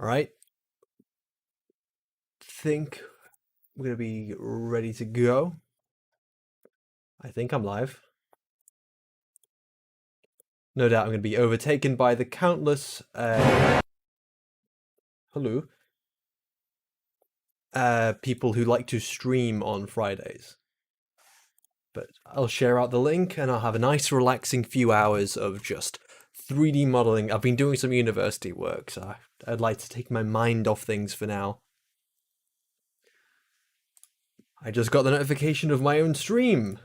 Alright. Think we're gonna be ready to go. I think I'm live. No doubt I'm gonna be overtaken by the countless people who like to stream on Fridays. But I'll share out the link and I'll have a nice relaxing few hours of just 3D modeling. I've been doing some university work, so I'd like to take my mind off things for now. I just got the notification of my own stream.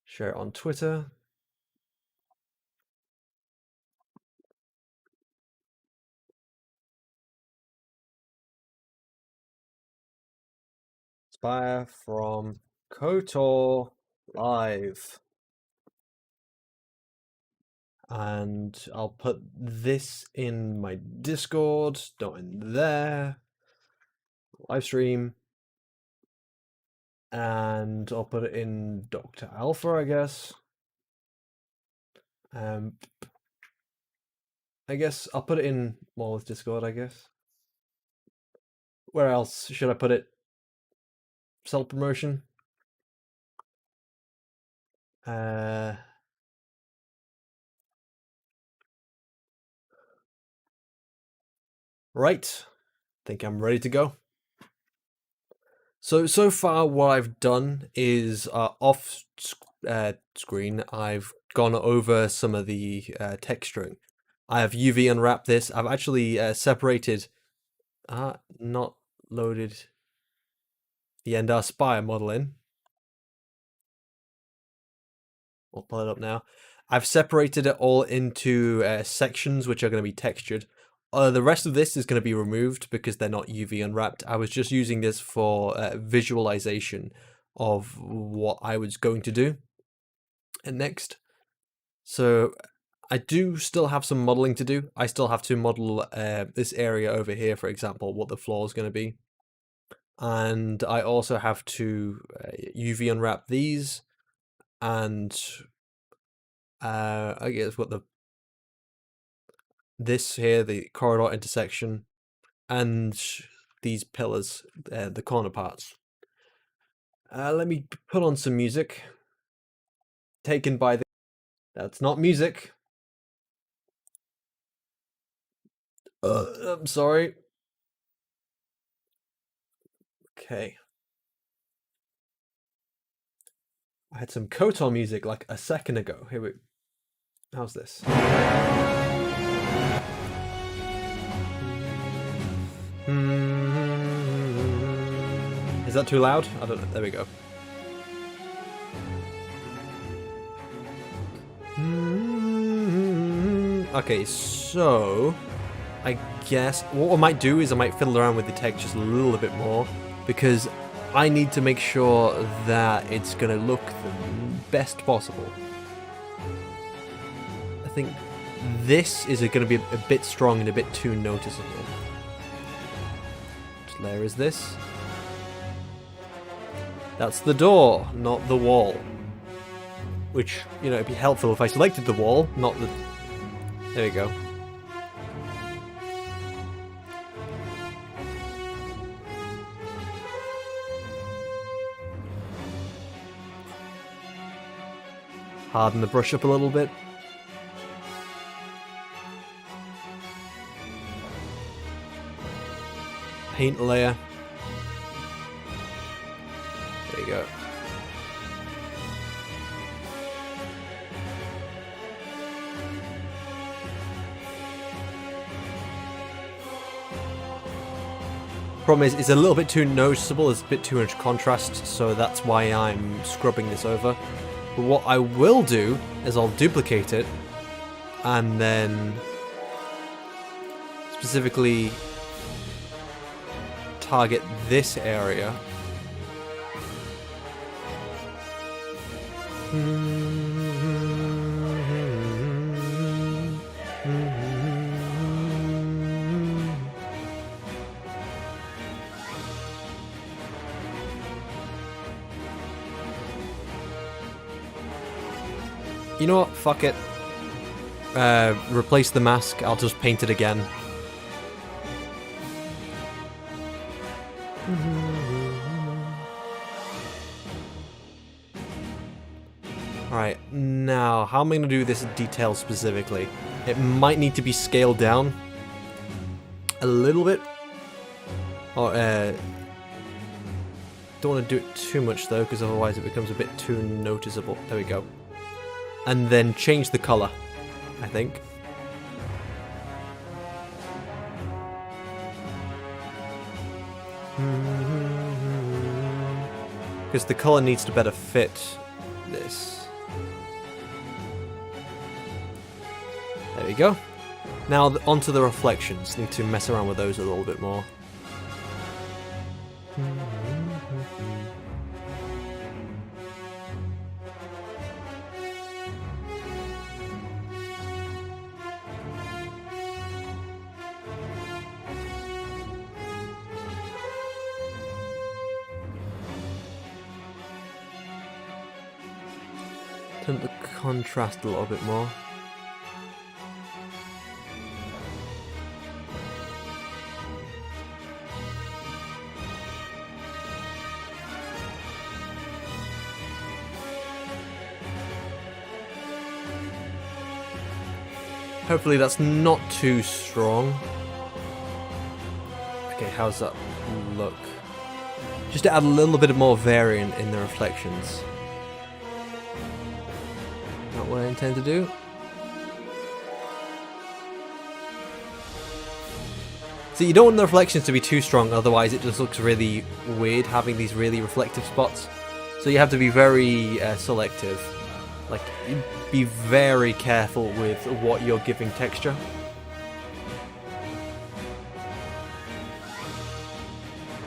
Share it on Twitter. Spire from Kotor live. And I'll put this in my Discord, not in there. Live stream. And I'll put it in Dr. Alpha, I guess. I guess I'll put it in Wallace Discord, I guess. Where else should I put it? Self-promotion? Right. Think I'm ready to go. So far what I've done is off screen, I've gone over some of the texturing. I have UV unwrapped this. I've actually separated, not loaded the Endar Spire model in. I'll pull it up now. I've separated it all into sections which are going to be textured. The rest of this is going to be removed because they're not UV unwrapped. I was just using this for visualization of what I was going to do. And next, so I do still have some modeling to do. I still have to model this area over here, for example, what the floor is going to be. And I also have to UV unwrap these and I guess what this here, the corridor intersection, and these pillars, the corner parts. Let me put on some music. Taken by the... That's not music. I'm sorry. Okay. I had some Kotor music like a second ago. Here we... How's this? Is that too loud? I don't know. There we go. Okay, so I guess what I might do is I might fiddle around with the textures a little bit more because I need to make sure that it's going to look the best possible. I think this is going to be a bit strong and a bit too noticeable. Which layer is this? That's the door, not the wall. Which, you know, it'd be helpful if I selected the wall, not the... There we go. Harden the brush up a little bit. Paint layer. There you go. Problem is, it's a little bit too noticeable, there's a bit too much contrast, so that's why I'm scrubbing this over. But what I will do is I'll duplicate it and then specifically target this area. You know what? Fuck it. replace the mask. I'll just paint it again. Alright, now, how am I going to do this detail specifically? It might need to be scaled down a little bit. Or, don't want to do it too much though, because otherwise it becomes a bit too noticeable. There we go. And then change the color, I think. Because the color needs to better fit this. There we go. Now onto the reflections. Need to mess around with those a little bit more. Turn up the contrast a little bit more. Hopefully that's not too strong. Okay, how's that look? Just to add a little bit more variant in the reflections. Not what I intend to do. So you don't want the reflections to be too strong, otherwise it just looks really weird having these really reflective spots. So you have to be very selective. Like, be very careful with what you're giving texture.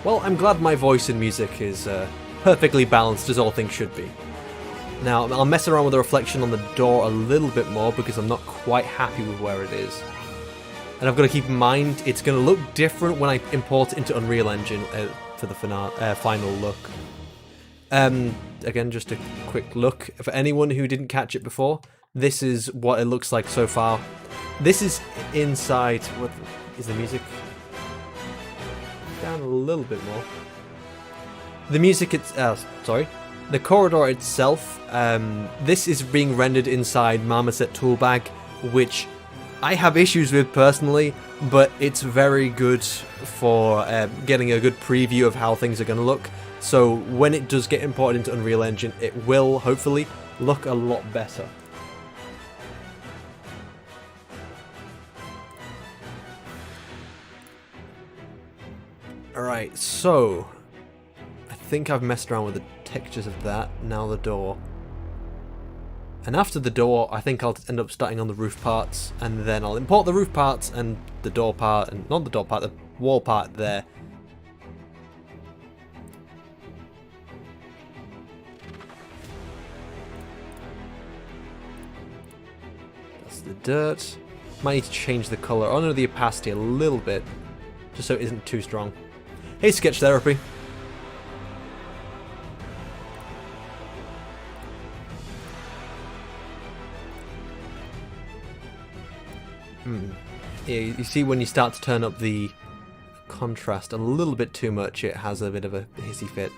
Well, I'm glad my voice and music is perfectly balanced, as all things should be. Now, I'll mess around with the reflection on the door a little bit more because I'm not quite happy with where it is. And I've got to keep in mind, it's going to look different when I import it into Unreal Engine for the final look. Again, just a quick look. For anyone who didn't catch it before, this is what it looks like so far. This is inside... What is the music? Down a little bit more. The music, sorry. The corridor itself, this is being rendered inside Marmoset Toolbag, which I have issues with personally, but it's very good for getting a good preview of how things are going to look. So when it does get imported into Unreal Engine, it will hopefully look a lot better. Alright, so I think I've messed around with the textures of that. Now the door. And after the door, I think I'll end up starting on the roof parts, and then I'll import the roof parts and the door part, and not the door part, the wall part there. That's the dirt. Might need to change the colour, or no, the opacity a little bit, just so it isn't too strong. Hey, Sketch Therapy. Yeah, you see when you start to turn up the contrast a little bit too much, it has a bit of a hissy fit.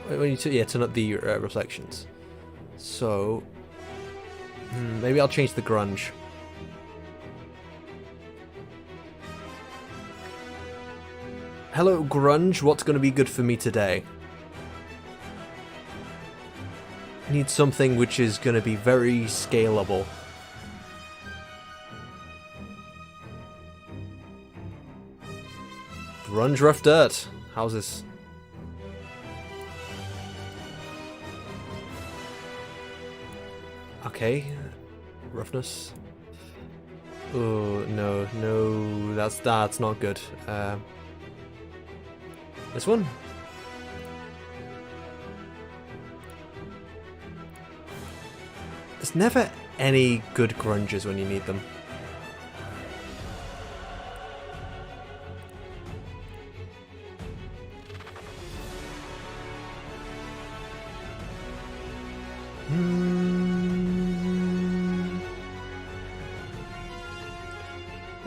When you turn up the reflections. So, maybe I'll change the grunge. Hello, grunge. What's going to be good for me today? I need something which is going to be very scalable. Grunge rough dirt. How's this? Okay. Roughness. Oh, no, that's not good. This one? There's never any good grunges when you need them.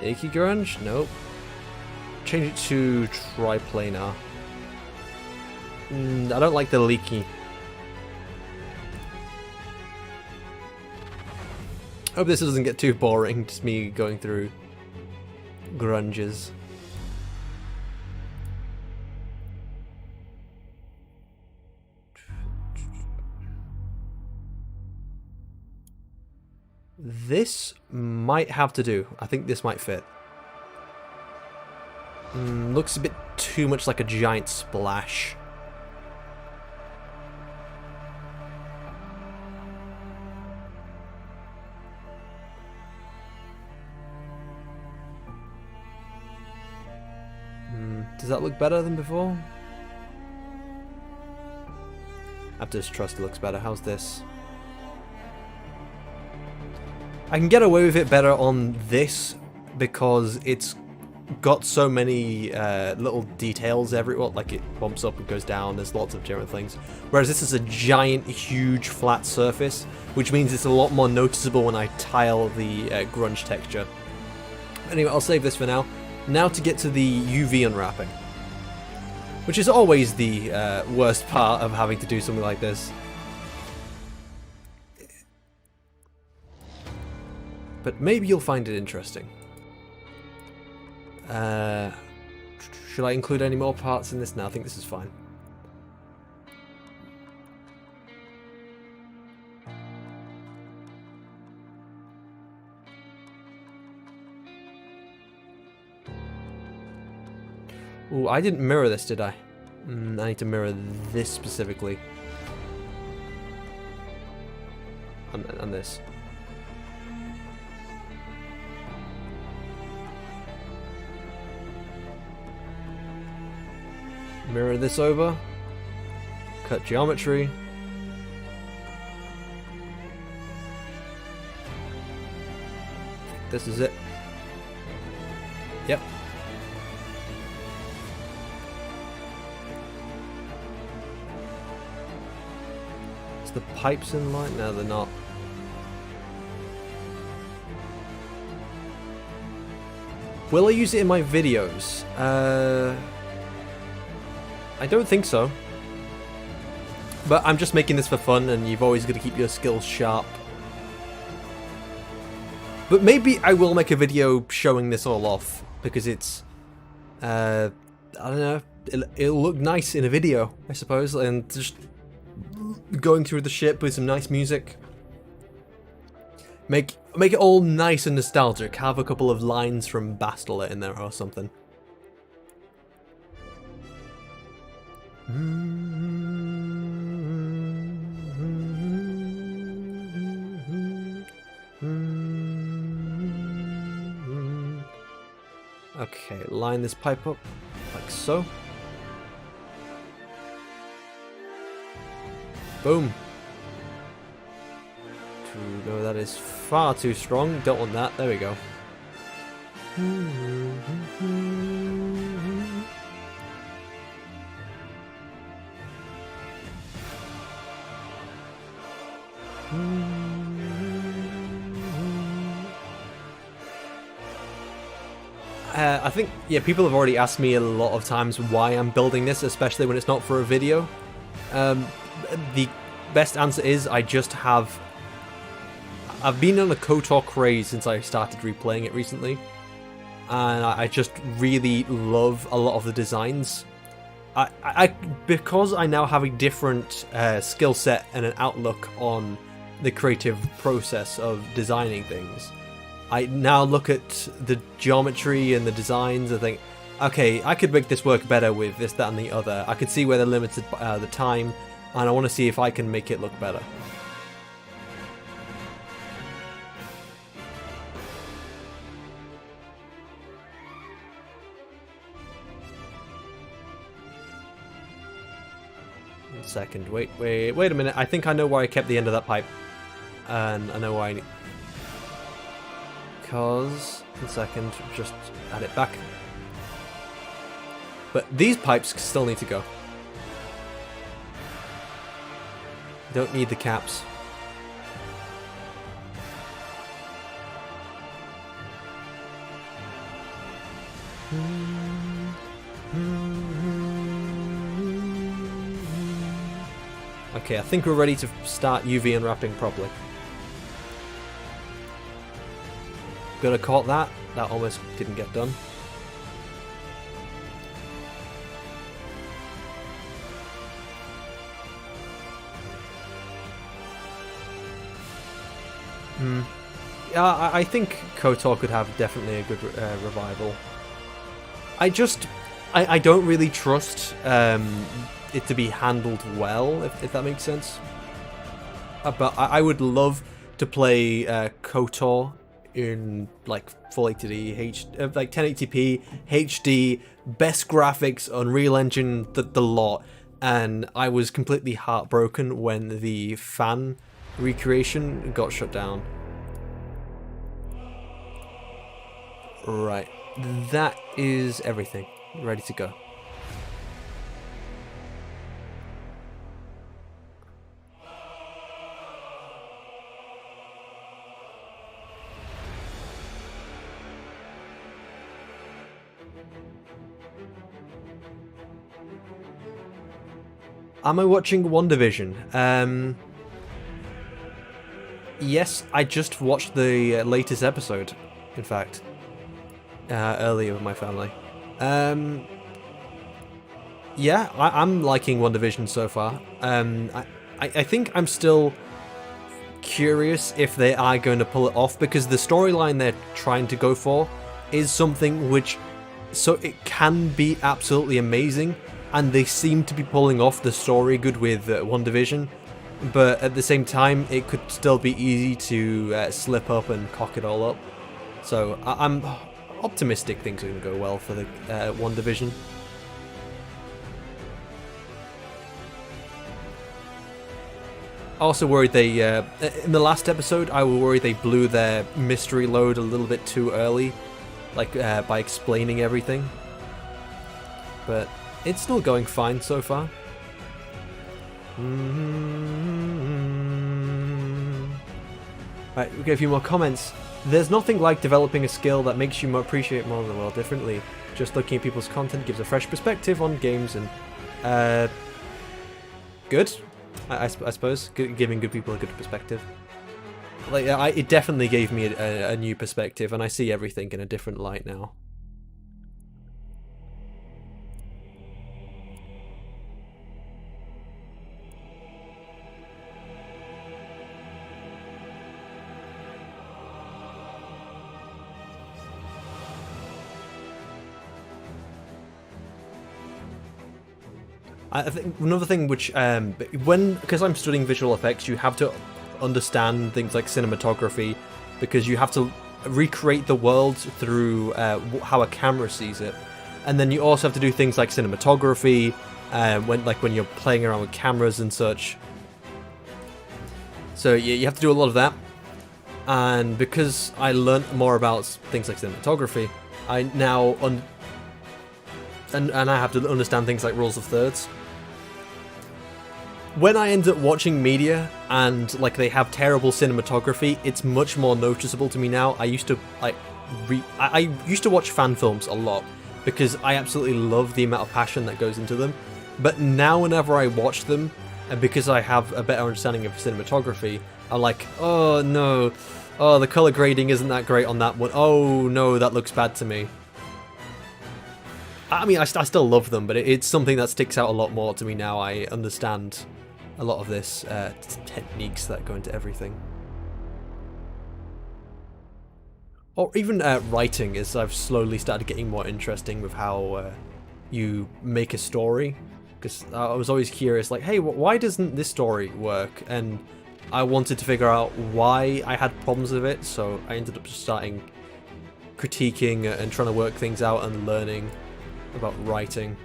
Icky grunge? Nope. Change it to triplanar. I don't like the leaky. Hope this doesn't get too boring, just me going through grunges. This might have to do. I think this might fit. Looks a bit too much like a giant splash. Does that look better than before? I have to just trust it looks better. How's this? I can get away with it better on this because it's got so many little details everywhere. Like it bumps up and goes down. There's lots of different things. Whereas this is a giant, huge, flat surface, which means it's a lot more noticeable when I tile the grunge texture. Anyway, I'll save this for now. Now to get to the UV unwrapping, which is always the worst part of having to do something like this. But maybe you'll find it interesting. Should I include any more parts in this? No, I think this is fine. Ooh, I didn't mirror this, did I? I need to mirror this specifically. And this. Mirror this over. Cut geometry. This is it. Yep. Is the pipes in line? No, they're not. Will I use it in my videos? I don't think so. But I'm just making this for fun, and you've always got to keep your skills sharp. But maybe I will make a video showing this all off, because it's, I don't know, it'll look nice in a video, I suppose, and just going through the ship with some nice music. Make it all nice and nostalgic, have a couple of lines from Bastila in there or something. Okay, line this pipe up like so. Boom. No, that is far too strong. Don't want that. There we go. I think, yeah, people have already asked me a lot of times why I'm building this, especially when it's not for a video. The best answer is I've been on a Kotor craze since I started replaying it recently, and I just really love a lot of the designs. Because I now have a different skill set and an outlook on the creative process of designing things, I now look at the geometry and the designs and think, okay, I could make this work better with this, that, and the other. I could see where they're limited the time, and I want to see if I can make it look better. Second, wait a minute. I think I know where I kept the end of that pipe, and I know why I need. Because, in a second, just add it back. But these pipes still need to go. Don't need the caps. Okay, I think we're ready to start UV unwrapping properly. Gotta caught that. That almost didn't get done. Yeah, I think Kotor could have definitely a good revival. I don't really trust it to be handled well, if that makes sense. But I would love to play Kotor in like full HD, like 1080p, HD, best graphics, Unreal Engine, the lot. And I was completely heartbroken when the fan recreation got shut down. Right, that is everything. Ready to go. Am I watching WandaVision? Yes, I just watched the latest episode, in fact, earlier with my family. Yeah, I'm liking WandaVision so far. I think I'm still curious if they are going to pull it off, because the storyline they're trying to go for is something which, so it can be absolutely amazing, and they seem to be pulling off the story good with WandaVision, but at the same time it could still be easy to slip up and cock it all up. So I'm optimistic things are going to go well for the WandaVision. Also worried they, in the last episode, I was worried they blew their mystery load a little bit too early, like by explaining everything. But it's still going fine so far. Right, we get a few more comments. There's nothing like developing a skill that makes you appreciate more of the world differently. Just looking at people's content gives a fresh perspective on games and... good? I suppose, giving good people a good perspective. Like, it definitely gave me a new perspective, and I see everything in a different light now. I think another thing which, because I'm studying visual effects, you have to understand things like cinematography, because you have to recreate the world through how a camera sees it, and then you also have to do things like cinematography, when you're playing around with cameras and such. So you have to do a lot of that, and because I learnt more about things like cinematography, I now and I have to understand things like rules of thirds. When I end up watching media and like they have terrible cinematography, it's much more noticeable to me now. I used to I used to watch fan films a lot because I absolutely love the amount of passion that goes into them. But now whenever I watch them, and because I have a better understanding of cinematography, I'm like, oh no, oh the color grading isn't that great on that one. Oh no, that looks bad to me. I mean, I still love them, but it's something that sticks out a lot more to me now. I understand a lot of this techniques that go into everything. Or even writing, as I've slowly started getting more interesting with how you make a story. Because I was always curious, like, hey, why doesn't this story work? And I wanted to figure out why I had problems with it, so I ended up just starting critiquing and trying to work things out and learning about writing.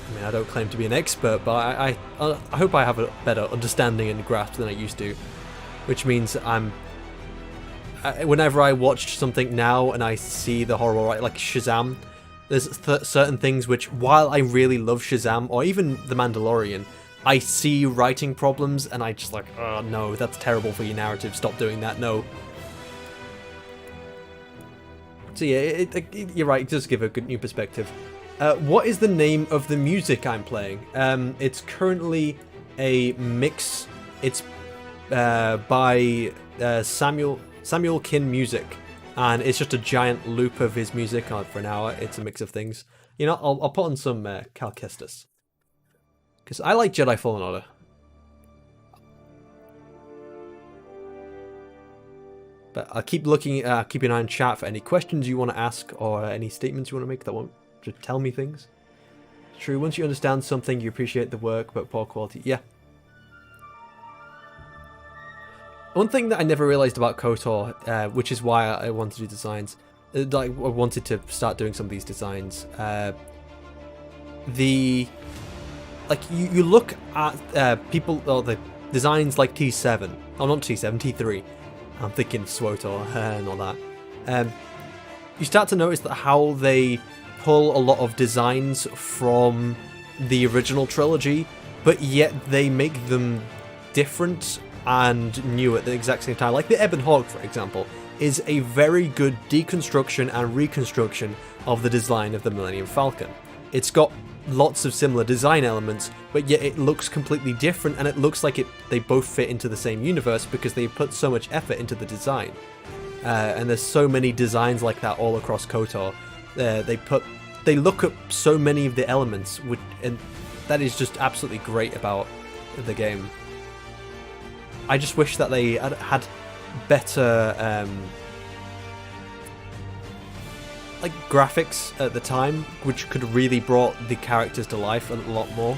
I mean, I don't claim to be an expert, but I hope I have a better understanding and grasp than I used to, which means whenever I watch something now and I see the horrible, like Shazam, there's certain things which, while I really love Shazam, or even The Mandalorian, I see writing problems and I just like, oh no, that's terrible for your narrative, stop doing that, no. So So yeah, you're right, it does give a good new perspective. What is the name of the music I'm playing? It's currently a mix. It's by Samuel Kin Music, and it's just a giant loop of his music for an hour. It's a mix of things. You know, I'll put on some Cal Kestis, because I like Jedi Fallen Order. But I'll keep looking, keep an eye on chat for any questions you want to ask or any statements you want to make that won't just tell me things. True, once you understand something, you appreciate the work, but poor quality. Yeah. One thing that I never realized about Kotor, which is why I wanted to do designs, I wanted to start doing some of these designs. You look at people, or the designs like T7, oh not T7, T3. I'm thinking SWOTOR and all that. You start to notice that how they pull a lot of designs from the original trilogy, but yet they make them different and new at the exact same time. Like the Ebon Hawk, for example, is a very good deconstruction and reconstruction of the design of the Millennium Falcon. It's got lots of similar design elements, but yet it looks completely different, and it looks like they both fit into the same universe because they put so much effort into the design. And there's so many designs like that all across KOTOR. They look at so many of the elements, and that is just absolutely great about the game. I just wish that they had better like graphics at the time, which could really brought the characters to life a lot more.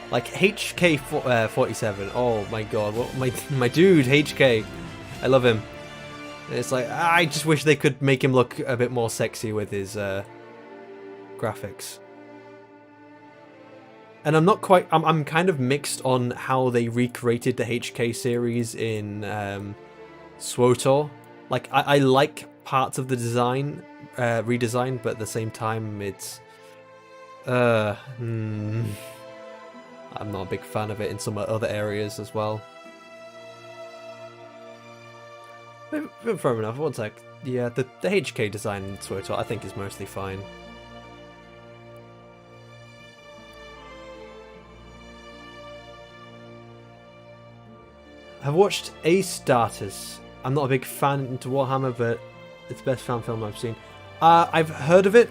Like HK47, oh my god, what my dude HK, I love him. It's like, I just wish they could make him look a bit more sexy with his graphics. And I'm kind of mixed on how they recreated the HK series in SWOTOR. Like, I like parts of the design, redesign, but at the same time, it's... I'm not a big fan of it in some other areas as well. Fair enough, one sec. Yeah, the HK design in SWOTOR I think is mostly fine. I've watched A-Starters. I'm not a big fan into Warhammer, but it's the best fan film I've seen. I've heard of it.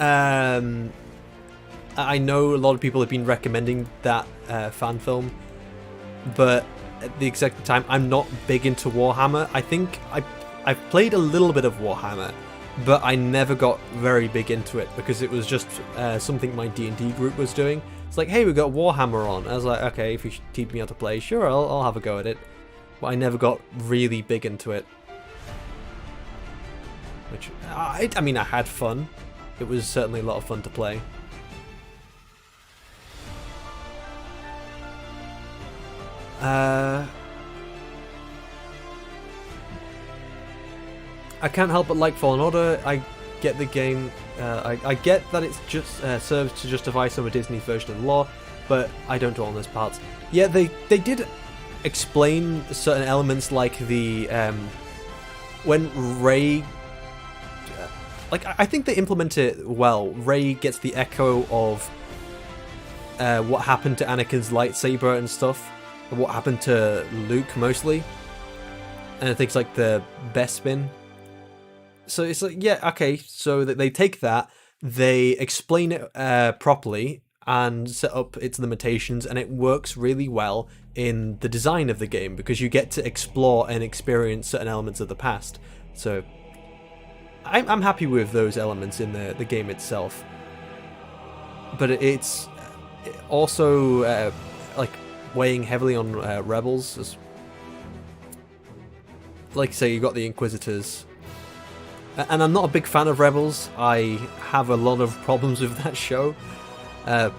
I know a lot of people have been recommending that fan film, but at the exact time, I'm not big into Warhammer. I think I've played a little bit of Warhammer, but I never got very big into it because it was just something my D&D group was doing. It's like, hey, we got Warhammer on. I was like, okay, if you teach me how to play, sure, I'll have a go at it. But I never got really big into it. Which, I mean, I had fun. It was certainly a lot of fun to play. I can't help but like Fallen Order. I get the game. I get that it's just serves to justify some of Disney's version of the lore, but I don't dwell on those parts. Yeah, they did explain certain elements, like the when Rey. Like, I think they implement it well. Rey gets the echo of what happened to Anakin's lightsaber and stuff, and what happened to Luke mostly, and things like the Bespin. So it's like, yeah, okay, so they take that, they explain it properly, and set up its limitations, and it works really well in the design of the game, because you get to explore and experience certain elements of the past. So I'm happy with those elements in the game itself. But it's also like weighing heavily on Rebels. Like, say, you got the Inquisitors. And I'm not a big fan of Rebels. I have a lot of problems with that show. I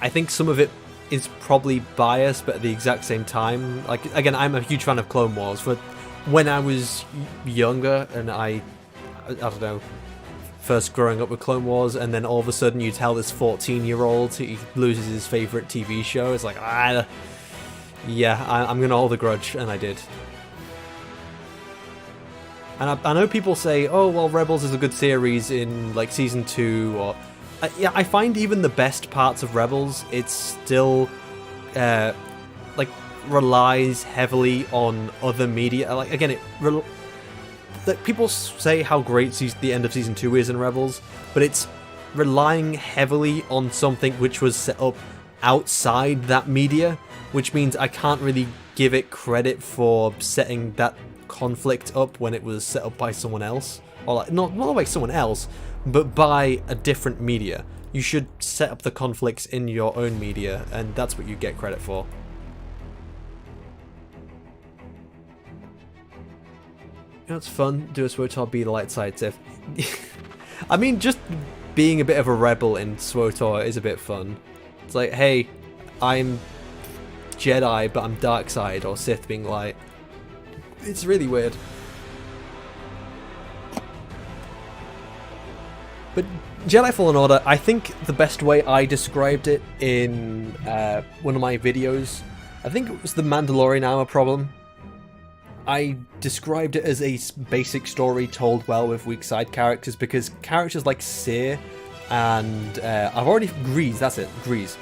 think some of it is probably biased, but at the exact same time, like, again, I'm a huge fan of Clone Wars. But when I was younger and I I don't know, first growing up with Clone Wars, and then all of a sudden you tell this 14-year-old he loses his favorite TV show. It's like, yeah, I'm gonna hold a grudge, and I did. And I know people say, oh, well, Rebels is a good series in, like, Season 2, or... yeah, I find even the best parts of Rebels, it's still, like, relies heavily on other media. Like, again, like, people say how great the end of Season 2 is in Rebels, but it's relying heavily on something which was set up outside that media, which means I can't really give it credit for setting that conflict up when it was set up by someone else, or like not by someone else, but by a different media. You should set up the conflicts in your own media, and that's what you get credit for. You know, it's fun. Do a SWTOR, be the light side Sith. I mean, just being a bit of a rebel in SWTOR is a bit fun. It's like, hey, I'm Jedi, but I'm dark side, or Sith being light. It's really weird. But Jedi Fallen Order, I think the best way I described it in one of my videos, I think it was the Mandalorian armor problem. I described it as a basic story told well with weak side characters, because characters like Seer and I've already Grease.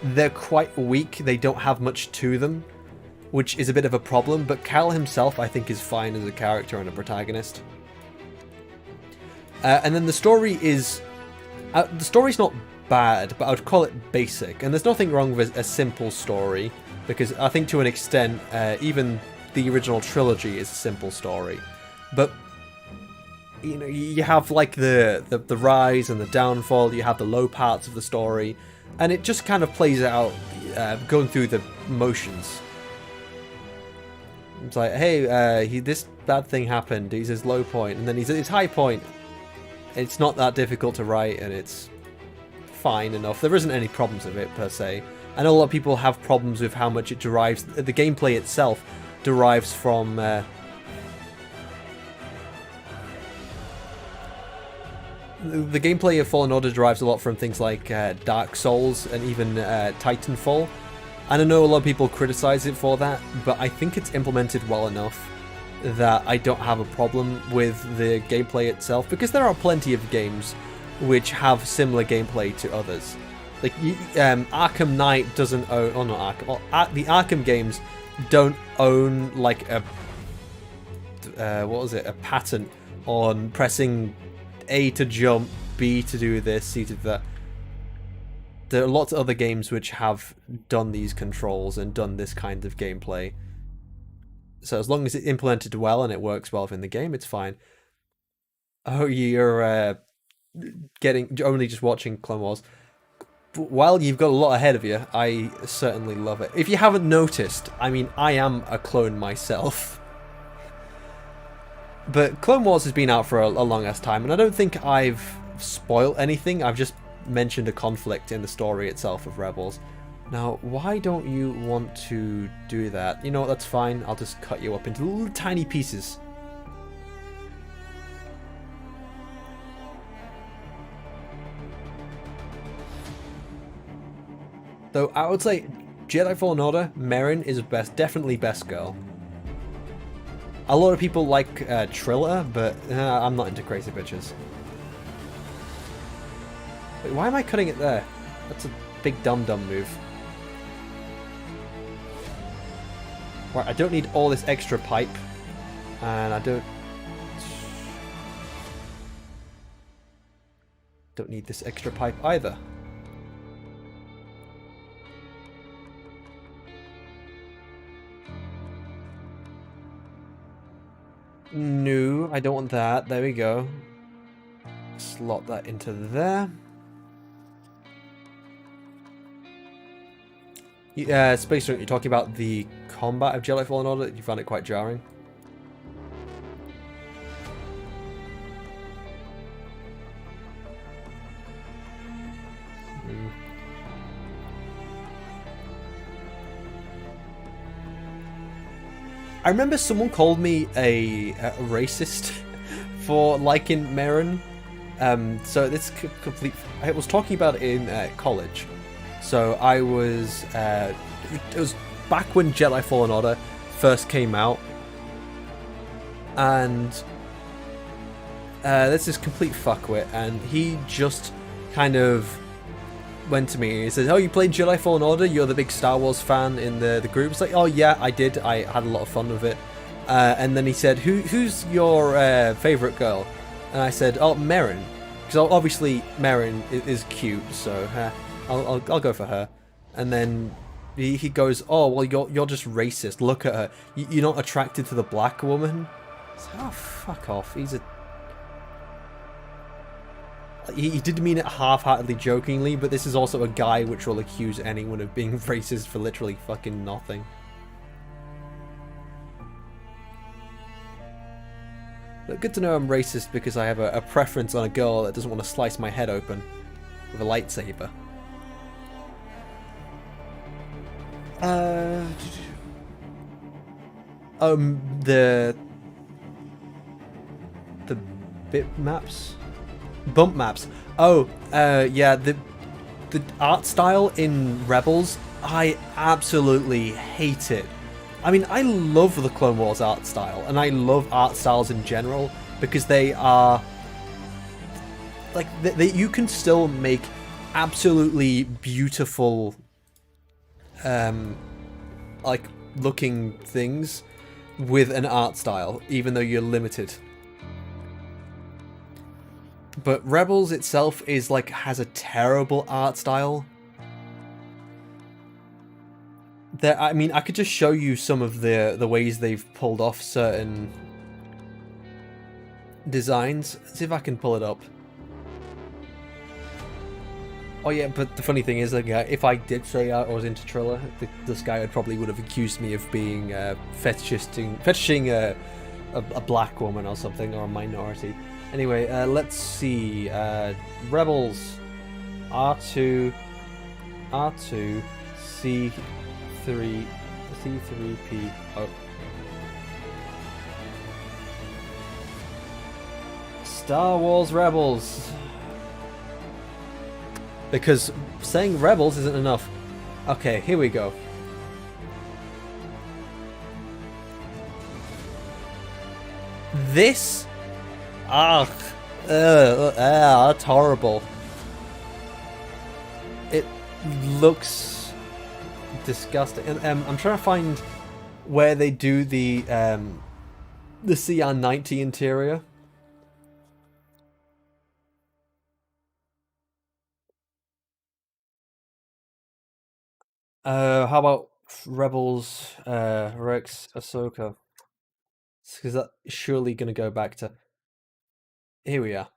They're quite weak. They don't have much to them, which is a bit of a problem, but Cal himself, I think, is fine as a character and a protagonist. And then the story is... the story's not bad, but I would call it basic. And there's nothing wrong with a simple story, because I think to an extent, even the original trilogy is a simple story. But, you know, you have, like, the rise and the downfall, you have the low parts of the story, and it just kind of plays out, going through the motions. It's like, hey, this bad thing happened, he's his low point, and then he's at his high point. It's not that difficult to write, and it's fine enough. There isn't any problems with it, per se. I know a lot of people have problems with how much it derives... The gameplay itself derives from... the gameplay of Fallen Order derives a lot from things like Dark Souls and even Titanfall. And I know a lot of people criticize it for that, but I think it's implemented well enough that I don't have a problem with the gameplay itself, because there are plenty of games which have similar gameplay to others. Like, Arkham Knight doesn't own... Oh, not Arkham. Well, the Arkham games don't own, like, a... what was it? A patent on pressing A to jump, B to do this, C to do that. There are lots of other games which have done these controls and done this kind of gameplay. So as long as it's implemented well and it works well within the game, it's fine. Oh, you're only just watching Clone Wars. While you've got a lot ahead of you, I certainly love it. If you haven't noticed, I mean, I am a clone myself. But Clone Wars has been out for a long-ass time, and I don't think I've spoiled anything. I've just mentioned a conflict in the story itself of Rebels. Now, why don't you want to do that? You know what, that's fine. I'll just cut you up into little tiny pieces. Though I would say Jedi Fallen Order, Merrin is definitely best girl. A lot of people like Trilla, but I'm not into crazy bitches. Wait, why am I cutting it there? That's a big dum-dum move. Right, I don't need all this extra pipe, and I don't need this extra pipe either. No, I don't want that. There we go. Slot that into there. Space Junk, you're talking about the combat of Jedi Fallen Order? You found it quite jarring? I remember someone called me a racist for liking Merrin. So this complete. I was talking about it in college. So I was. It was back when Jedi Fallen Order first came out, and there's this complete fuckwit, and he just kind of went to me. He says, "Oh, you played Jedi Fallen Order? You're the big Star Wars fan in the group." It's like, "Oh yeah, I did. I had a lot of fun with it." And then he said, "Who's your favorite girl?" And I said, "Oh, Merrin, because obviously Merrin is cute, so I'll go for her." And then he goes, "Oh, well, you're just racist. Look at her. You're not attracted to the black woman." So, oh, fuck off. He did mean it half-heartedly jokingly, but this is also a guy which will accuse anyone of being racist for literally fucking nothing. But good to know I'm racist because I have a preference on a girl that doesn't want to slice my head open with a lightsaber. The bit maps? Bump maps. Oh, yeah, the art style in Rebels, I absolutely hate it. I mean, I love the Clone Wars art style, and I love art styles in general, because they are... like, you can still make absolutely beautiful, like, looking things with an art style, even though you're limited. But Rebels itself is, like, has a terrible art style. I mean, I could just show you some of the ways they've pulled off certain designs. Let's see if I can pull it up. Oh yeah, but the funny thing is, like, if I did say I was into Trilla, this guy probably would have accused me of being fetishing a black woman or something, or a minority. Anyway, let's see. Rebels R2 C3P. Oh. Star Wars Rebels. Because saying Rebels isn't enough. Okay, here we go. This? That's horrible. It looks disgusting. I'm trying to find where they do the CR90 interior. How about Rebels, Rex, Ahsoka? Because that's surely going to go back to... Here we are.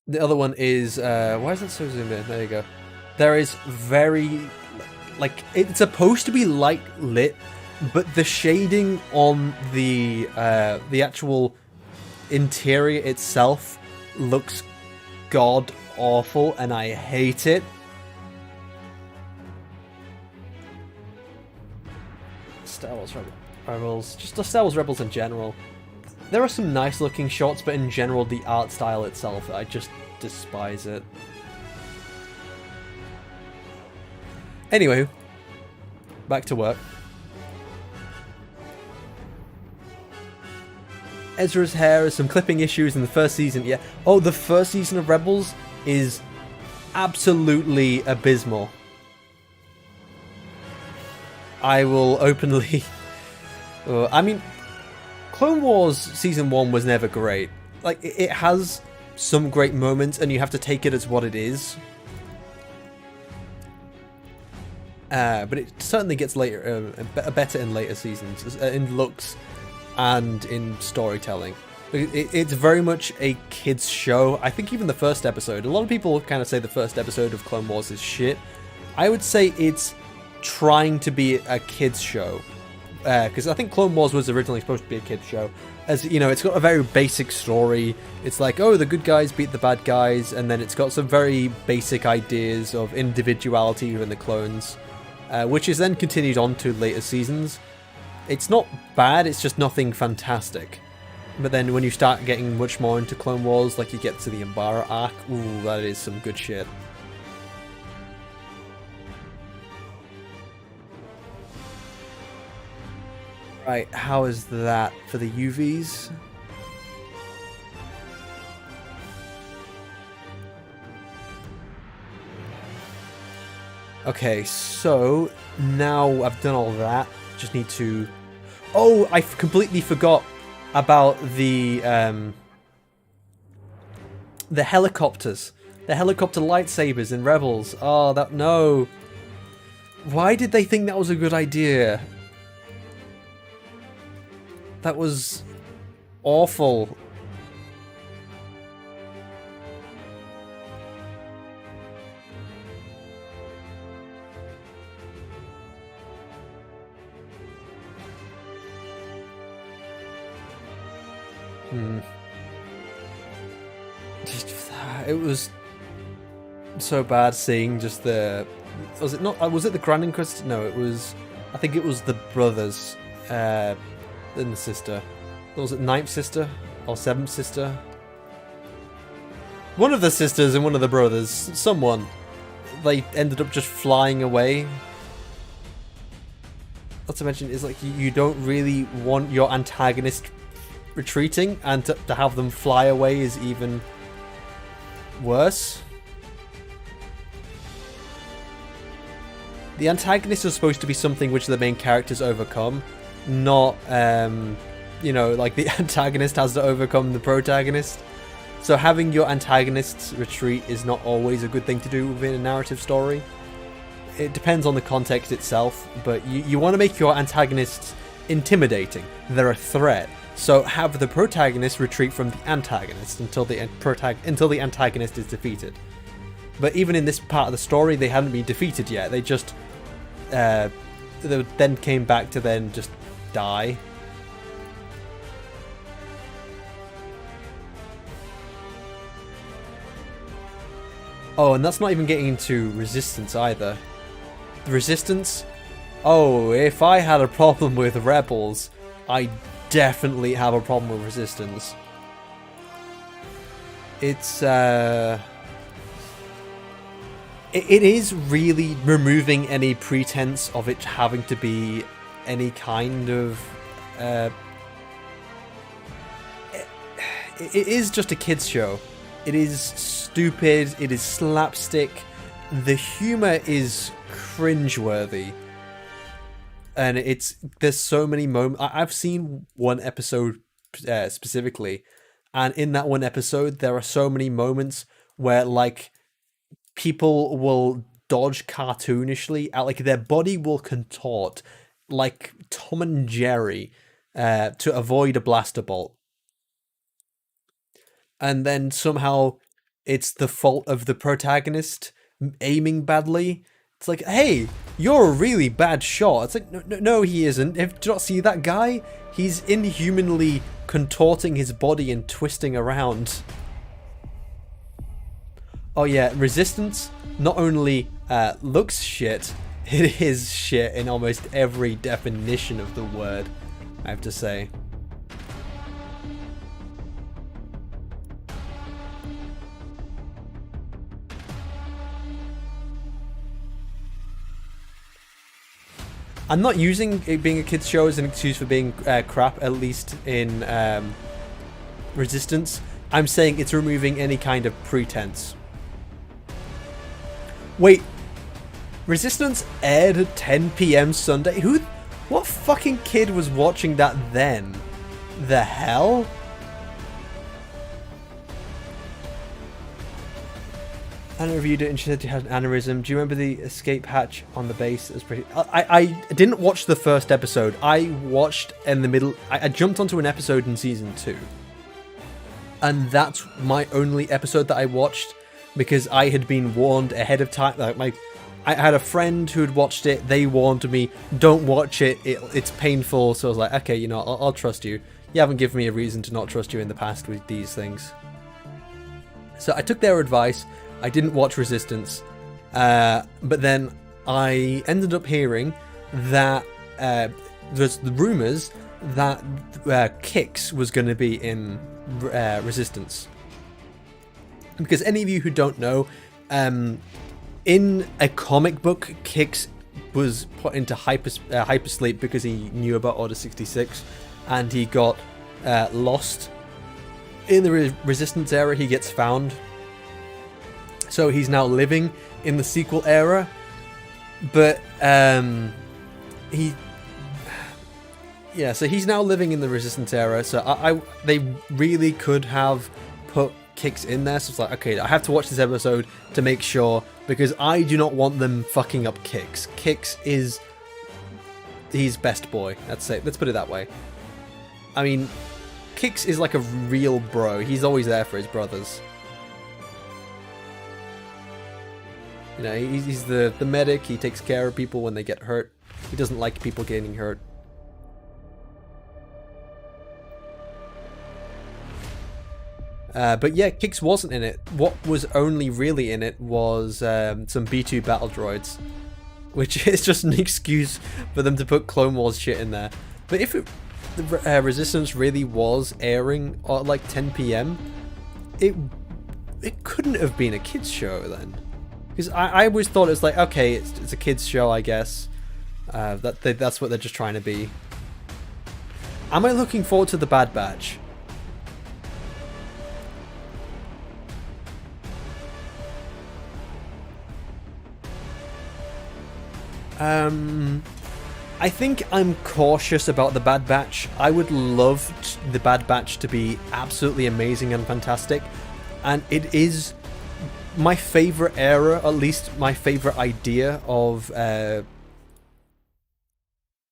The other one is... why is it so zoomed in? There you go. There is very... like, it's supposed to be light lit, but the shading on the actual interior itself looks god awful, and I hate it. Star Wars Rebels, just the Star Wars Rebels in general. There are some nice looking shots, but in general the art style itself, I just despise it. Anyway, back to work. Ezra's hair has some clipping issues in the first season. Yeah. Oh, the first season of Rebels is absolutely abysmal. I will openly... I mean, Clone Wars Season 1 was never great. Like, it has some great moments, and you have to take it as what it is. But it certainly gets later, better in later seasons, in looks and in storytelling. It's very much a kids' show. I think even the first episode, a lot of people kind of say the first episode of Clone Wars is shit. I would say it's trying to be a kids' show. Because I think Clone Wars was originally supposed to be a kids' show. As you know, it's got a very basic story. It's like, oh, the good guys beat the bad guys, and then it's got some very basic ideas of individuality within the clones. Which is then continued on to later seasons. It's not bad, it's just nothing fantastic. But then when you start getting much more into Clone Wars, like you get to the Umbara arc, ooh, that is some good shit. Right, how is that for the UVs? Okay, so now I've done all that. Just need to... Oh, I completely forgot about the helicopters. The helicopter lightsabers in Rebels. Oh, that... No. Why did they think that was a good idea? That was awful. It was so bad seeing just the... Was it not? Was it the Grand Inquisitor? No, it was... I think it was the brothers and the sister. Was it Ninth Sister? Or Seventh Sister? One of the sisters and one of the brothers. Someone. They ended up just flying away. Not to mention, is like you don't really want your antagonist retreating, and to have them fly away is even worse. The antagonist is supposed to be something which the main characters overcome, not, you know, like the antagonist has to overcome the protagonist. So having your antagonists retreat is not always a good thing to do within a narrative story. It depends on the context itself, but you want to make your antagonists intimidating. They're a threat. So have the protagonist retreat from the antagonist until the antagonist is defeated. But even in this part of the story, they hadn't been defeated yet. They just they then came back to then just die. Oh, and that's not even getting into Resistance either. The Resistance? Oh, if I had a problem with Rebels, I definitely have a problem with Resistance. It's, it is really removing any pretense of it having to be any kind of, it is just a kids show. It is stupid, it is slapstick, the humor is cringeworthy. And there's so many moments. I've seen one episode specifically, and in that one episode, there are so many moments where, like, people will dodge cartoonishly, like their body will contort, like Tom and Jerry, to avoid a blaster bolt. And then somehow it's the fault of the protagonist aiming badly. It's like, hey, you're a really bad shot. It's like, no, he isn't. Do you not see that guy? He's inhumanly contorting his body and twisting around. Oh yeah, Resistance not only looks shit, it is shit in almost every definition of the word, I have to say. I'm not using it being a kids show as an excuse for being crap, at least in Resistance. I'm saying it's removing any kind of pretense. Wait, Resistance aired at 10 PM Sunday? What fucking kid was watching that then? The hell? I reviewed it and she said she had an aneurysm. Do you remember the escape hatch on the base? It was pretty... I didn't watch the first episode. I watched in the middle... I jumped onto an episode in season 2. And that's my only episode that I watched because I had been warned ahead of time. Like I had a friend who had watched it. They warned me, don't watch it. It's painful. So I was like, okay, you know, I'll trust you. You haven't given me a reason to not trust you in the past with these things. So I took their advice. I didn't watch Resistance, but then I ended up hearing that there's the rumours that Kix was going to be in Resistance. Because any of you who don't know, in a comic book, Kix was put into hypersleep because he knew about Order 66, and he got lost. In the Resistance era, he gets found. So he's now living in the sequel era, but so he's now living in the Resistance era. So they really could have put Kix in there. So it's like, okay, I have to watch this episode to make sure, because I do not want them fucking up Kix. Kix is he's best boy. Let's put it that way. I mean, Kix is like a real bro. He's always there for his brothers. You know, he's the medic. He takes care of people when they get hurt. He doesn't like people getting hurt. But yeah, Kix wasn't in it. What was only really in it was some B2 battle droids, which is just an excuse for them to put Clone Wars shit in there. But if the Resistance really was airing at like 10 PM, it couldn't have been a kids show then. Because I always thought it was like, okay, it's a kids show, I guess. That's what they're just trying to be. Am I looking forward to the Bad Batch? I think I'm cautious about the Bad Batch. I would love the Bad Batch to be absolutely amazing and fantastic, and it is my favorite era, at least my favorite idea of one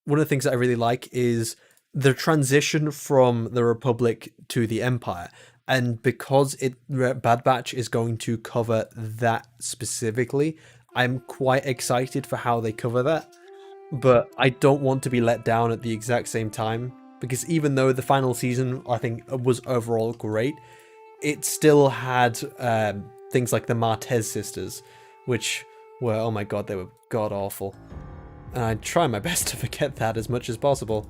of the things that I really like is the transition from the Republic to the Empire. And because Bad Batch is going to cover that specifically, I'm quite excited for how they cover that. But I don't want to be let down at the exact same time, because even though the final season, I think, was overall great, it still had things like the Martez sisters, which were, oh my god, they were god-awful. And I try my best to forget that as much as possible.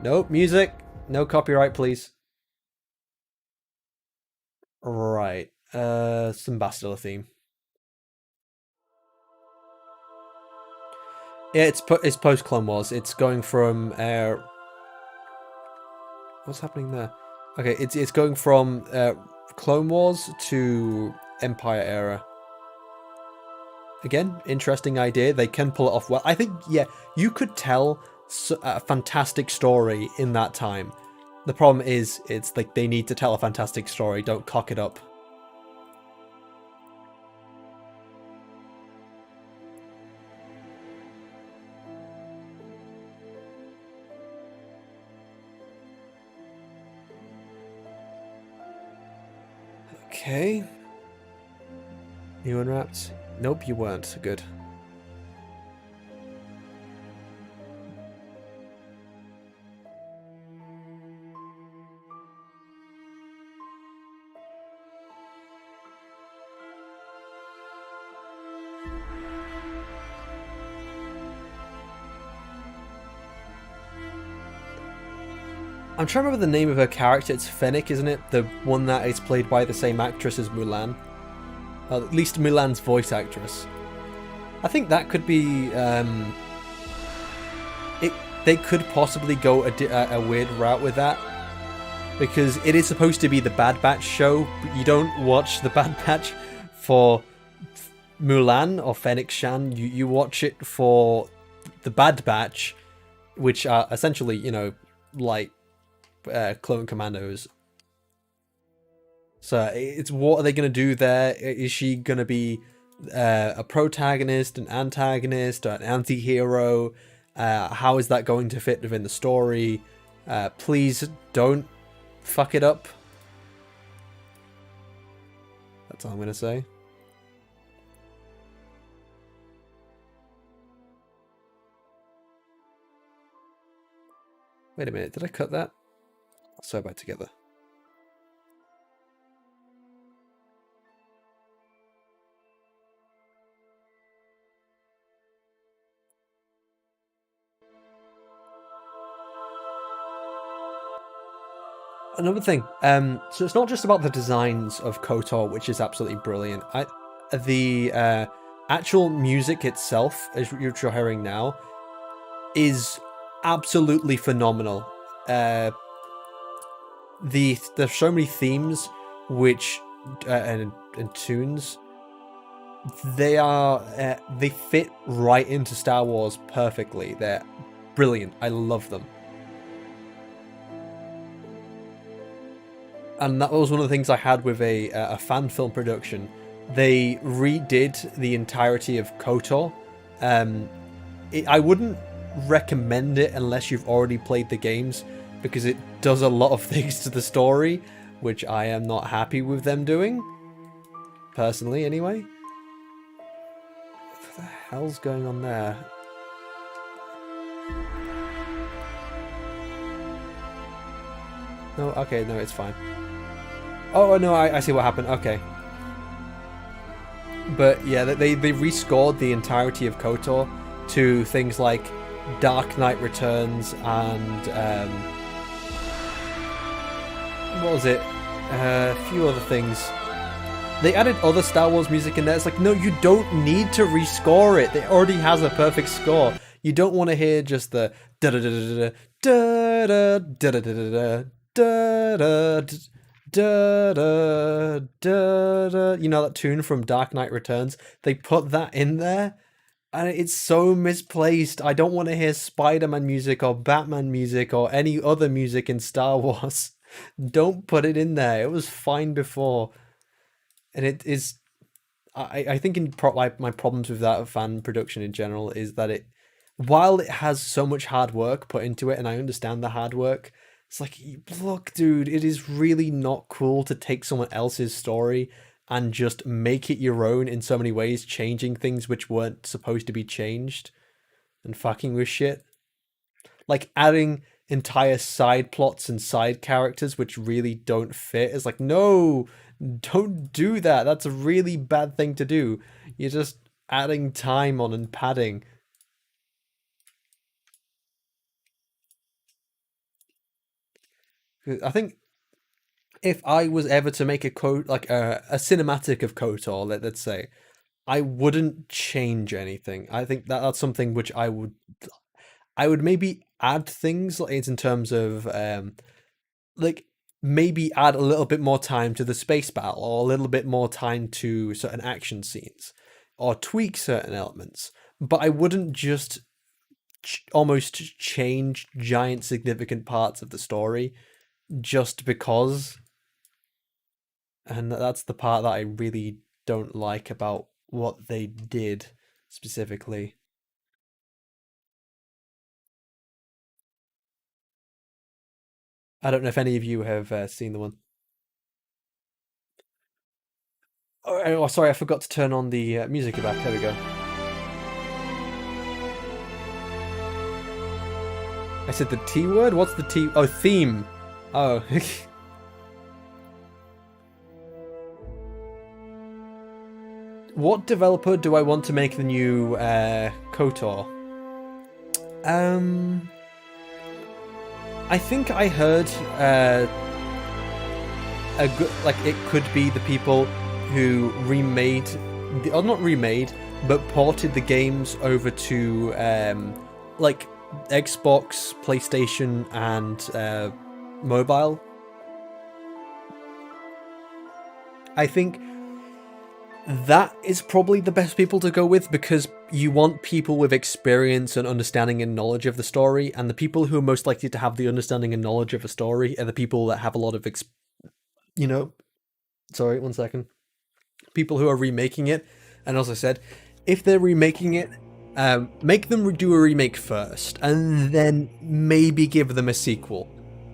Nope, music. No copyright, please. Right. Some Bastila theme. Yeah, it's post Clone Wars. It's going from what's happening there? Okay, it's going from Clone Wars to Empire era. Again, interesting idea. They can pull it off well. I think, yeah, you could tell a fantastic story in that time. The problem is, it's like they need to tell a fantastic story. Don't cock it up. Okay. You unwrapped? Nope, you weren't. Good. I'm trying to remember the name of her character. It's Fennec, isn't it? The one that is played by the same actress as Mulan. At least Mulan's voice actress. I think that could be... They could possibly go a weird route with that. Because it is supposed to be the Bad Batch show, but you don't watch the Bad Batch for Mulan or Fennec Shan. You watch it for the Bad Batch, which are essentially, you know, like clone commandos. So it's, what are they going to do there? Is she going to be a protagonist, an antagonist, an anti-hero? How is that going to fit within the story? Please don't fuck it up. That's all I'm going to say. Wait a minute, did I cut that? I'll sew back together. Another thing, so it's not just about the designs of Kotor, which is absolutely brilliant. The actual music itself, as you're hearing now, is absolutely phenomenal. There's so many themes, which and tunes. They fit right into Star Wars perfectly. They're brilliant. I love them. And that was one of the things I had with a fan film production. They redid the entirety of Kotor. I wouldn't recommend it unless you've already played the games, because it does a lot of things to the story, which I am not happy with them doing. Personally, anyway. What the hell's going on there? No, okay, no, it's fine. Oh, no, I see what happened. Okay. But yeah, they rescored the entirety of Kotor to things like Dark Knight Returns and what was it? A few other things. They added other Star Wars music in there. It's like, no, you don't need to rescore it. It already has a perfect score. You don't want to hear just the da da da da da da da da da da da da. Da, da, da, da. You know that tune from Dark Knight Returns? They put that in there, and it's so misplaced. I don't want to hear Spider-Man music or Batman music or any other music in Star Wars. Don't put it in there. It was fine before. And it is... I think my problems with that fan production in general is that while it has so much hard work put into it, and I understand the hard work, it's like, look, dude, it is really not cool to take someone else's story and just make it your own in so many ways, changing things which weren't supposed to be changed and fucking with shit. Like adding entire side plots and side characters which really don't fit. It's like, no, don't do that. That's a really bad thing to do. You're just adding time on and padding. I think if I was ever to make a cinematic of Kotor, let's say, I wouldn't change anything. I think that's something which I would maybe add things in terms of like maybe add a little bit more time to the space battle, or a little bit more time to certain action scenes, or tweak certain elements. But I wouldn't just almost change giant significant parts of the story just because. And that's the part that I really don't like about what they did specifically. I don't know if any of you have seen the one. Oh, sorry, I forgot to turn on the music back. There we go. I said the T word? What's the T? Oh, theme. Oh. What developer do I want to make the new Kotor? I think I heard a good, like, it could be the people who remade, or not remade, but ported the games over to like Xbox, PlayStation, and mobile. I think that is probably the best people to go with, because you want people with experience and understanding and knowledge of the story, and the people who are most likely to have the understanding and knowledge of a story are the people that have a lot of sorry, 1 second. People who are remaking it. And as I said, if they're remaking it, make them do a remake first, and then maybe give them a sequel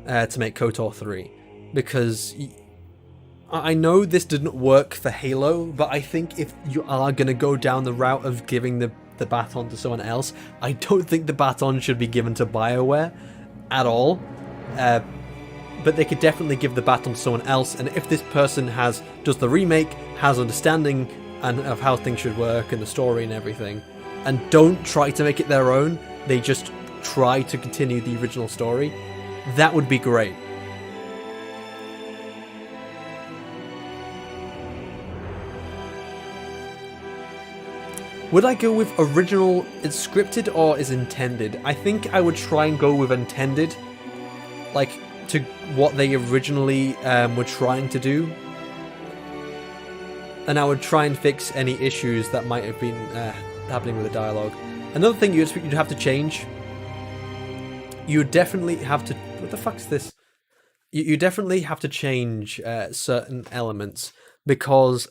to make KOTOR 3, because I know this didn't work for Halo, but I think if you are going to go down the route of giving the baton to someone else, I don't think the baton should be given to BioWare at all. But they could definitely give the baton to someone else, and if this person does the remake, has understanding and of how things should work and the story and everything, and don't try to make it their own, they just try to continue the original story, that would be great. Would I go with original is scripted or is intended? I think I would try and go with intended, like to what they originally were trying to do. And I would try and fix any issues that might have been happening with the dialogue. Another thing you'd have to change. You would definitely have to. What the fuck's this? You definitely have to change certain elements, because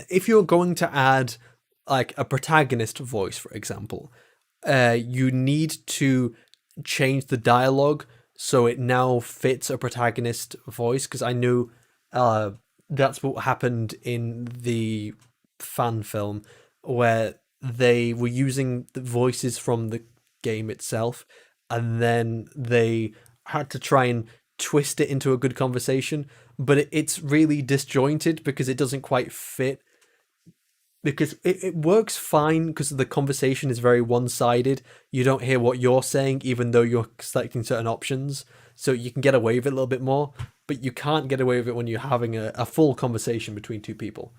if you're going to add like a protagonist voice, for example, you need to change the dialogue so it now fits a protagonist voice. Because I knew that's what happened in the fan film, where they were using the voices from the game itself, and then they had to try and twist it into a good conversation, but it's really disjointed because it doesn't quite fit. Because it works fine because the conversation is very one-sided. You don't hear what you're saying, even though you're selecting certain options. So you can get away with it a little bit more, but you can't get away with it when you're having a full conversation between two people.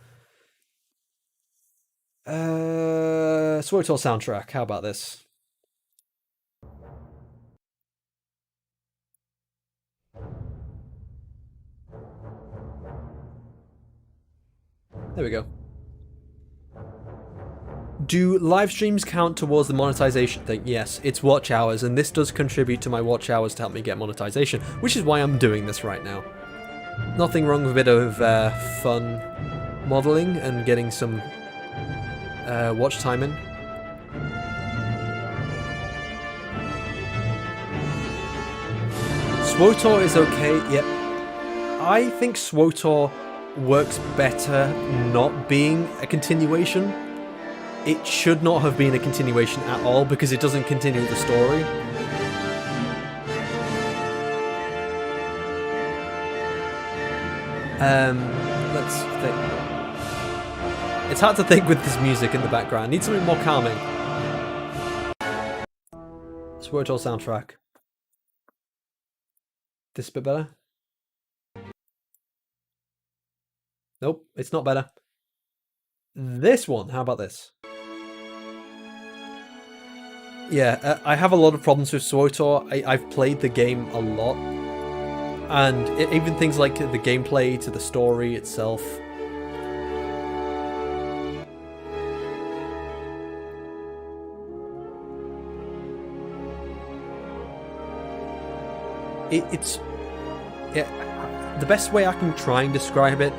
SWTOR soundtrack, how about this? There we go. Do live streams count towards the monetization thing? Yes, it's watch hours, and this does contribute to my watch hours to help me get monetization, which is why I'm doing this right now. Nothing wrong with a bit of fun modeling and getting some watch time in. SWTOR is okay, yep. I think SWTOR works better not being a continuation. It should not have been a continuation at all because it doesn't continue the story. Let's think. It's hard to think with this music in the background. I need something more calming. SWTOR soundtrack. This a bit better? Nope, it's not better. This one, how about this? Yeah, I have a lot of problems with SWTOR. I've played the game a lot, and even things like the gameplay to the story itself. It's the best way I can try and describe it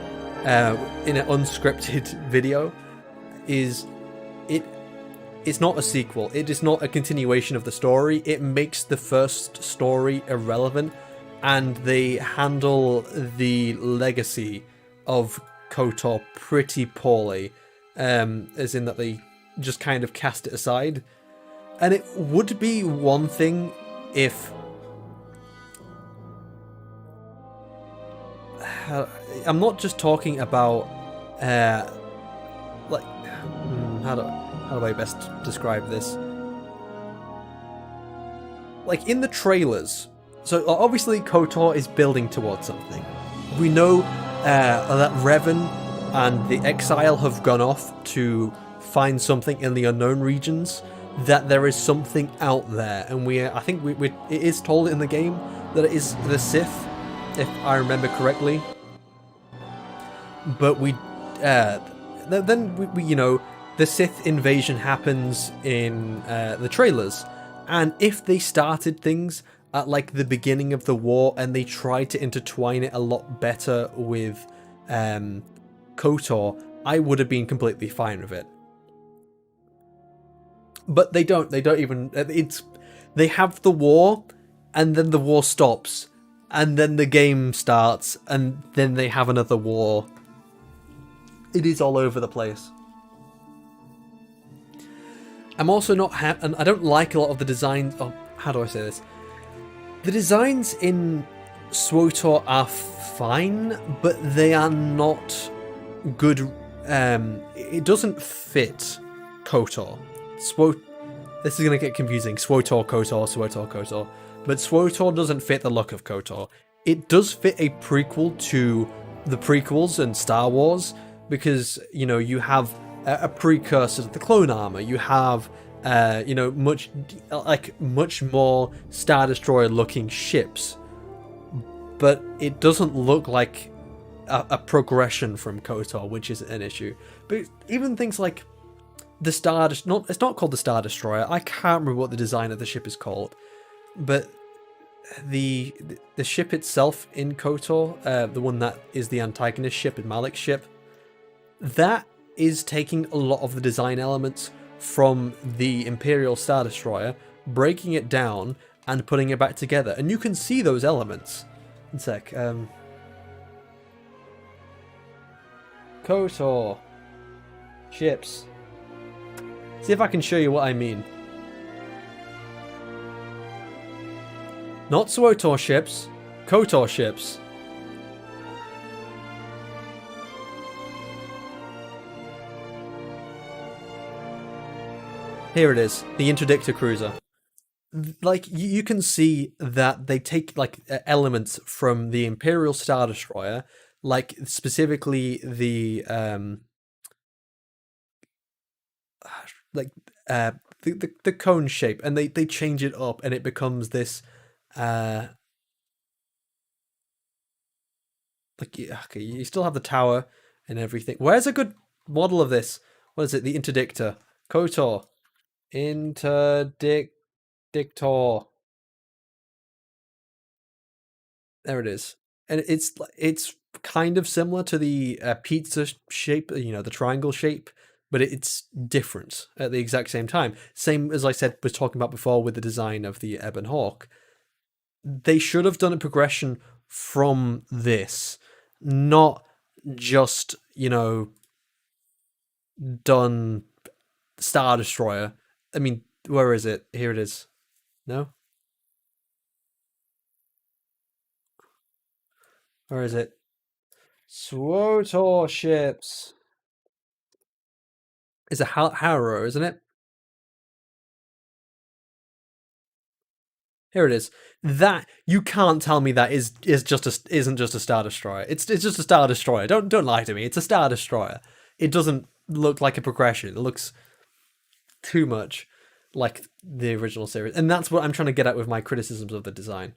in an unscripted video is it's not a sequel. It is not a continuation of the story. It makes the first story irrelevant, and they handle the legacy of KOTOR pretty poorly, as in that they just kind of cast it aside. And it would be one thing if I'm not just talking about like how do I best describe this? Like in the trailers, so obviously KOTOR is building towards something. We know that Revan and the Exile have gone off to find something in the unknown regions, that there is something out there, and I think it is told in the game that it is the Sith, if I remember correctly. But then we you know, the Sith invasion happens in the trailers, and if they started things at like the beginning of the war and they tried to intertwine it a lot better with KOTOR, I would have been completely fine with it. But they don't even, they have the war, and then the war stops, and then the game starts, and then they have another war. It is all over the place. I'm also not and I don't like a lot of the designs. Oh, how do I say this? The designs in SWTOR are fine, but they are not good. It doesn't fit KOTOR. This is gonna get confusing. SWTOR, KOTOR, SWTOR, KOTOR. But SWTOR doesn't fit the look of KOTOR. It does fit a prequel to the prequels and Star Wars, because, you know, you have a precursor to the clone armor. You have, you know, much more Star Destroyer looking ships, but it doesn't look like a progression from KOTOR, which is an issue. But even things like the it's not called the Star Destroyer. I can't remember what the design of the ship is called, but the ship itself in KOTOR, the one that is the antagonist ship and Malik's ship, that is taking a lot of the design elements from the Imperial Star Destroyer, breaking it down and putting it back together, and you can see those elements. One sec. KOTOR ships. See if I can show you what I mean. Not SWTOR ships, KOTOR ships. Here it is, the Interdictor cruiser. Like, you can see that they take, like, elements from the Imperial Star Destroyer, like, specifically the, the cone shape, and they change it up, and it becomes this, like, okay, you still have the tower and everything. Where's a good model of this? What is it? The Interdictor. KOTOR. Interdictor. There it is. And it's kind of similar to the pizza shape, you know, the triangle shape, but it's different at the exact same time. Same as I said, was talking about before with the design of the Ebon Hawk. They should have done a progression from this, not just, you know, done Star Destroyer. I mean, where is it? Here it is. No? Where is it? SWTOR ships. It's a Harrow, isn't it? Here it is. That you can't tell me that isn't just a Star Destroyer. It's just a Star Destroyer. Don't lie to me. It's a Star Destroyer. It doesn't look like a progression. It looks too much like the original series, and that's what I'm trying to get at with my criticisms of the design.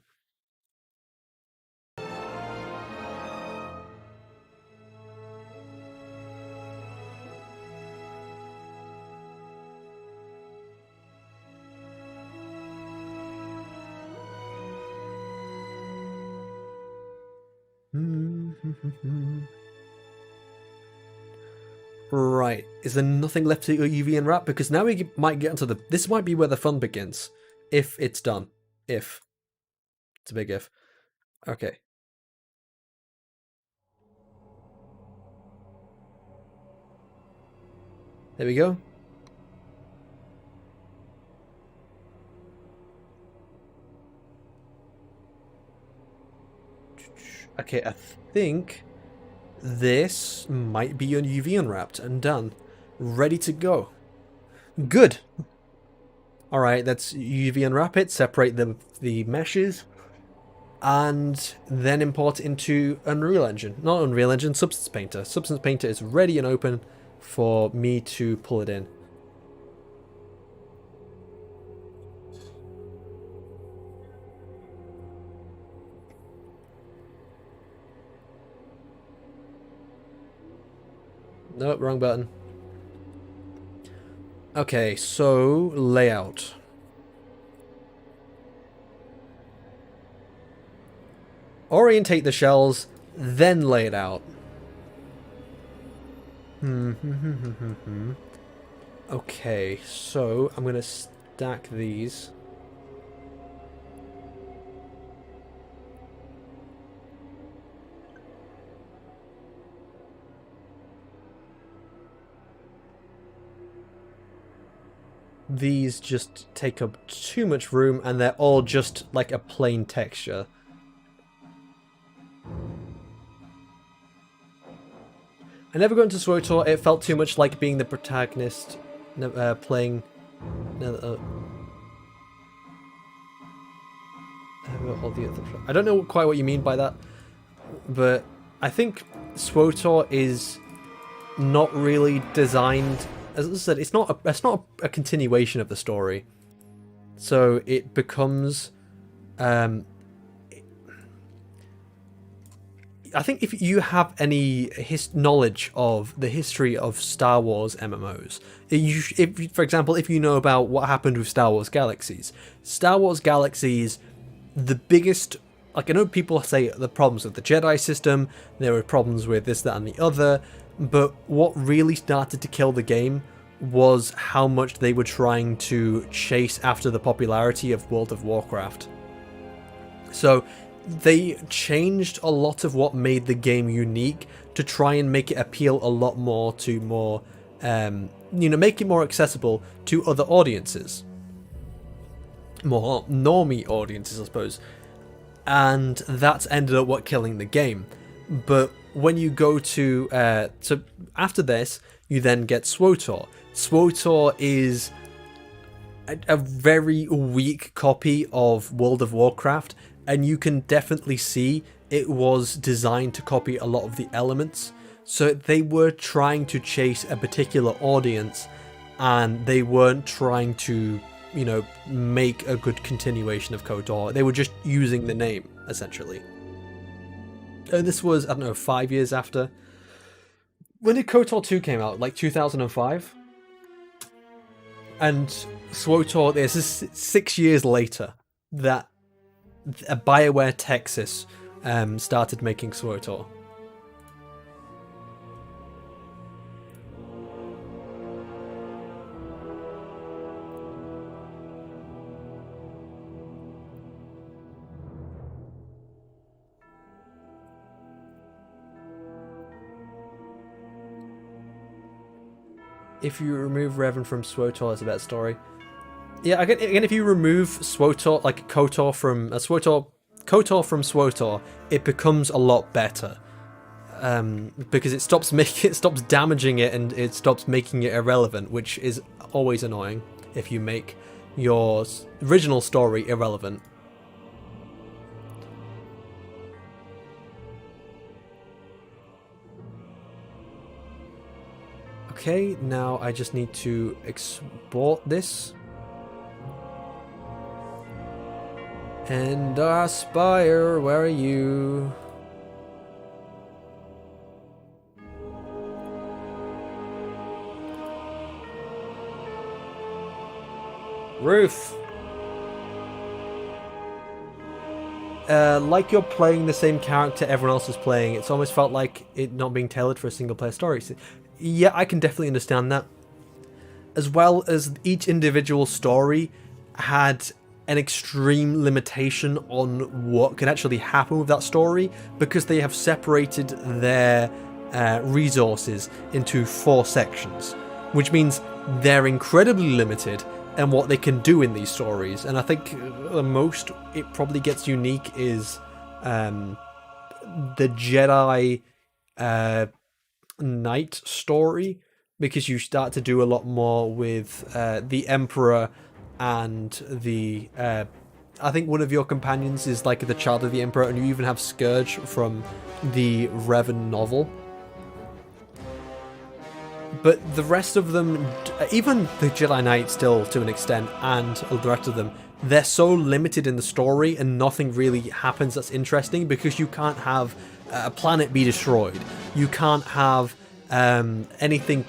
Right, is there nothing left to UV and wrap? Because now we might get into this might be where the fun begins. If it's done. If. It's a big if. Okay. There we go. Okay, I think this might be UV unwrapped and done. Ready to go. Good. Alright, let's UV unwrap it, separate the meshes, and then import it into Unreal Engine. Not Unreal Engine, Substance Painter. Substance Painter is ready and open for me to pull it in. Nope, wrong button. Okay, so layout. Orientate the shells, then lay it out. Okay, so I'm gonna stack these. These just take up too much room, and they're all just like a plain texture. I never got into SWTOR. It felt too much like being the protagonist, playing. I don't know quite what you mean by that, but I think SWTOR is not really designed. As I said, it's not a continuation of the story, so it becomes. I think if you have any knowledge of the history of Star Wars MMOs, if, for example, if you know about what happened with Star Wars Galaxies, the biggest, like I know people say the problems with the Jedi system, there were problems with this, that, and the other, but what really started to kill the game was how much they were trying to chase after the popularity of World of Warcraft. So they changed a lot of what made the game unique to try and make it appeal a lot more to make it more accessible to other audiences. More normie audiences, I suppose. And that's ended up killing the game. But when you go to... so after this, you then get SWTOR. SWTOR is a very weak copy of World of Warcraft, and you can definitely see it was designed to copy a lot of the elements. So they were trying to chase a particular audience, and they weren't trying to, make a good continuation of Kotor. They were just using the name, essentially. And this was, 5 years after. When did Kotor 2 came out? Like 2005? And SWTOR, this is 6 years later that BioWare Texas started making SWTOR. If you remove Revan from SWTOR, it's a better story. Yeah, again, if you remove SWTOR, like Kotor from Kotor from SWTOR, it becomes a lot better. Because it stops damaging it, and it stops making it irrelevant, which is always annoying if you make your original story irrelevant. Okay, now I just need to export this. Endar, Spire, where are you? Roof. Like you're playing the same character everyone else is playing. It's almost felt like it not being tailored for a single player story. So, yeah, I can definitely understand that. As well as each individual story had an extreme limitation on what could actually happen with that story, because they have separated their resources into 4 sections, which means they're incredibly limited in what they can do in these stories. And I think the most it probably gets unique is the Jedi Knight story, because you start to do a lot more with the Emperor and the I think one of your companions is like the child of the Emperor, and you even have Scourge from the Revan novel. But the rest of them, even the Jedi Knight still to an extent, and the rest of them, they're so limited in the story and nothing really happens that's interesting, because you can't have a planet be destroyed. You can't have anything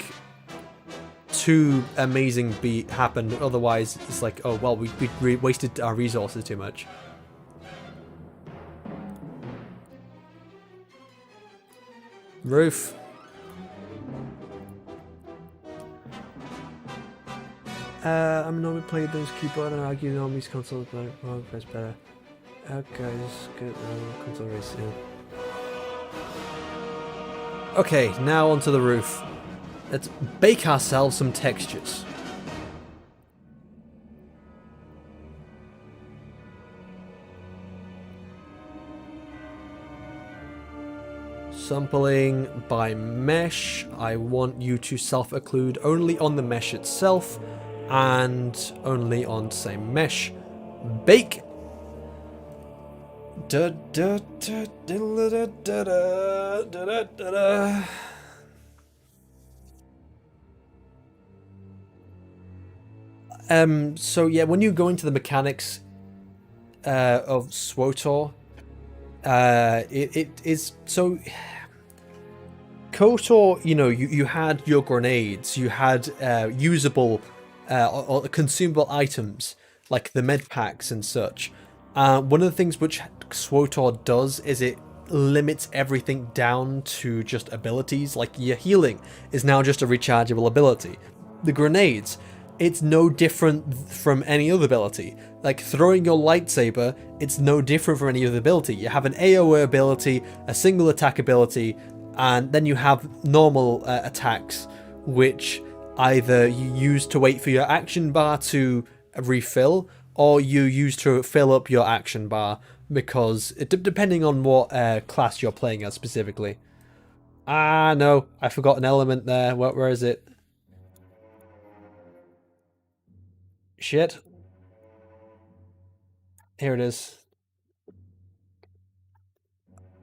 too amazing happen, otherwise it's like, oh well, we wasted our resources too much. Roof. I'm normally playing those keyboard and argue normally console better. Oh, that's better. Okay, just get console race soon. Okay, now onto the roof. Let's bake ourselves some textures. Sampling by mesh. I want you to self-occlude only on the mesh itself and only on same mesh. Bake. So yeah, when you go into the mechanics of SWOTOR, it is so. KOTOR, you know, you had your grenades, you had usable or consumable items like the med packs and such. One of the things which SWOTOR does is it limits everything down to just abilities. Like your healing is now just a rechargeable ability. The grenades, it's no different from any other ability. Like throwing your lightsaber, it's no different from any other ability. You have an AoE ability, a single attack ability, and then you have normal attacks, which either you use to wait for your action bar to refill, or you use to fill up your action bar, because depending on what class you're playing as specifically. Ah, no, I forgot an element there. Where is it? Shit. Here it is.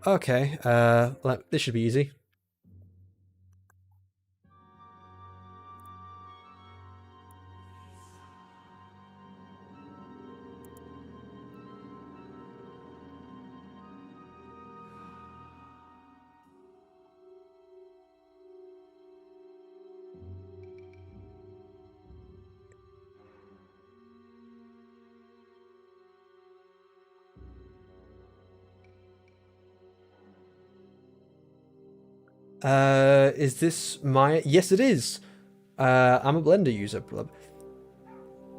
Okay, this should be easy. Is this my... Yes, it is. I'm a Blender user.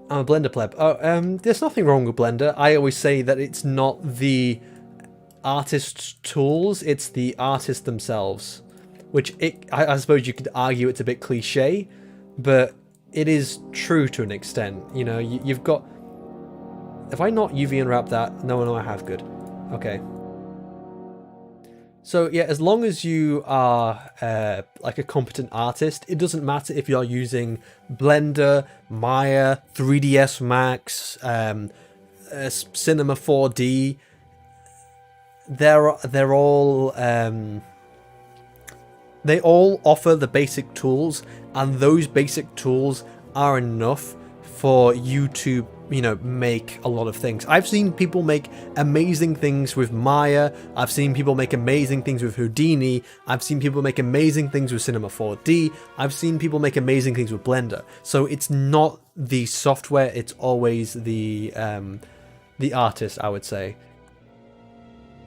I'm a Blender pleb. Oh, there's nothing wrong with Blender. I always say that it's not the artist's tools, it's the artists themselves. Which, I suppose you could argue it's a bit cliche, but it is true to an extent. You know, you've got... If I not UV unwrap that? No, I have. Good. Okay. So yeah, as long as you are like a competent artist, it doesn't matter if you're using Blender, Maya, 3ds Max, Cinema 4D. They're all they all offer the basic tools, and those basic tools are enough for you to, you know, make a lot of things. I've seen people make amazing things with Maya. I've seen people make amazing things with Houdini. I've seen people make amazing things with Cinema 4D. I've seen people make amazing things with Blender. So it's not the software, it's always the artist, I would say.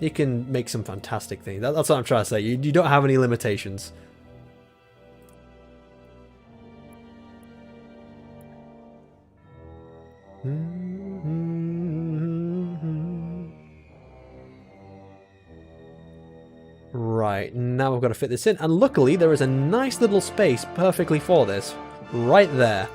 You can make some fantastic things. That's what I'm trying to say. You don't have any limitations. Right, now we've got to fit this in, and luckily there is a nice little space perfectly for this, right there.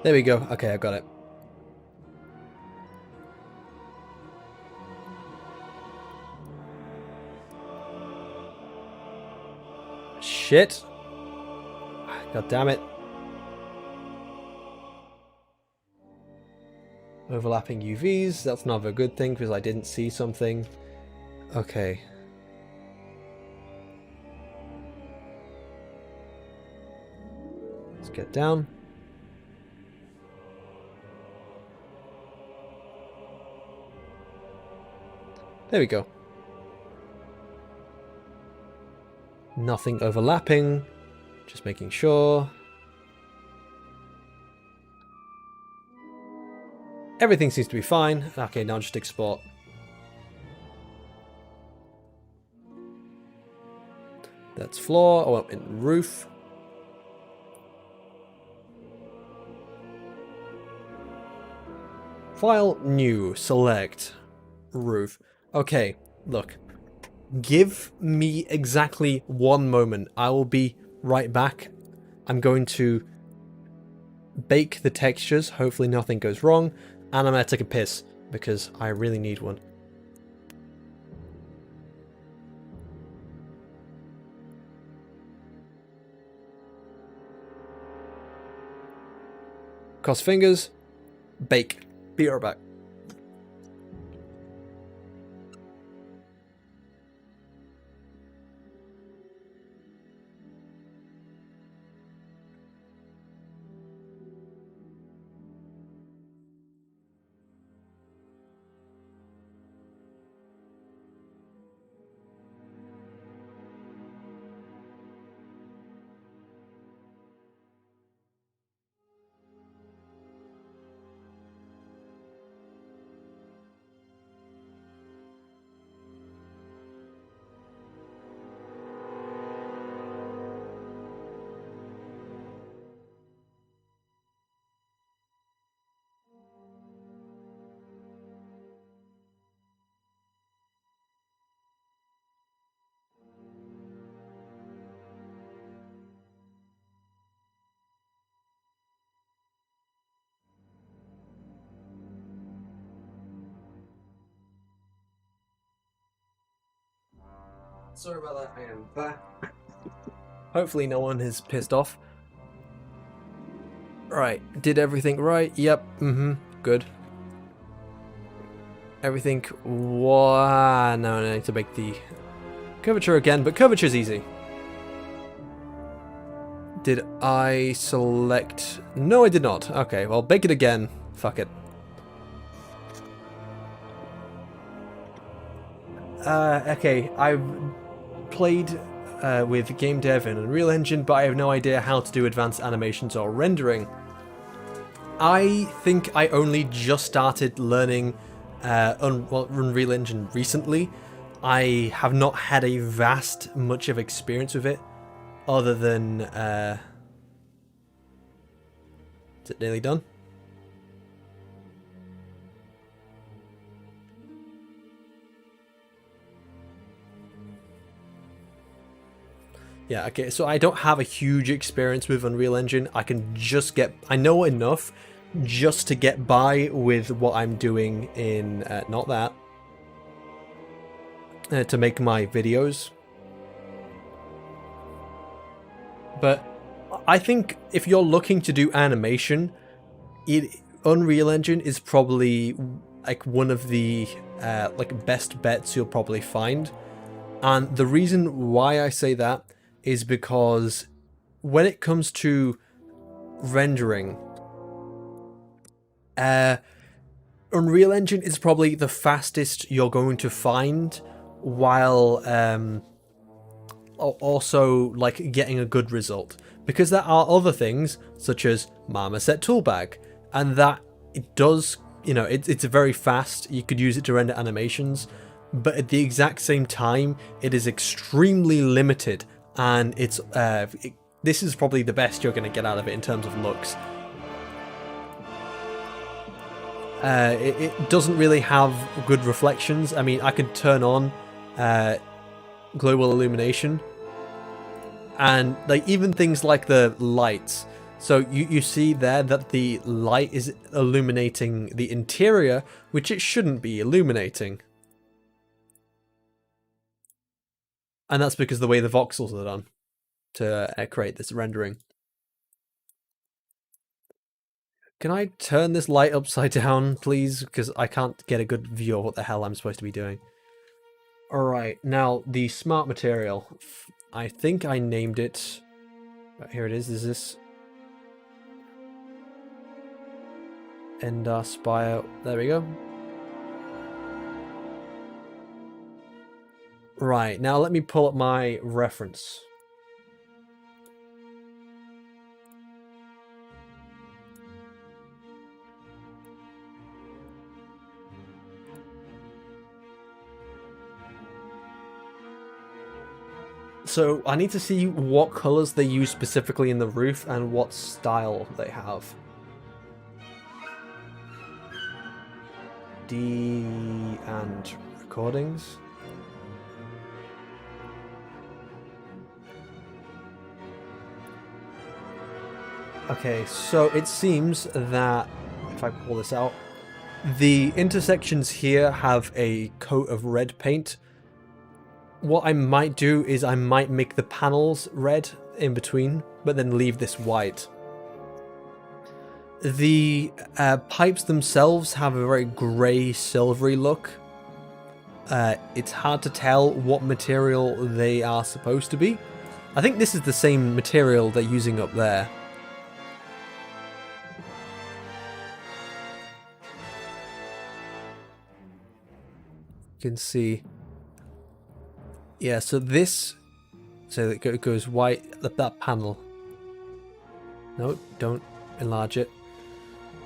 There we go. Okay, I got it. Shit. God damn it. Overlapping UVs. That's not a good thing because I didn't see something. Okay. Let's get down. There we go. Nothing overlapping. Just making sure. Everything seems to be fine. Okay, now just export. That's floor. Oh, in roof. File, new, select, roof. Okay, look. Give me exactly 1 moment. I will be right back. I'm going to bake the textures. Hopefully nothing goes wrong. And I'm going to take a piss because I really need one. Cross fingers. Bake. Be right back. Sorry about that, I am back. Hopefully no one is pissed off. Right, did everything right? Yep, good. Everything, wow, no, I need to make the curvature again, but curvature's easy. Did I select? No, I did not. Okay, well, bake it again. Fuck it. Okay, I've played with game dev in Unreal Engine, but I have no idea how to do advanced animations or rendering. I think I only just started learning Unreal Engine recently. I have not had a vast much of experience with it, other than is it nearly done? Yeah, okay, so I don't have a huge experience with Unreal Engine. I can just I know enough just to get by with what I'm doing in, not that, to make my videos. But I think if you're looking to do animation, Unreal Engine is probably like one of the like best bets you'll probably find. And the reason why I say that is because when it comes to rendering, Unreal Engine is probably the fastest you're going to find, while also like getting a good result. Because there are other things such as Marmoset Toolbag, and that it does, you know, it's very fast. You could use it to render animations, but at the exact same time, it is extremely limited, and it's this is probably the best you're going to get out of it in terms of looks. It doesn't really have good reflections. I mean, I could turn on global illumination, and like even things like the lights. So you see there that the light is illuminating the interior, which it shouldn't be illuminating. And that's because of the way the voxels are done to create this rendering. Can I turn this light upside down, please? Because I can't get a good view of what the hell I'm supposed to be doing. Alright, now the smart material. I think I named it. Here it is. Is this Endar Spire? There we go. Right, now let me pull up my reference. So I need to see what colors they use specifically in the roof and what style they have. D and recordings. Okay, so it seems that, if I pull this out, the intersections here have a coat of red paint. What I might do is I might make the panels red in between, but then leave this white. The pipes themselves have a very grey, silvery look. It's hard to tell what material they are supposed to be. I think this is the same material they're using up there. You can see. Yeah, so this, so it goes white, that panel. No, don't enlarge it.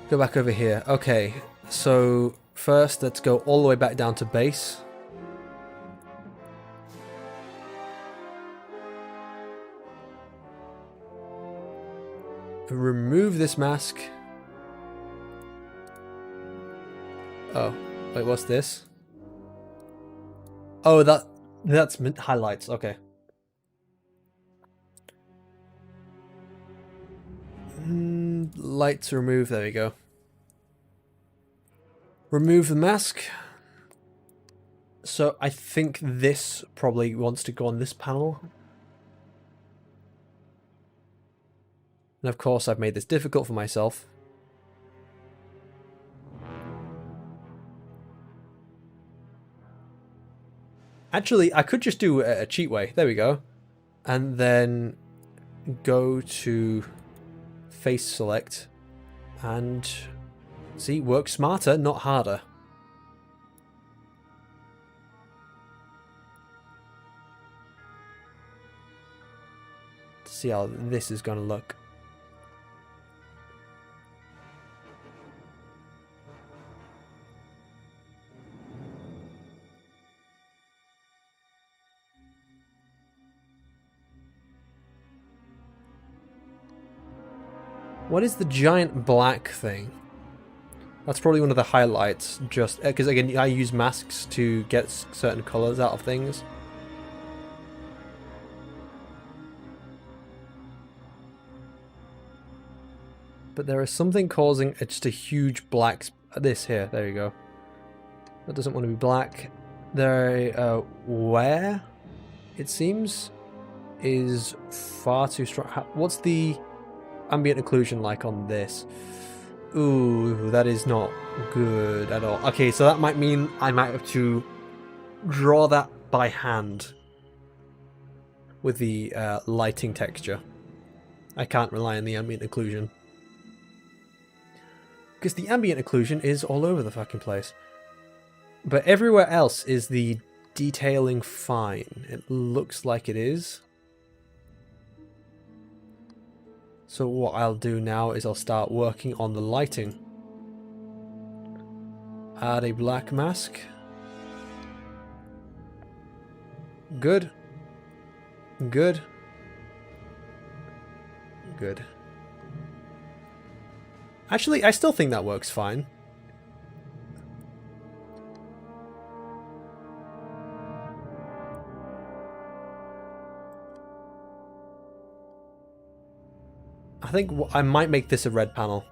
Go back over here. Okay, so first let's go all the way back down to base. Remove this mask. Oh, wait, what's this? Oh, that's highlights. Okay. Lights removed. There we go. Remove the mask. So I think this probably wants to go on this panel. And of course I've made this difficult for myself. Actually, I could just do a cheat way. There we go. And then go to face select and see, work smarter, not harder. See how this is going to look. What is the giant black thing? That's probably one of the highlights, just because again I use masks to get certain colors out of things. But there is something causing just a huge black. This here, there you go. That doesn't want to be black. There, where it seems is far too strong. What's the ambient occlusion like on this? Ooh, that is not good at all. Okay, so that might mean I might have to draw that by hand with the lighting texture. I can't rely on the ambient occlusion. Because the ambient occlusion is all over the fucking place. But everywhere else is the detailing fine. It looks like it is. So what I'll do now is I'll start working on the lighting. Add a black mask. Good. Good. Good. Actually, I still think that works fine. I think I might make this a red panel.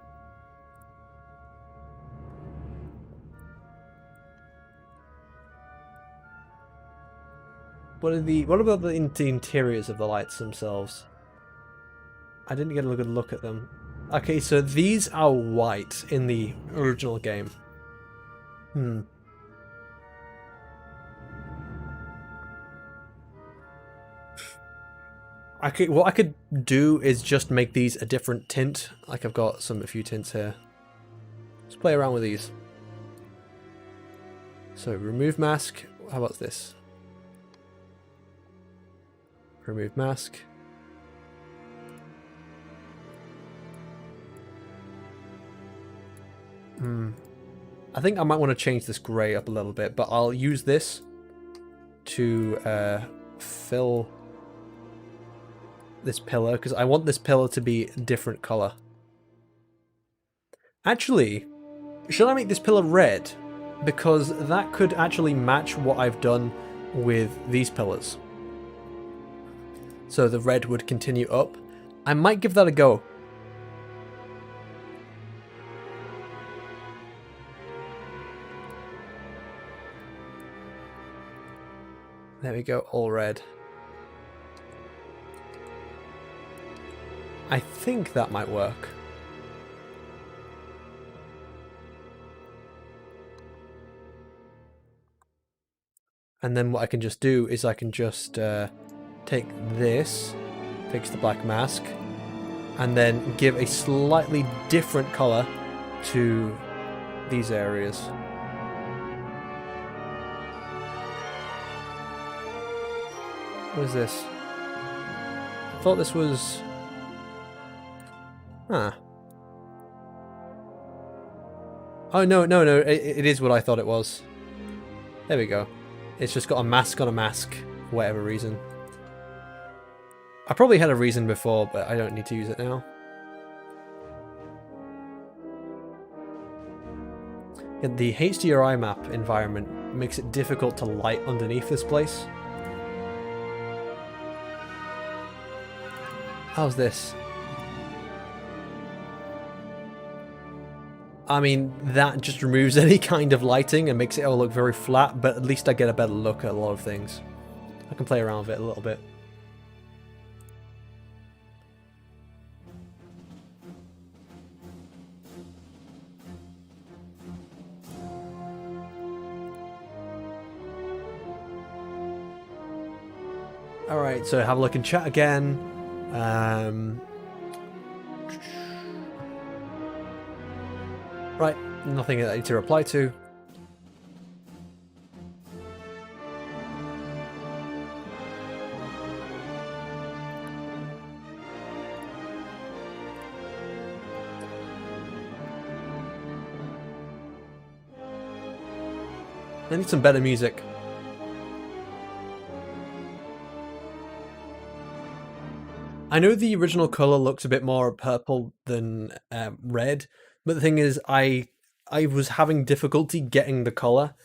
What about the interiors of the lights themselves? I didn't get a good look at them. Okay, so these are white in the original game. What I could do is just make these a different tint. Like I've got a few tints here. Let's play around with these. So remove mask. How about this? Remove mask. I think I might want to change this grey up a little bit, but I'll use this to fill this pillar, because I want this pillar to be a different colour. Actually, should I make this pillar red? because that could actually match what I've done with these pillars. So the red would continue up. I might give that a go. There we go, all red. I think that might work. And then what I can just do is I can just take this, fix the black mask, and then give a slightly different color to these areas. What is this? I thought this was... Huh. Oh, no, it is what I thought it was. There we go. It's just got a mask on a mask, for whatever reason. I probably had a reason before, but I don't need to use it now. The HDRI map environment makes it difficult to light underneath this place. How's this? I mean, that just removes any kind of lighting and makes it all look very flat, but at least I get a better look at a lot of things. I can play around with it a little bit. Alright, so have a look in chat again. Right, nothing that I need to reply to. I need some better music. I know the original color looks a bit more purple than red, but the thing is, I was having difficulty getting the color,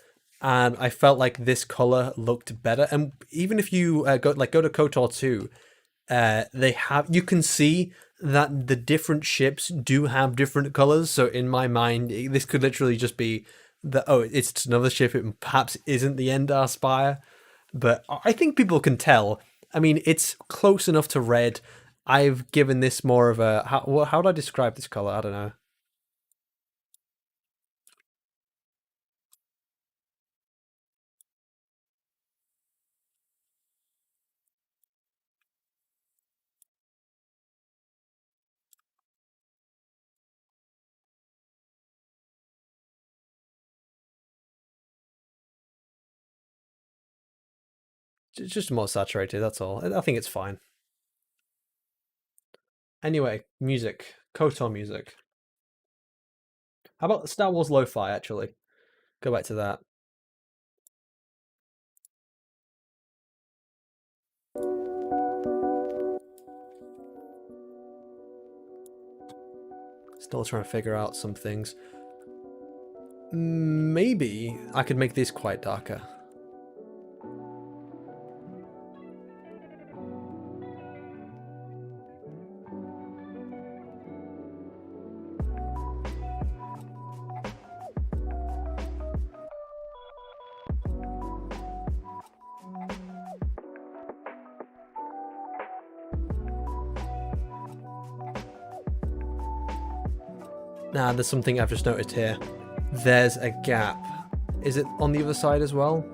and I felt like this color looked better. And even if you go to Kotor 2, you can see that the different ships do have different colors. So in my mind, this could literally just be that, oh, it's another ship. It perhaps isn't the Endar Spire, but I think people can tell. I mean, it's close enough to red. I've given this more of a... How do I describe this color? I don't know. It's just more saturated, that's all. I think it's fine. Anyway, music. Kotor music. How about Star Wars Lo-Fi, actually? Go back to that. Still trying to figure out some things. Maybe I could make this quite darker. Nah, there's something I've just noticed here. There's a gap. Is it on the other side as well?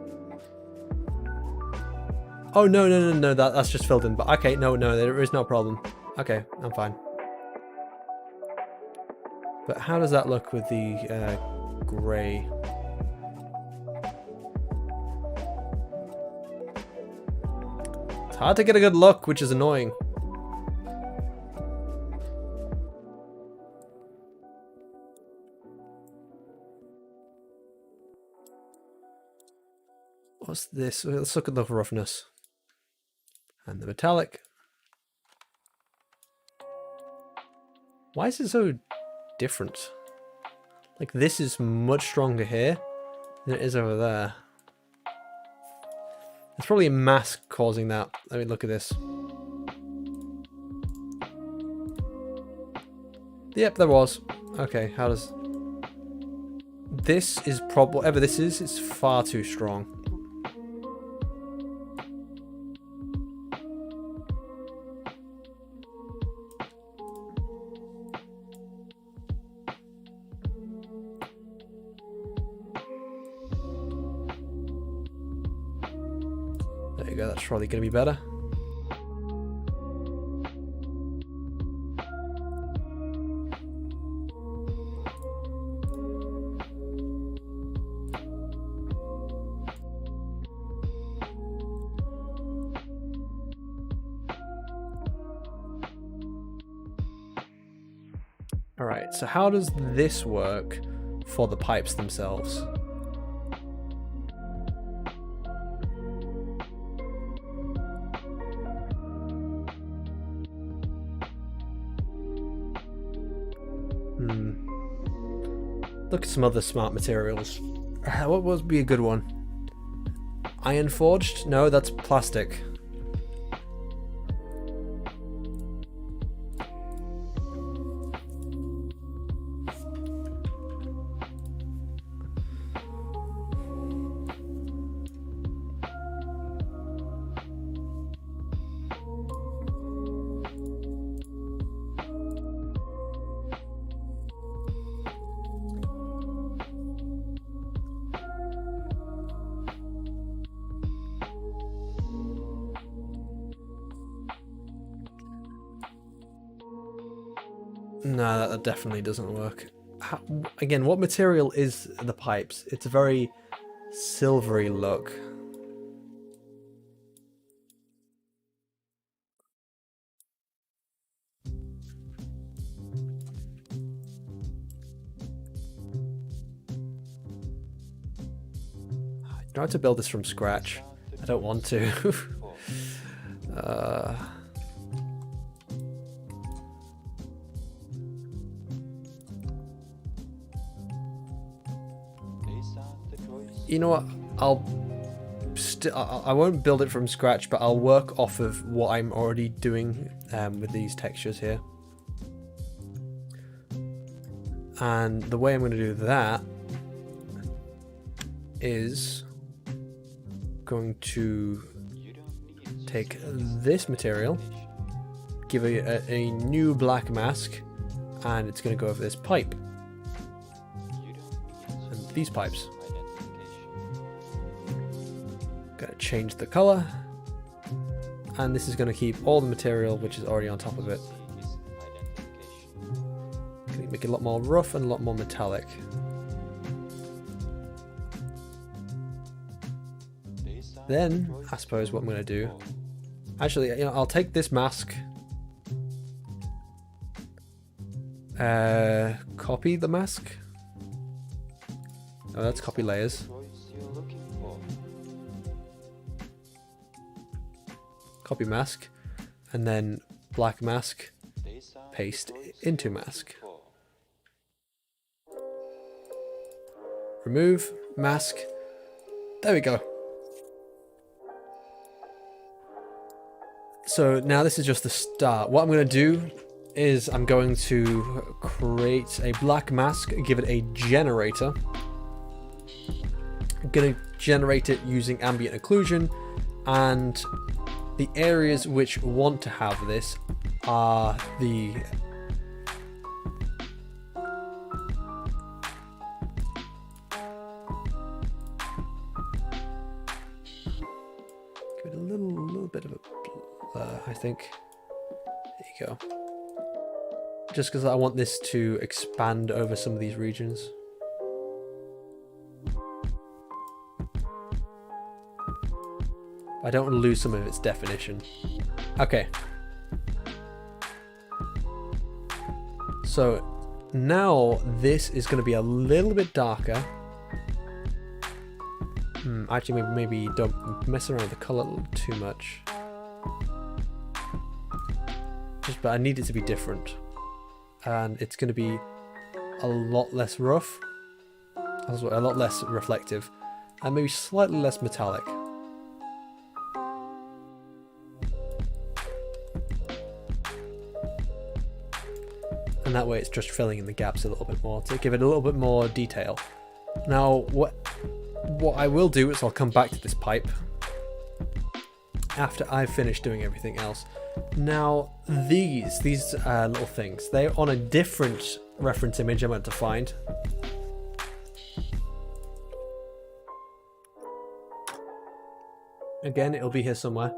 Oh, no, that's just filled in. But okay, no, there is no problem. Okay, I'm fine. But how does that look with the grey? It's hard to get a good look, which is annoying. What's this? Let's look at the roughness. And the metallic. Why is it so different? Like, this is much stronger here, than it is over there. It's probably a mask causing that. Let me look at this. Yep, there was. Okay, how does... This is probably... Whatever this is, it's far too strong. There you go, that's probably going to be better. Alright, so how does this work for the pipes themselves? Look at some other smart materials. What would be a good one? Iron forged? No, that's plastic. No, that definitely doesn't work. Again, what material is the pipes? It's a very silvery look. I tried to build this from scratch. I don't want to. You know what? I won't build it from scratch, but I'll work off of what I'm already doing with these textures here. And the way I'm going to do that is going to take this material, give it a new black mask, and it's going to go over this pipe and these pipes. Going to change the color, and this is going to keep all the material which is already on top of it. Going to make it a lot more rough and a lot more metallic. Then I suppose what I'm going to do, actually, you know, I'll take this mask, copy the mask. Oh, that's copy layers. Copy mask, and then black mask, paste into mask. Remove mask. There we go. So now this is just the start. What I'm going to do is I'm going to create a black mask, give it a generator. I'm going to generate it using ambient occlusion, and the areas which want to have this are the give it a little bit of a blur, I think. There you go. Just because I want this to expand over some of these regions. I don't want to lose some of its definition. Okay. So now this is going to be a little bit darker. Actually, maybe don't mess around with the color too much. But I need it to be different. And it's going to be a lot less rough. A lot less reflective. and maybe slightly less metallic. And that way it's just filling in the gaps a little bit more to give it a little bit more detail. Now, what I will do is I'll come back to this pipe after I've finished doing everything else. Now, these little things, they're on a different reference image I'm going to find. Again, it'll be here somewhere.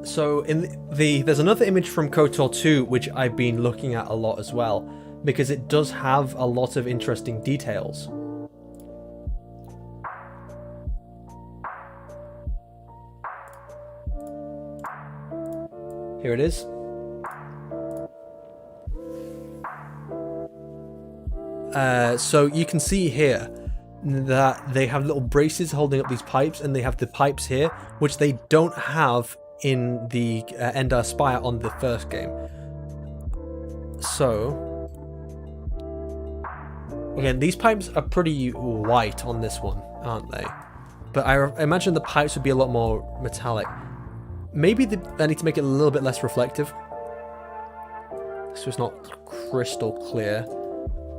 So there's another image from Kotor 2 which I've been looking at a lot as well, because it does have a lot of interesting details. Here it is. So you can see here that they have little braces holding up these pipes, and they have the pipes here, which they don't have in the Endar Spire on the first game. So, again, these pipes are pretty white on this one, aren't they? But I imagine the pipes would be a lot more metallic. Maybe I need to make it a little bit less reflective, so it's not crystal clear.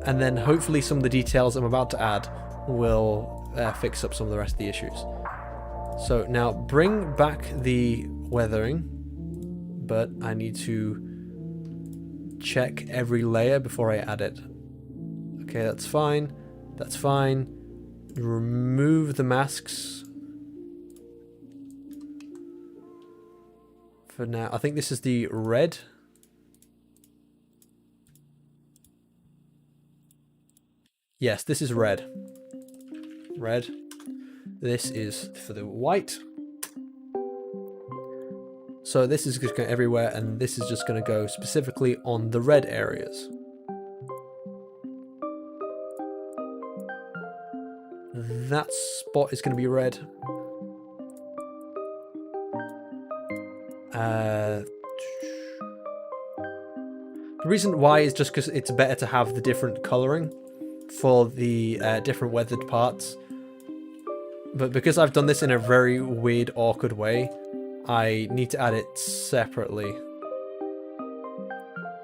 And then hopefully some of the details I'm about to add will fix up some of the rest of the issues. So now bring back the weathering, but I need to check every layer before I add it. Okay, that's fine. That's fine. Remove the masks. For now, I think this is the red. Yes, this is red. Red. This is for the white. So this is just going everywhere, and this is just going to go specifically on the red areas. That spot is going to be red. The reason why is just because it's better to have the different coloring for the different weathered parts. But because I've done this in a very weird, awkward way, I need to add it separately.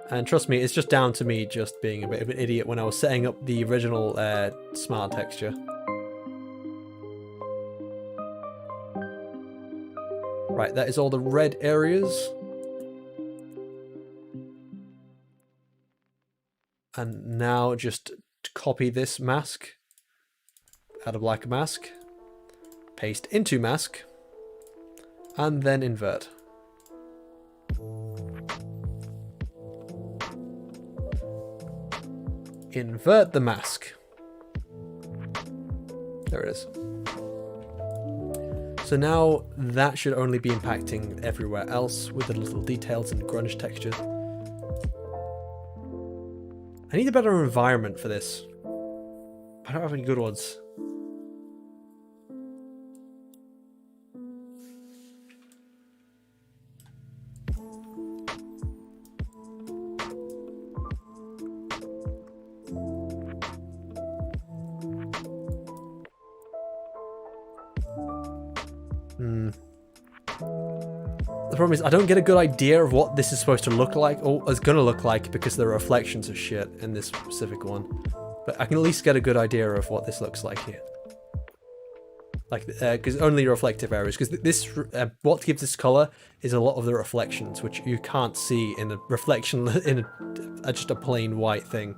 And trust me, it's just down to me just being a bit of an idiot when I was setting up the original smart texture. Right, that is all the red areas. And now just copy this mask, add a black mask, paste into mask, and then invert. Invert the mask. There it is. So now that should only be impacting everywhere else with the little details and grunge textures. I need a better environment for this. I don't have any good ones. The problem is I don't get a good idea of what this is supposed to look like, or is going to look like, because there are reflections of shit in this specific one. But I can at least get a good idea of what this looks like here. Like, because only reflective areas, because this, what gives this color is a lot of the reflections, which you can't see in a reflection in just a plain white thing.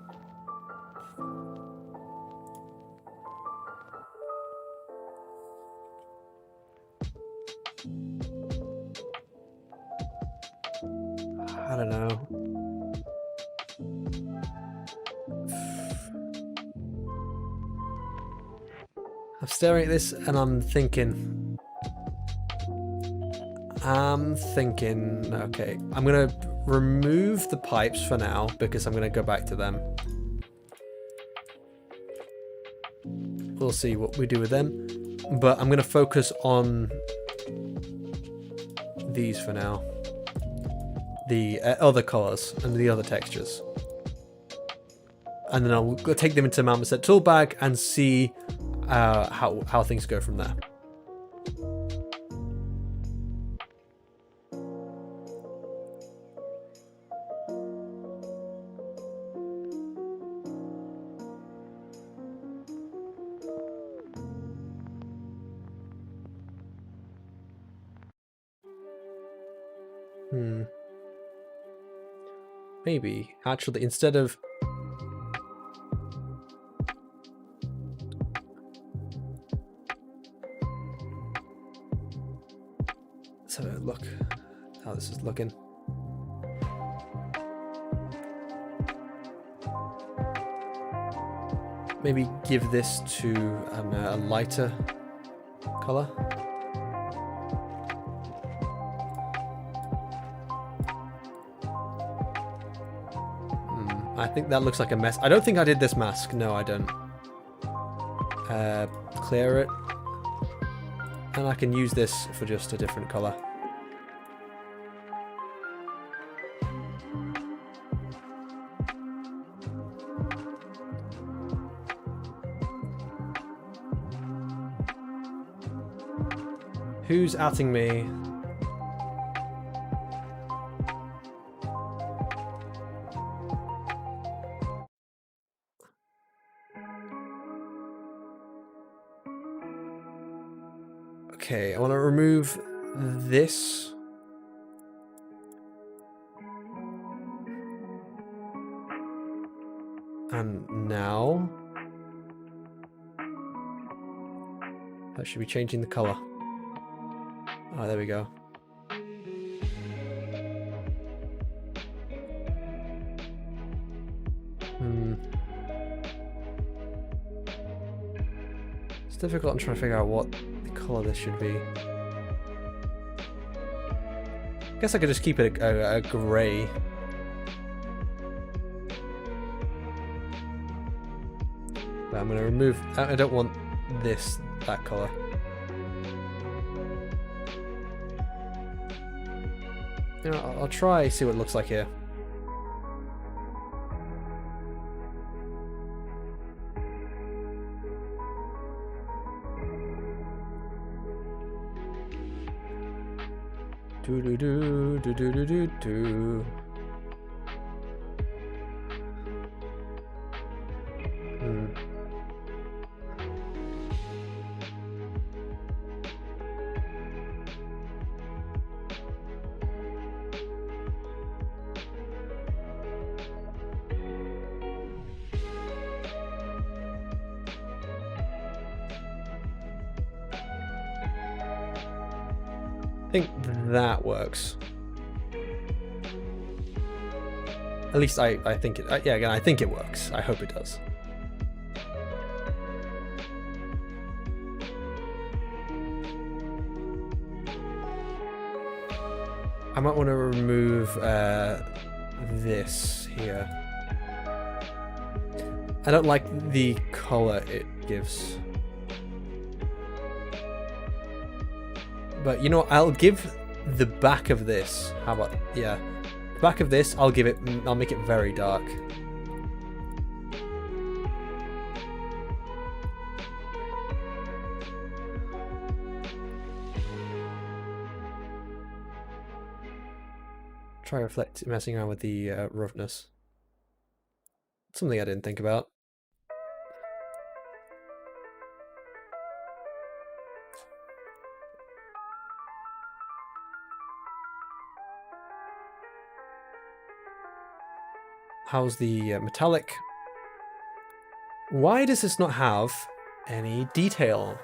I don't know. I'm staring at this and I'm thinking, okay, I'm going to remove the pipes for now because I'm going to go back to them. We'll see what we do with them. but I'm going to focus on these for now. The other colors and the other textures. And then I'll go take them into Mount Set tool bag and see how things go from there. Maybe, actually, instead of... Let's have a look how this is looking. Maybe give this to a lighter color. I think that looks like a mess. I don't think I did this mask. No, I don't. Clear it. And I can use this for just a different color. Who's atting me? Okay, I want to remove this. And now that should be changing the color. Oh, there we go. It's difficult. I'm trying to figure out what color this should be. I guess I could just keep it a grey. But I'm going to remove... I don't want that color. You know, I'll try see what it looks like here. Do do do do do do do do. I think that works. At least I think it... yeah, again, I think it works. I hope it does. I might want to remove this here. I don't like the color it gives. But you know what, I'll give the back of this, how about, yeah. The back of this, I'll make it very dark. Try reflect, messing around with the roughness. Something I didn't think about. How's the metallic? Why does this not have any detail?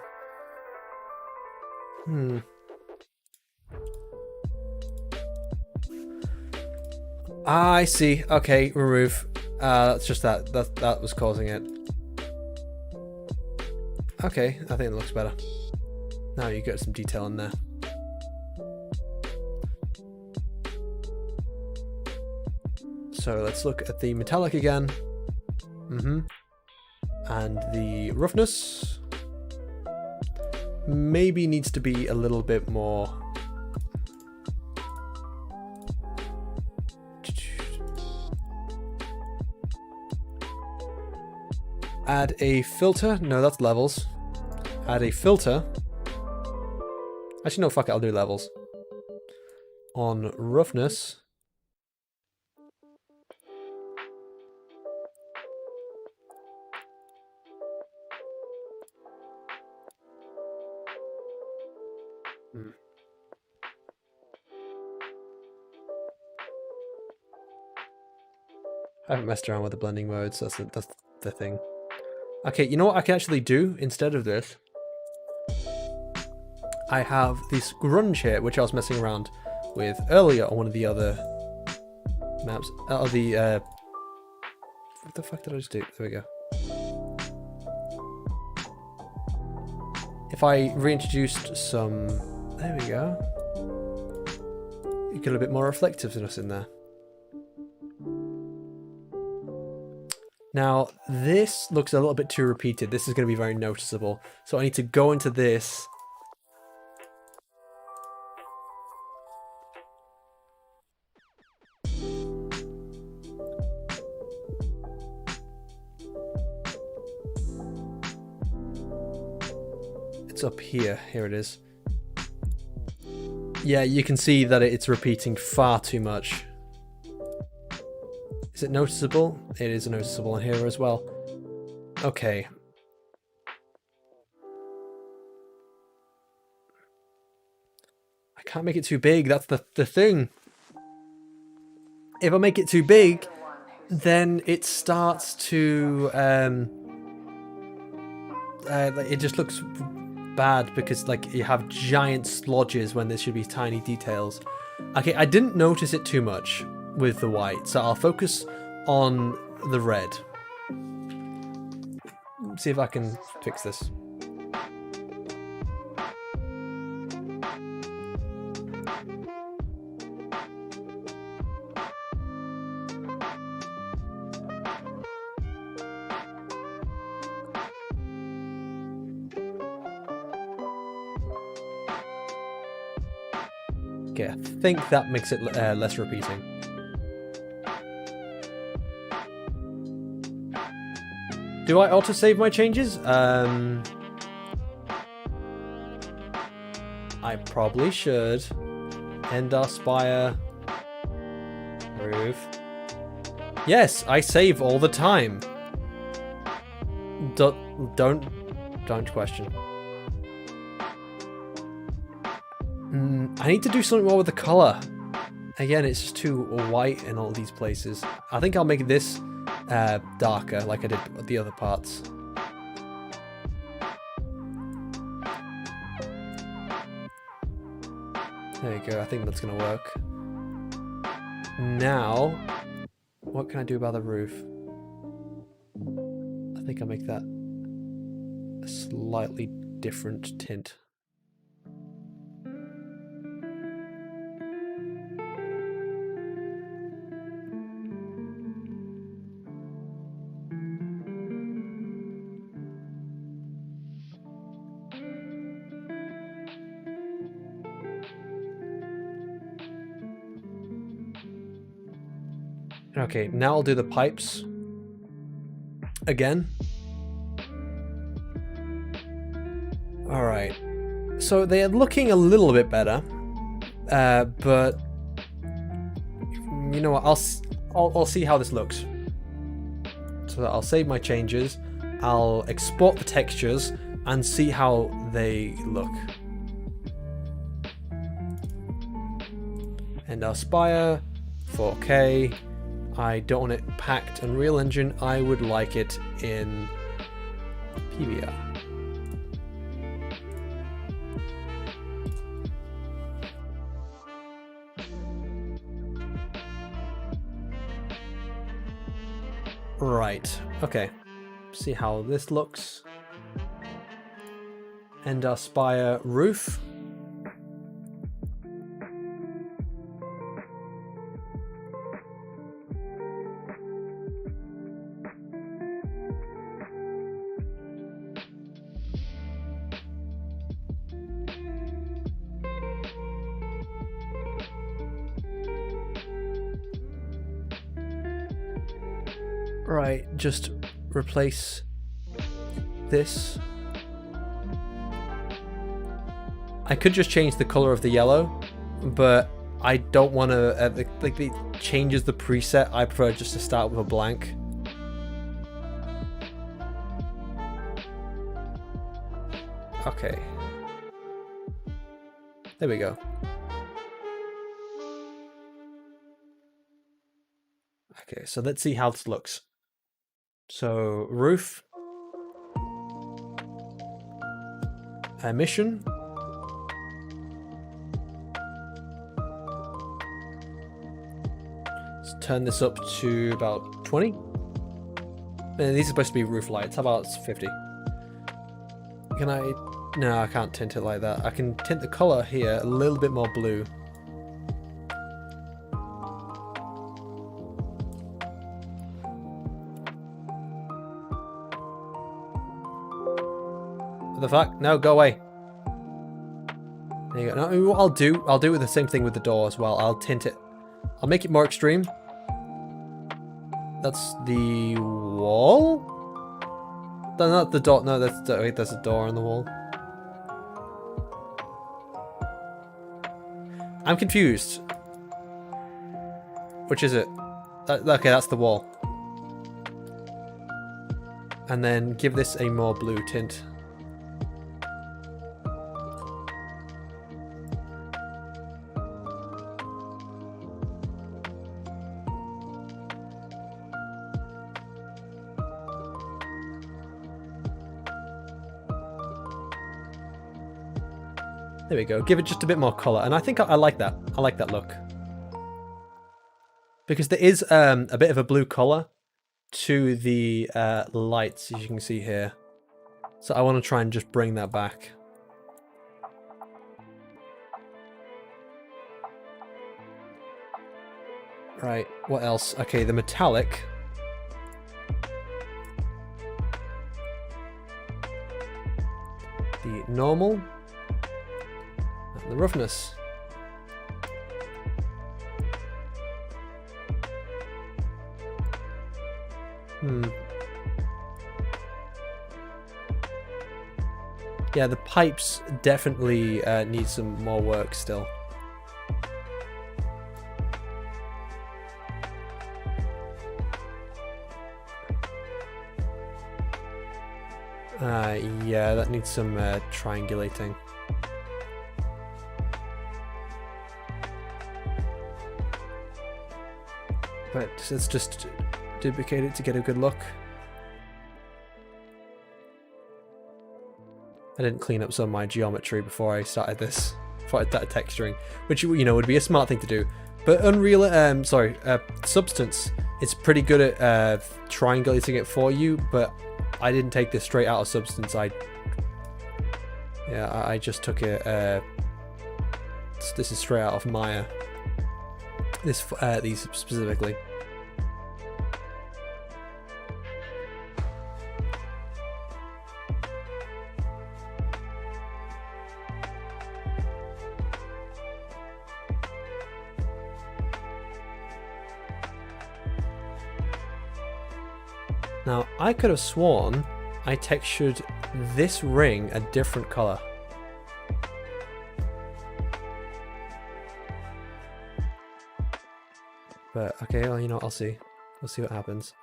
Ah, I see. Okay, remove. That's just that was causing it. Okay, I think it looks better. Now you get some detail in there. So let's look at the metallic again. And the roughness. maybe needs to be a little bit more... Add a filter. No, that's levels. Add a filter. Actually, no, fuck it. I'll do levels. On roughness. I haven't messed around with the blending modes. That's the thing. Okay, you know what I can actually do instead of this? I have this grunge here, which I was messing around with earlier on one of the other maps. What the fuck did I just do? There we go. If I reintroduced some... There we go. You get a bit more reflectiveness in there. Now, this looks a little bit too repeated. This is going to be very noticeable. So I need to go into this. It's up here. Here it is. Yeah, you can see that it's repeating far too much. Is it noticeable? It is noticeable in here as well. Okay. I can't make it too big, that's the thing. If I make it too big, then it starts to... it just looks bad because like you have giant splodges when there should be tiny details. Okay, I didn't notice it too much with the white, so I'll focus on the red. See if I can fix this. Okay, I think that makes it less repeating. Do I auto-save my changes? I probably should. Endar, Spire, roof. Yes, I save all the time. Don't question. I need to do something more with the color. Again, it's just too white in all these places. I think I'll make this darker, like I did with the other parts. There you go, I think that's gonna work. Now, what can I do about the roof? I think I'll make that a slightly different tint. Okay, now I'll do the pipes again. Alright, so they're looking a little bit better, but you know what, I'll see how this looks. So I'll save my changes, I'll export the textures and see how they look. And our Spire, 4K. I don't want it packed Unreal Engine, I would like it in PBR. Right, okay. See how this looks. And our Spire roof. Right, just replace this. I could just change the color of the yellow, but I don't want to, like, it changes the preset. I prefer just to start with a blank. Okay. There we go. Okay, so let's see how this looks. So, roof. Mission. Let's turn this up to about 20. And these are supposed to be roof lights. How about 50? Can I... No, I can't tint it like that. I can tint the color here a little bit more blue. What the fuck? No, go away. There you go. No, what I'll do with the same thing with the door as well. I'll tint it. I'll make it more extreme. That's the wall? No, not the door. No, wait, there's a door on the wall. I'm confused. Which is it? Okay, that's the wall. And then give this a more blue tint. There we go. Give it just a bit more colour. And I think I like that. I like that look. Because there is a bit of a blue colour to the lights, as you can see here. So I want to try and just bring that back. Right, what else? Okay, the metallic. The normal. And the roughness. Yeah, the pipes definitely need some more work still. Yeah, that needs some triangulating. But let's just duplicate it to get a good look. I didn't clean up some of my geometry before I started this, before I started texturing, which, you know, would be a smart thing to do. But Unreal, Substance, it's pretty good at triangulating it for you, but I didn't take this straight out of Substance. I just took it. This is straight out of Maya. These specifically. Now, I could have sworn I textured this ring a different color. But, okay, well, you know what, I'll see. We'll see what happens.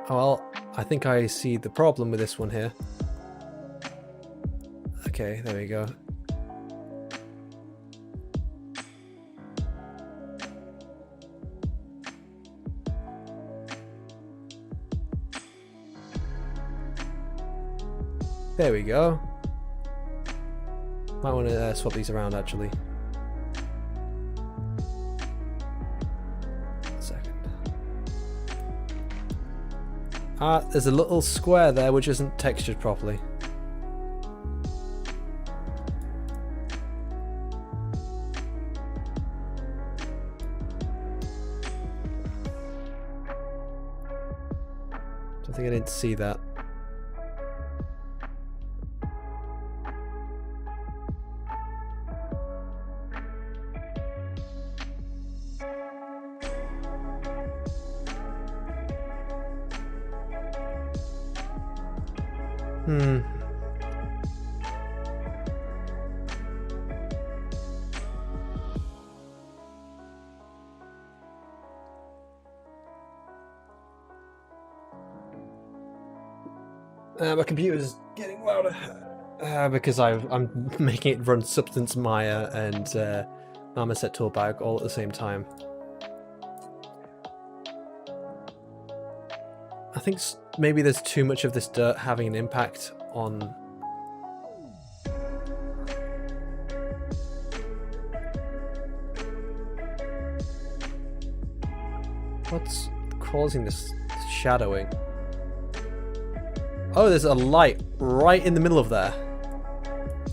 Well, I think I see the problem with this one here. Okay, there we go. There we go. Might want to swap these around actually. There's a little square there which isn't textured properly. I think I didn't see that. My computer's getting louder because I'm making it run Substance Maya and Marmoset Toolbag all at the same time. I think maybe there's too much of this dirt having an impact on... What's causing this shadowing? Oh, there's a light right in the middle of there.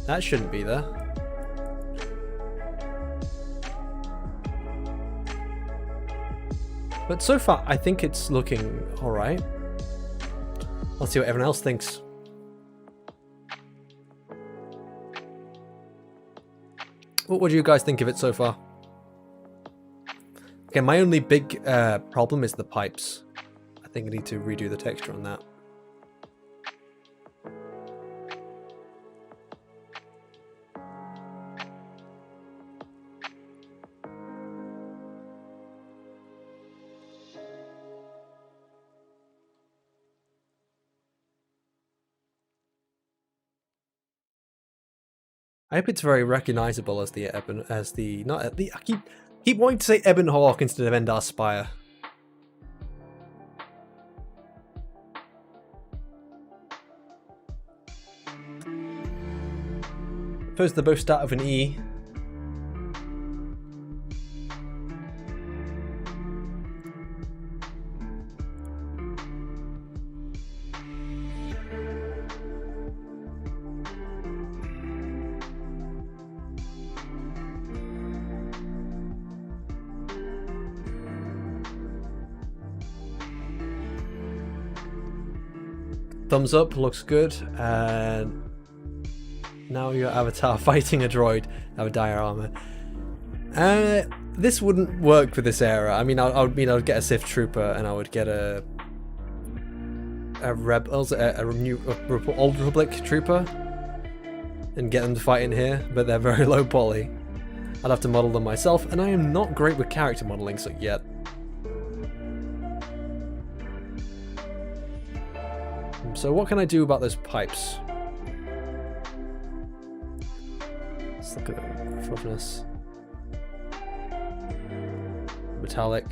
That shouldn't be there. But so far, I think it's looking alright. Let's see what everyone else thinks. What do you guys think of it so far? Okay, my only big problem is the pipes. I think I need to redo the texture on that. I hope it's very recognizable as the I keep wanting to say Ebon Hawk instead of Endar Spire. I suppose they both start with an E. Thumbs up, looks good. And now your avatar fighting a droid of dire armor. This wouldn't work for this era. I mean, I would get a Sith trooper and I would get a new Old Republic trooper and get them to fight in here, but they're very low poly. I'd have to model them myself, and I am not great with character modeling yet. So what can I do about those pipes? Let's look at the roughness. Metallic.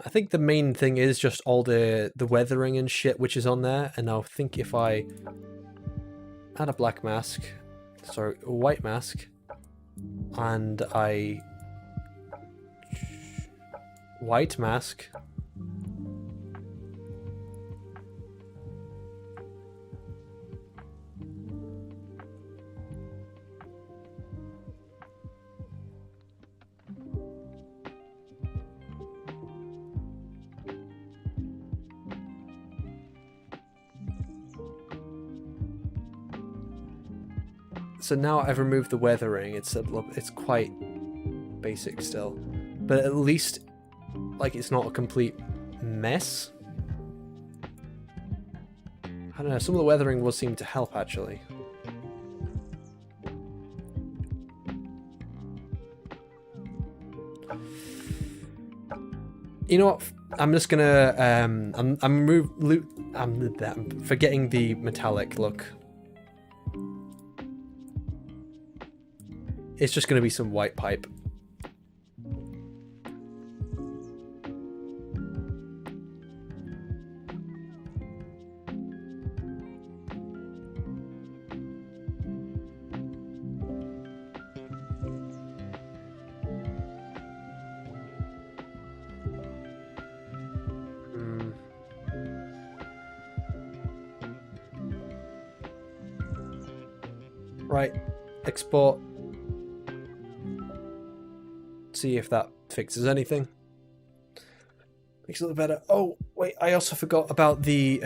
I think the main thing is just all the weathering and shit which is on there, and I think if I add a black mask, sorry, a white mask, and I white mask, so now I've removed the weathering. It's quite basic still, but at least like it's not a complete mess. I don't know, some of the weathering will seem to help actually. You know what? I'm just gonna I'm forgetting the metallic look. It's just gonna be some white pipe. Right, export. See if that fixes anything. Makes it look better. Oh, wait, I also forgot about the,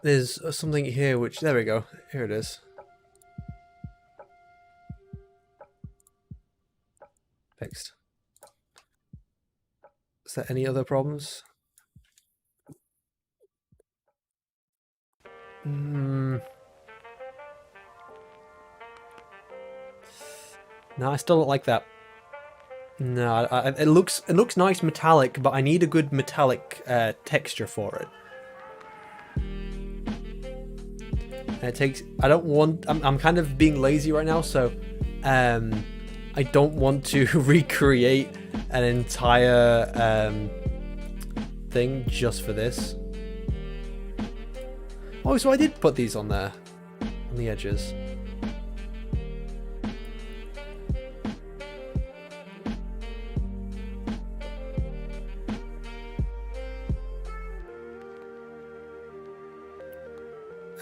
there's something here which, there we go. Here it is. Fixed. Is there any other problems? No, I still don't like that. No, it looks nice metallic, but I need a good metallic texture for it. And it takes. I don't want. I'm kind of being lazy right now, so I don't want to recreate an entire thing just for this. Oh, so I did put these on there, on the edges.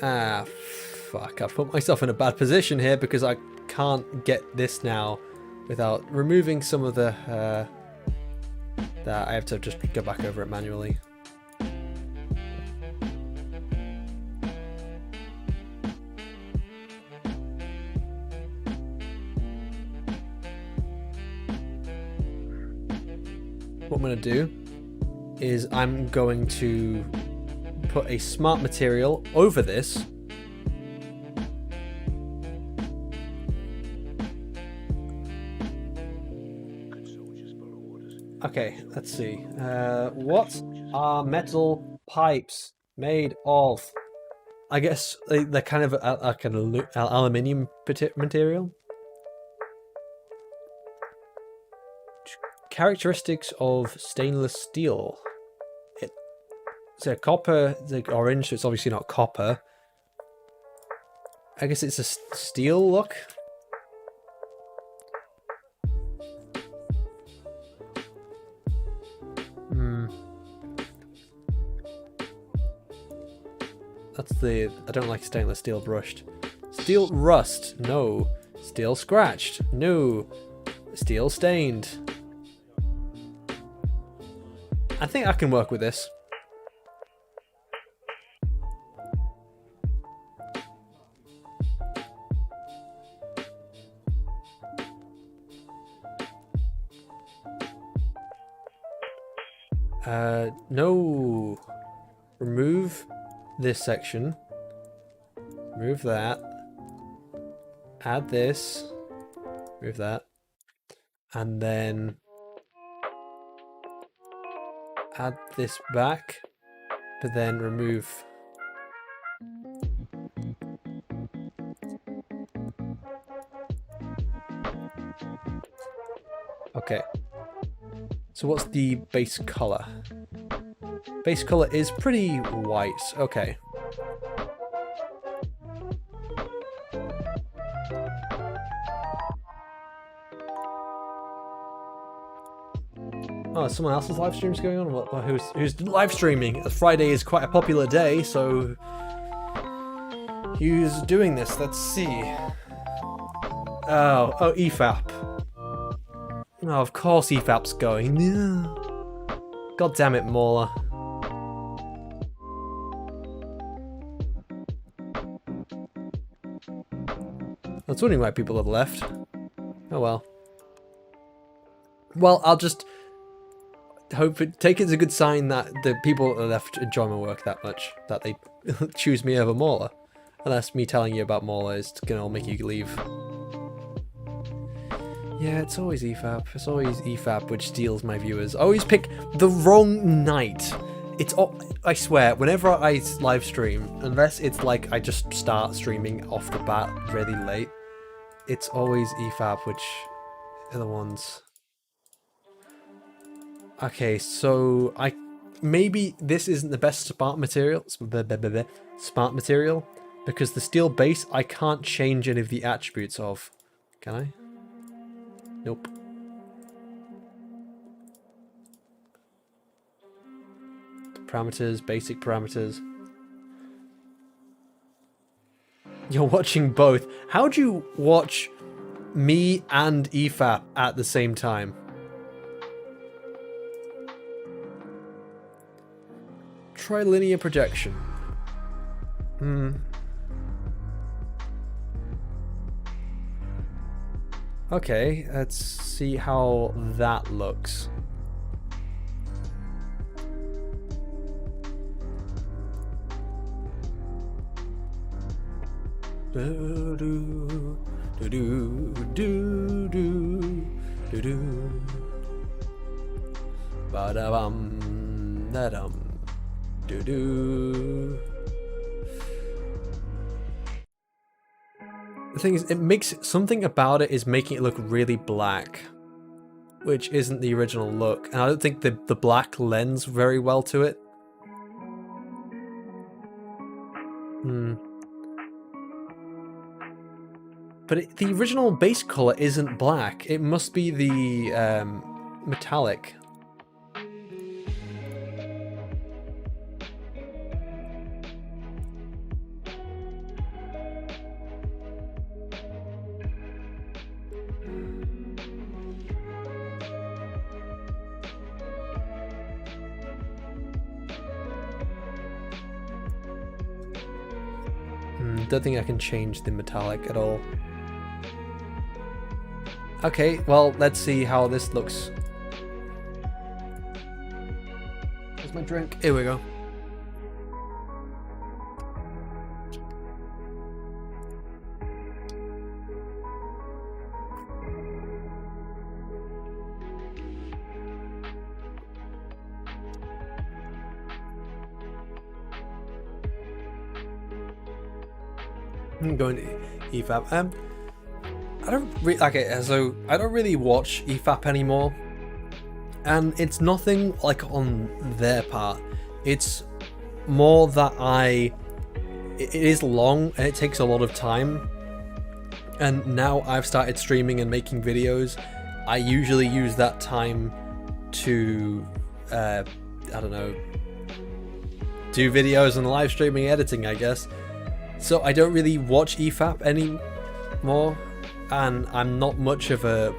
Ah, fuck, I've put myself in a bad position here because I can't get this now without removing some of the, that I have to just go back over it manually. What I'm going to do is I'm going to put a smart material over this. Okay, let's see. What are metal pipes made of? I guess they're kind of like an aluminium material. Characteristics of stainless steel. It's a copper, it's like orange, so it's obviously not copper. I guess it's a steel look. That's the... I don't like stainless steel brushed. Steel rust, no. Steel scratched, no. Steel stained. I think I can work with this. No. Remove this section. Remove that. Add this. Remove that. And then add this back, but then remove. Okay. So what's the base color? Base color is pretty white. Okay. Oh, someone else's live stream's going on? Who's live streaming? Friday is quite a popular day, so who's doing this? Let's see. Oh, EFAP. Oh, of course EFAP's going. God damn it, Mauler. I was wondering why people had left. Oh well. Well, I'll just take it as a good sign that the people that left enjoy my work that much, that they choose me over Mauler. Unless me telling you about Mauler is gonna make you leave. Yeah, it's always EFAP. It's always EFAP which steals my viewers. I always pick the wrong night. It's I swear, whenever I live stream, unless it's like I just start streaming off the bat really late, it's always EFAP which are the ones. Okay, so maybe this isn't the best smart material, because the steel base I can't change any of the attributes of. Can I? Nope. Parameters, basic parameters. You're watching both. How'd you watch me and EFAP at the same time? Try linear projection. Okay, let's see how that looks. Do do do do do do do do. Ba da bum da dum do do. The thing is, it makes something about it is making it look really black, which isn't the original look, and I don't think the black lends very well to it. But the original base color isn't black. It must be the metallic. Don't think I can change the metallic at all. Okay, well, let's see how this looks. Where's my drink? Here we go. I'm going to EFAP. I don't really watch EFAP anymore, and it's nothing like on their part. It's more that it is long and it takes a lot of time, and now I've started streaming and making videos. I usually use that time to I don't know, do videos and live streaming editing, I guess. So I don't really watch EFAP anymore, and I'm not much of a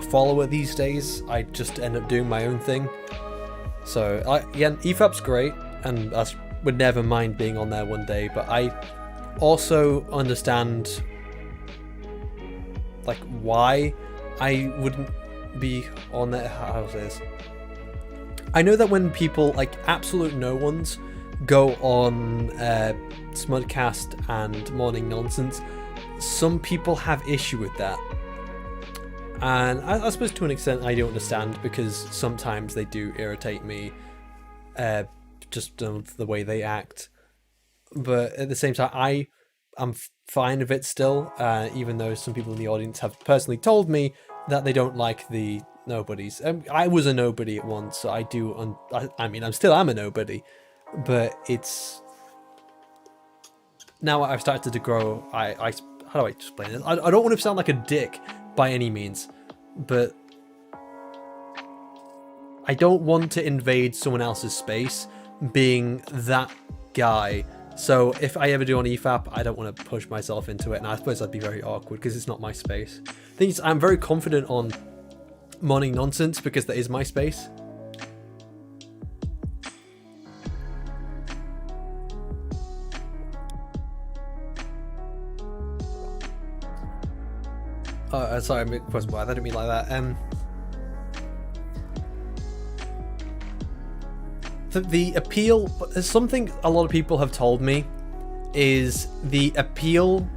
follower these days. I just end up doing my own thing. So again, EFAP's great, and I would never mind being on there one day, but I also understand like why I wouldn't be on there. How's this? I know that when people, like absolute no ones, go on Smudcast and Morning Nonsense, some people have issue with that, and I suppose to an extent I do understand, because sometimes they do irritate me, just the way they act. But at the same time, I'm fine with it still, even though some people in the audience have personally told me that they don't like the nobodies. I was a nobody at once, so I do. I mean, I still am a nobody, but it's now I've started to grow. How do I explain it? I don't want to sound like a dick by any means, but I don't want to invade someone else's space being that guy. So if I ever do on EFAP, I don't want to push myself into it, and I suppose that'd be very awkward because it's not my space. The thing is, I'm very confident on Morning Nonsense because that is my space. Sorry, I didn't mean like that. The appeal, something a lot of people have told me, is the appeal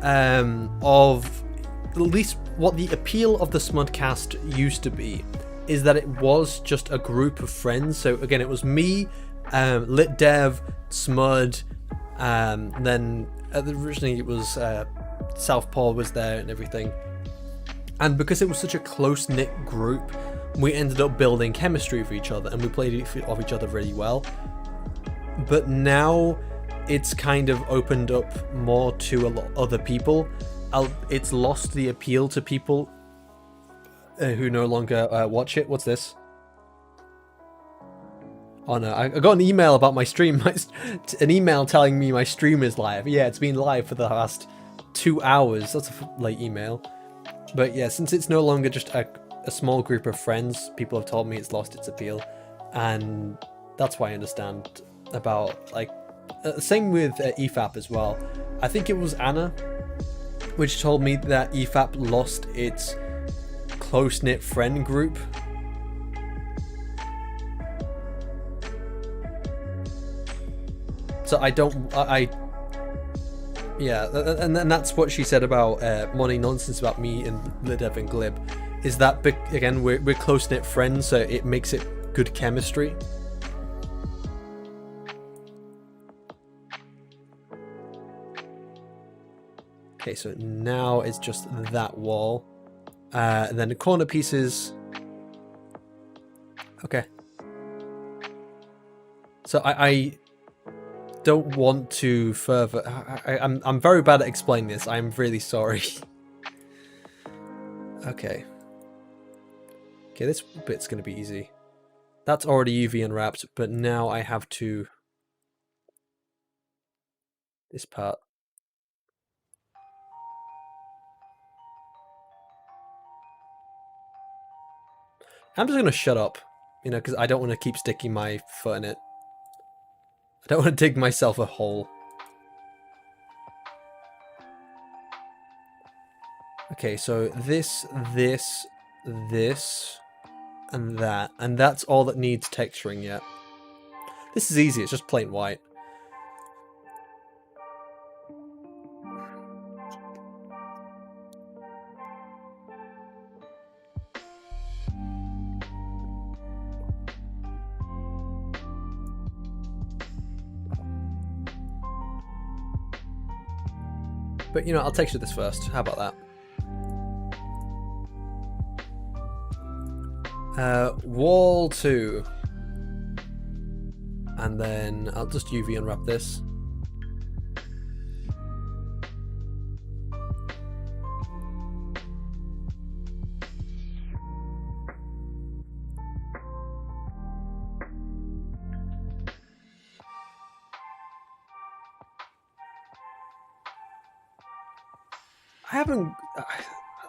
of, at least what the appeal of the Smudcast used to be, is that it was just a group of friends. So again, it was me, Lit Dev, Smud, then originally it was Southpaw was there and everything. And because it was such a close-knit group, we ended up building chemistry with each other, and we played off each other really well. But now it's kind of opened up more to a lot other people. It's lost the appeal to people who no longer watch it. What's this? Oh no, I got an email about my stream. An email telling me my stream is live. Yeah, it's been live for the last 2 hours. That's a late email. But yeah, since it's no longer just a small group of friends, people have told me it's lost its appeal. And that's why I understand about, like, same with EFAP as well. I think it was Anna which told me that EFAP lost its close-knit friend group. So yeah, and that's what she said about Money Nonsense about me and Lidev and Glib, is that, again, we're close-knit friends, so it makes it good chemistry. Okay, so now it's just that wall. And then the corner pieces. Okay. So I don't want to further... I'm very bad at explaining this. I'm really sorry. Okay. Okay, this bit's going to be easy. That's already UV unwrapped, but now I have to... This part. I'm just going to shut up, you know, because I don't want to keep sticking my foot in it. I don't want to dig myself a hole. Okay, so this, and that. And that's all that needs texturing yet. This is easy, it's just plain white. But, you know, I'll texture this first. How about that? Wall 2. And then I'll just UV unwrap this.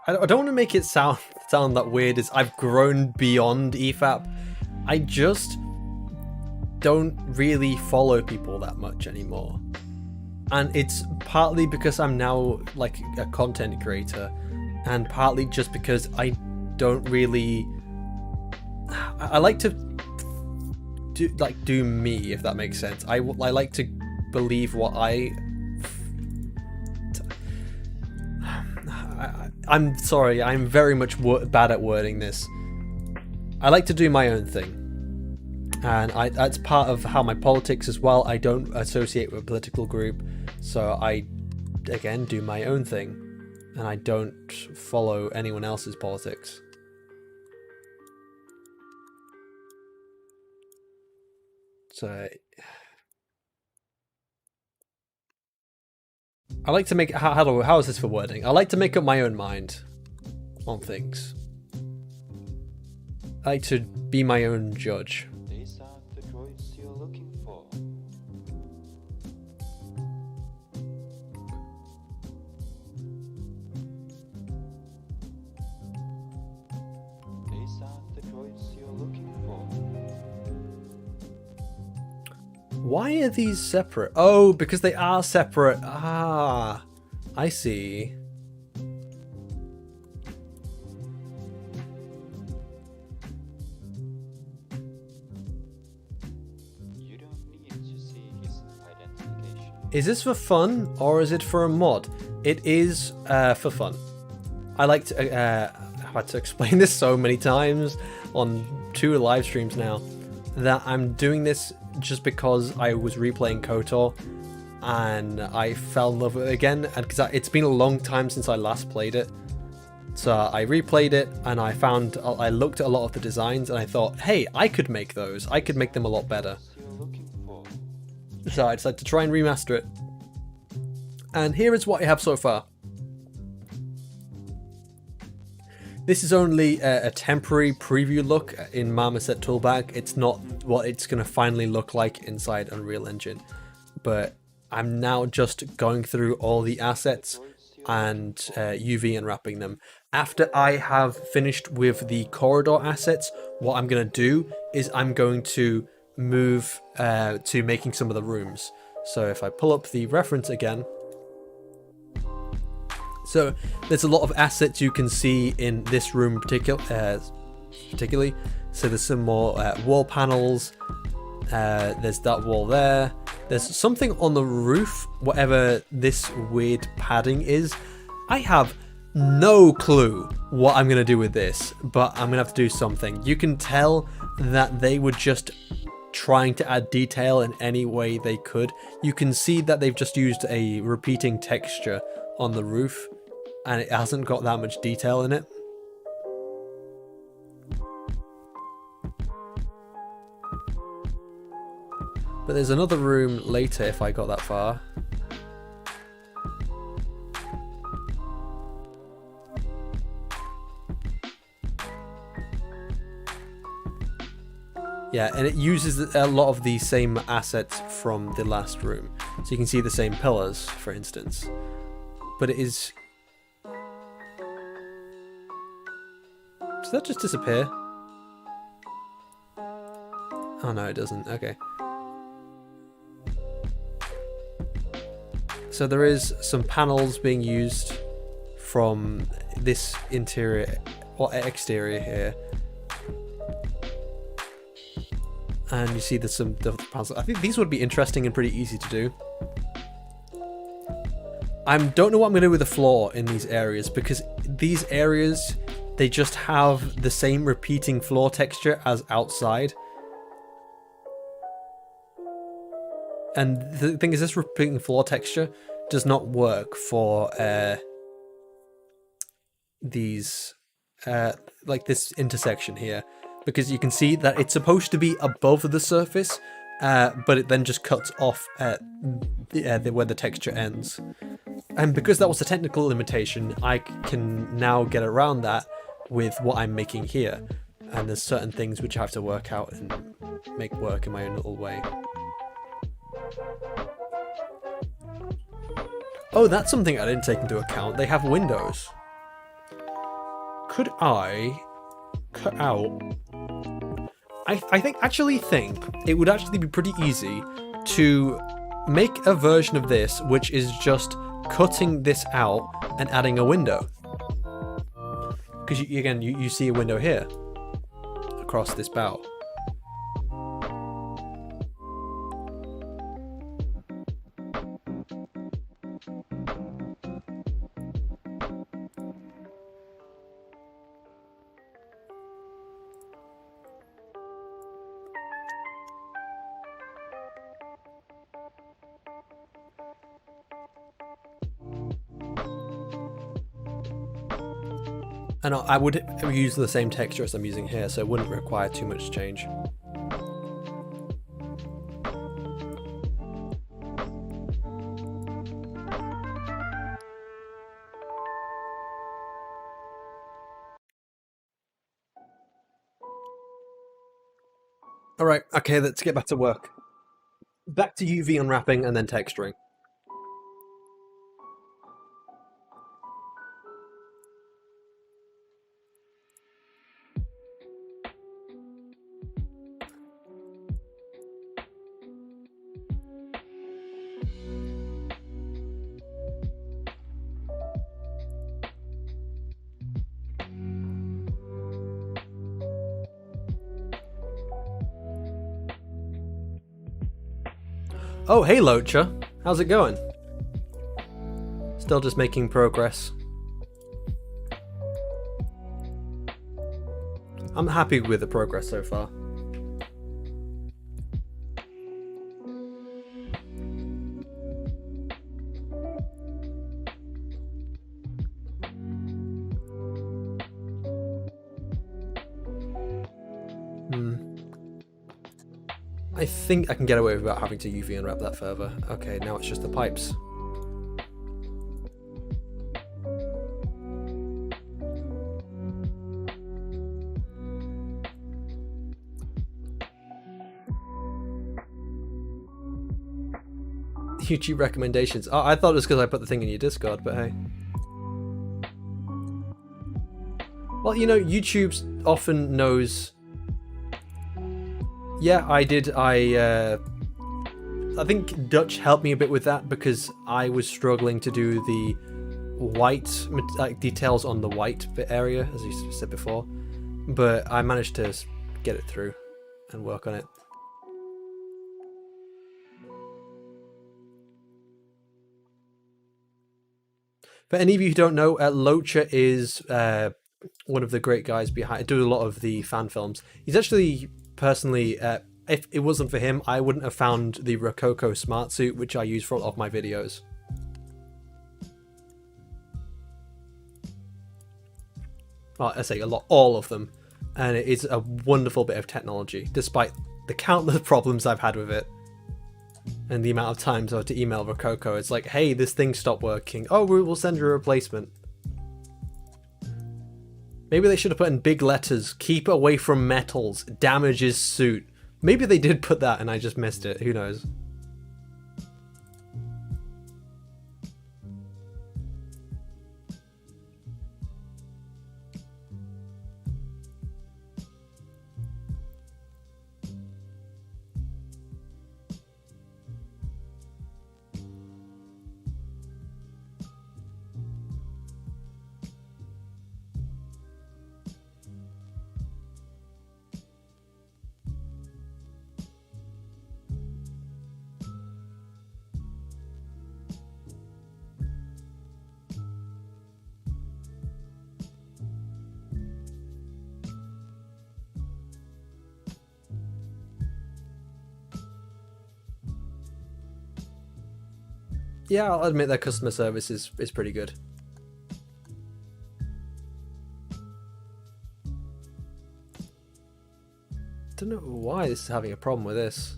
I don't want to make it sound that weird as I've grown beyond EFAP. I just don't really follow people that much anymore. And it's partly because I'm now like a content creator, and partly just because I don't really... I like to do me, if that makes sense. I like to believe what I'm sorry, I'm very much bad at wording this. I like to do my own thing. And that's part of how my politics as well. I don't associate with a political group. So I, again, do my own thing. And I don't follow anyone else's politics. So... I like to make... How is this for wording? I like to make up my own mind on things. I like to be my own judge. These are the droids you're looking for. These are the droids you're looking for. Why are these separate? Oh, because they are separate. Ah, I see. You don't need to see his identification. Is this for fun or is it for a mod? It is for fun. I like to... I've had to explain this so many times on 2 live streams now, that I'm doing this just because I was replaying KOTOR and I fell in love with it again, and because it's been a long time since I last played it. So I replayed it and I looked at a lot of the designs and I thought, hey, I could make those. I could make them a lot better. So I decided to try and remaster it. And here is what I have so far. This is only a temporary preview look in Marmoset Toolbag. It's not what it's going to finally look like inside Unreal Engine. But I'm now just going through all the assets and UV unwrapping them. After I have finished with the corridor assets, what I'm going to do is I'm going to move to making some of the rooms. So if I pull up the reference again, so there's a lot of assets you can see in this room particularly. So there's some more wall panels. There's that wall there. There's something on the roof, whatever this weird padding is. I have no clue what I'm going to do with this, but I'm going to have to do something. You can tell that they were just trying to add detail in any way they could. You can see that they've just used a repeating texture on the roof, and it hasn't got that much detail in it. But there's another room later if I got that far. Yeah, and it uses a lot of the same assets from the last room. So you can see the same pillars, for instance. But it is... Does that just disappear? Oh no, it doesn't. Okay. So there is some panels being used from this interior or exterior here. And you see there's some different panels. I think these would be interesting and pretty easy to do. I don't know what I'm going to do with the floor in these areas, because these areas, they just have the same repeating floor texture as outside. And the thing is, this repeating floor texture does not work for these, like this intersection here. Because you can see that it's supposed to be above the surface, but it then just cuts off at where the texture ends. And because that was a technical limitation, I can now get around that with what I'm making here. And there's certain things which I have to work out and make work in my own little way. Oh, that's something I didn't take into account. They have windows. Could I cut out... I actually think it would actually be pretty easy to make a version of this which is just cutting this out and adding a window. Because again, you see a window here across this bow. And I would use the same texture as I'm using here, so it wouldn't require too much change. Alright, okay, let's get back to work. Back to UV unwrapping and then texturing. Oh, hey Locha. How's it going? Still just making progress. I'm happy with the progress so far. I think I can get away without having to UV unwrap that further. Okay, now it's just the pipes. YouTube recommendations. Oh, I thought it was because I put the thing in your Discord, but hey. Well, you know, YouTube often knows. Yeah, I did. I think Dutch helped me a bit with that because I was struggling to do the white details on the white bit area, as you said before. But I managed to get it through and work on it. For any of you who don't know, Loacher is one of the great guys behind, do a lot of the fan films. He's actually personally, if it wasn't for him, I wouldn't have found the Rococo smart suit, which I use for a lot of my videos. Well, I say a lot, all of them, and it is a wonderful bit of technology, despite the countless problems I've had with it. And the amount of times I had to email Rococo, it's like, hey, this thing stopped working. Oh, we'll send you a replacement. Maybe they should have put in big letters, keep away from metals, damages suit. Maybe they did put that and I just missed it, who knows. Yeah, I'll admit their customer service is pretty good. Don't know why this is having a problem with this.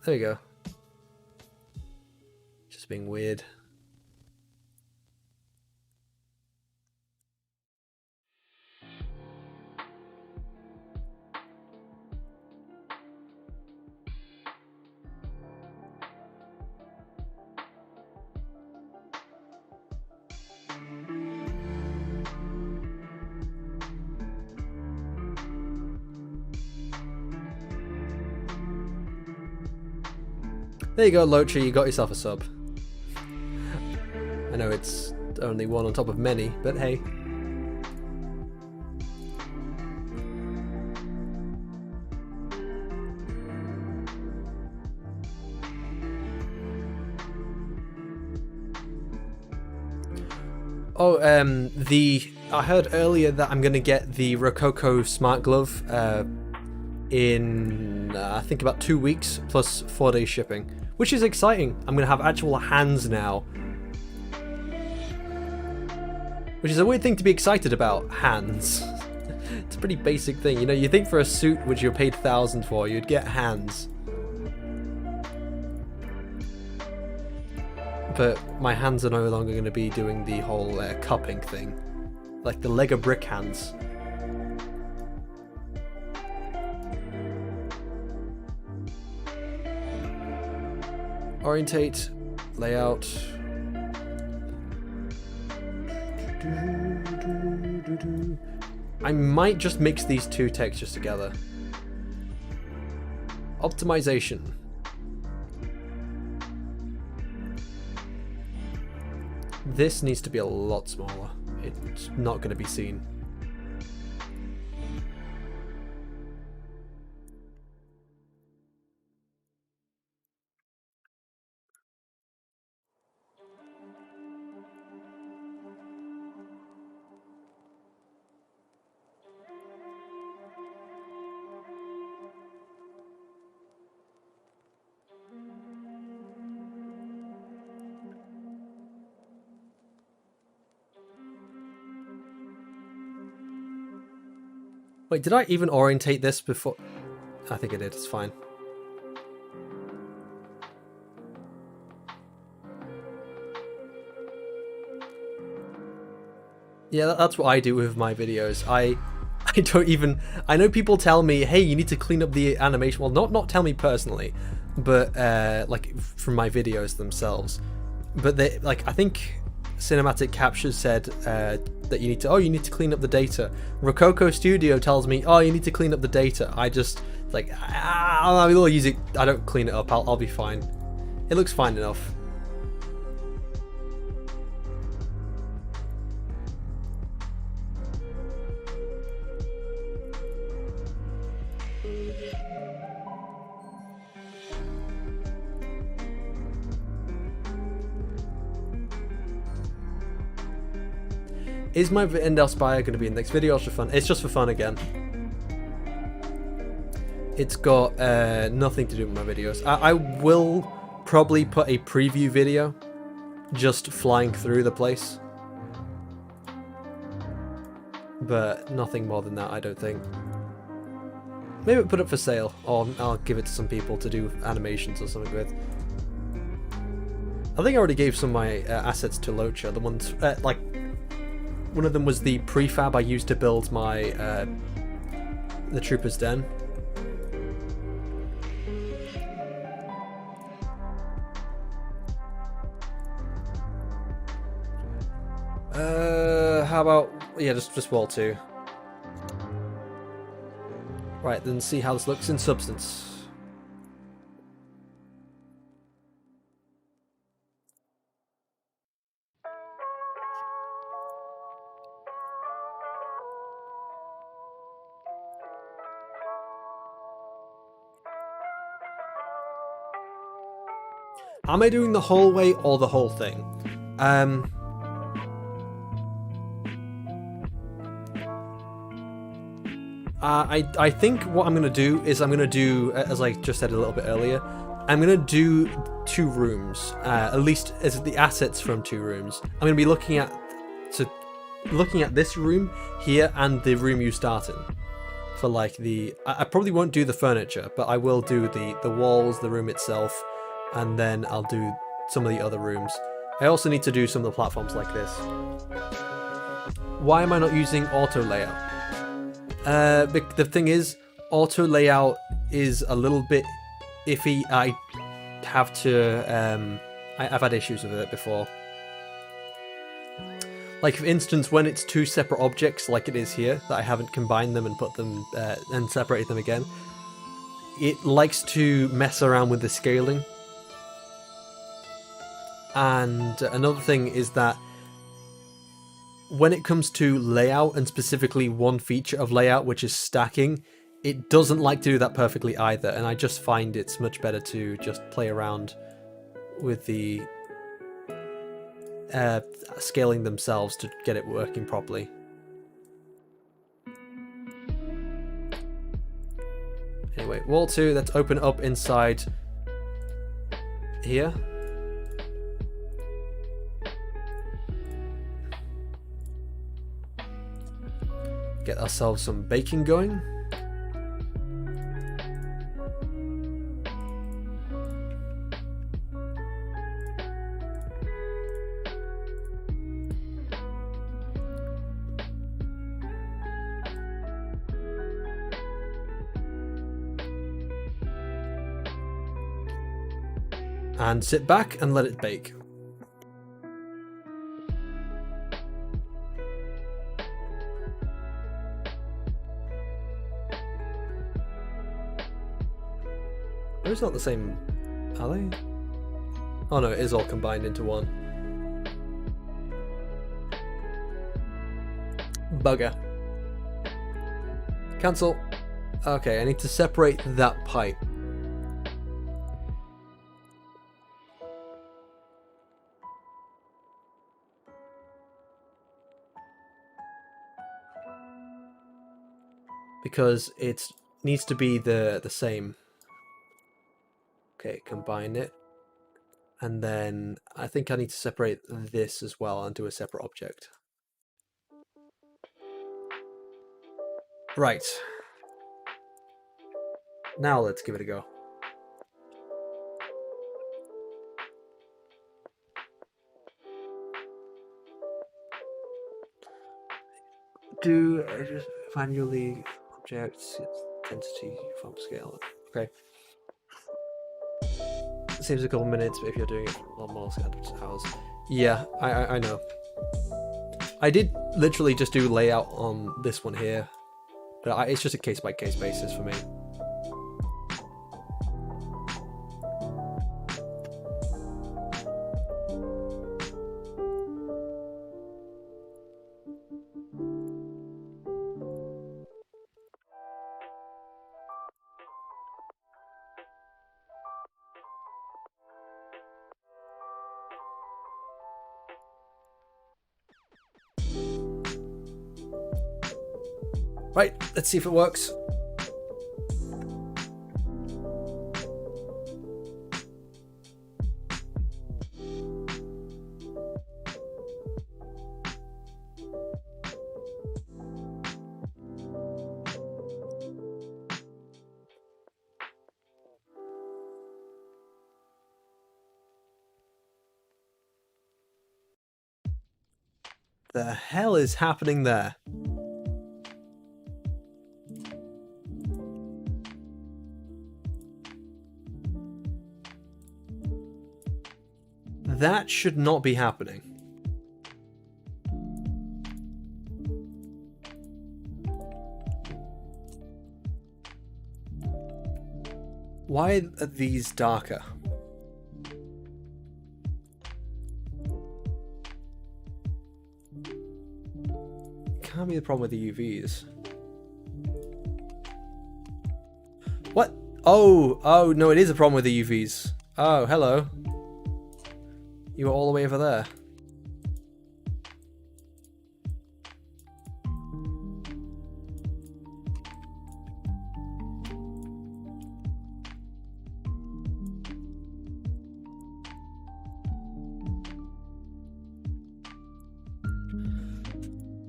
There we go. Just being weird. There you go, Loacher, you got yourself a sub. I know it's only one on top of many, but hey. Oh, I heard earlier that I'm gonna get the Rococo Smart Glove in I think about 2 weeks plus 4 days shipping, which is exciting. I'm gonna have actual hands now, which is a weird thing to be excited about. Hands. It's a pretty basic thing, you know. You think for a suit which you're paid $1,000 for, you'd get hands, but my hands are no longer going to be doing the whole cupping thing, like the Lego brick hands. Orientate, layout. I might just mix these two textures together. Optimization. This needs to be a lot smaller. It's not going to be seen. Wait, did I even orientate this before? I think I did, it's fine. Yeah, that's what I do with my videos. I don't even... I know people tell me, hey, you need to clean up the animation. Well, not tell me personally, but like from my videos themselves. But they I think Cinematic Capture said that you need to clean up the data. Rococo Studio tells me, oh, you need to clean up the data. I just I'll use it. I don't clean it up. I'll be fine. It looks fine enough. Is my Endar Spire going to be in the next video or for fun? It's just for fun again. It's got nothing to do with my videos. I will probably put a preview video just flying through the place. But nothing more than that, I don't think. Maybe put it for sale, or I'll give it to some people to do animations or something with. I think I already gave some of my assets to Locha. The ones, like, one of them was the prefab I used to build my the Trooper's Den. How about, yeah, just wall 2. Right, then see how this looks in substance. Am I doing the hallway or the whole thing? I think what I'm going to do is I'm going to do, as I just said a little bit earlier, I'm going to do 2 rooms, at least as the assets from 2 rooms. I'm going to be looking at this room here and the room you start in. For like I probably won't do the furniture, but I will do the walls, the room itself, and then I'll do some of the other rooms. I also need to do some of the platforms like this. Why am I not using auto layout? The thing is, auto layout is a little bit iffy. I have to, I've had issues with it before. Like, for instance, when it's 2 separate objects, like it is here, that I haven't combined them and put them, and separated them again, it likes to mess around with the scaling. And another thing is that when it comes to layout, and specifically one feature of layout, which is stacking, it doesn't like to do that perfectly either, and I just find it's much better to just play around with the scaling themselves to get it working properly. Anyway, wall 2, let's open up inside here. Get ourselves some baking going. And sit back and let it bake. It's not the same, are they? Oh no, it is all combined into one. Bugger. Cancel. Okay, I need to separate that pipe. Because it needs to be the same. Okay, combine it. And then I think I need to separate this as well and do a separate object. Right. Now let's give it a go. Do just manually objects, its density, form scale. Okay. saves a couple minutes, but if you're doing it for more hours. Yeah, I know. I did literally just do layout on this one here, but it's just a case-by-case basis for me. Right, let's see if it works. The hell is happening there? That should not be happening. Why are these darker? Can't be the problem with the UVs. What? Oh, no, it is a problem with the UVs. Oh, hello. You were all the way over there.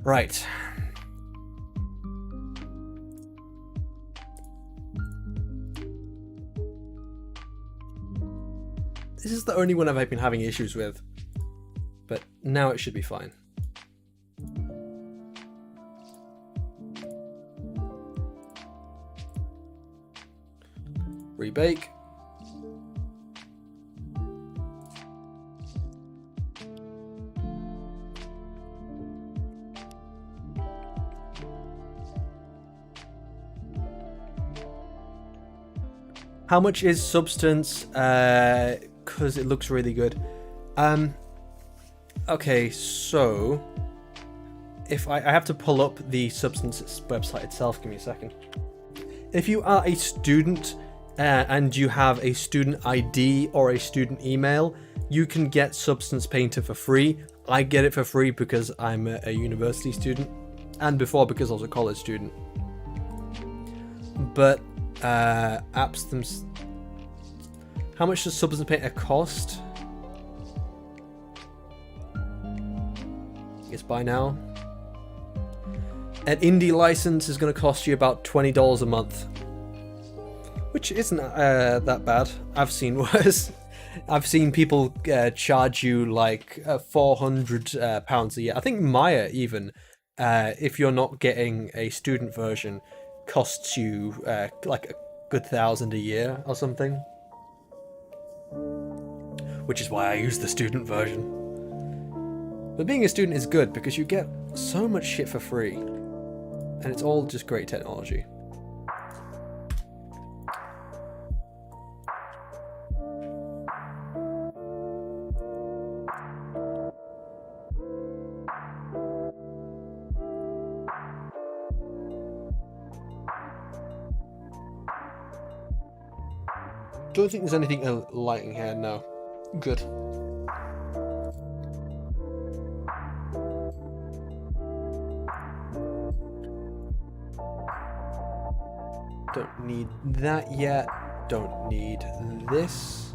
Right. This is the only one I've been having issues with, but now it should be fine. Rebake. How much is substance? Because it looks really good. Okay, so if I have to pull up the substance website itself. Give me a second. If you are a student and you have a student ID or a student email, you can get Substance Painter for free. I get it for free because I'm a university student, and before because I was a college student. But apps themselves. How much does Substance Painter cost? I guess by now. An indie license is going to cost you about $20 a month, which isn't that bad. I've seen worse. I've seen people charge you like £400 a year. I think Maya even, if you're not getting a student version, costs you like a good $1,000 a year or something. Which is why I use the student version. But being a student is good because you get so much shit for free. And it's all just great technology. Don't think there's anything lighting here, no. Good. Don't need that yet. Don't need this.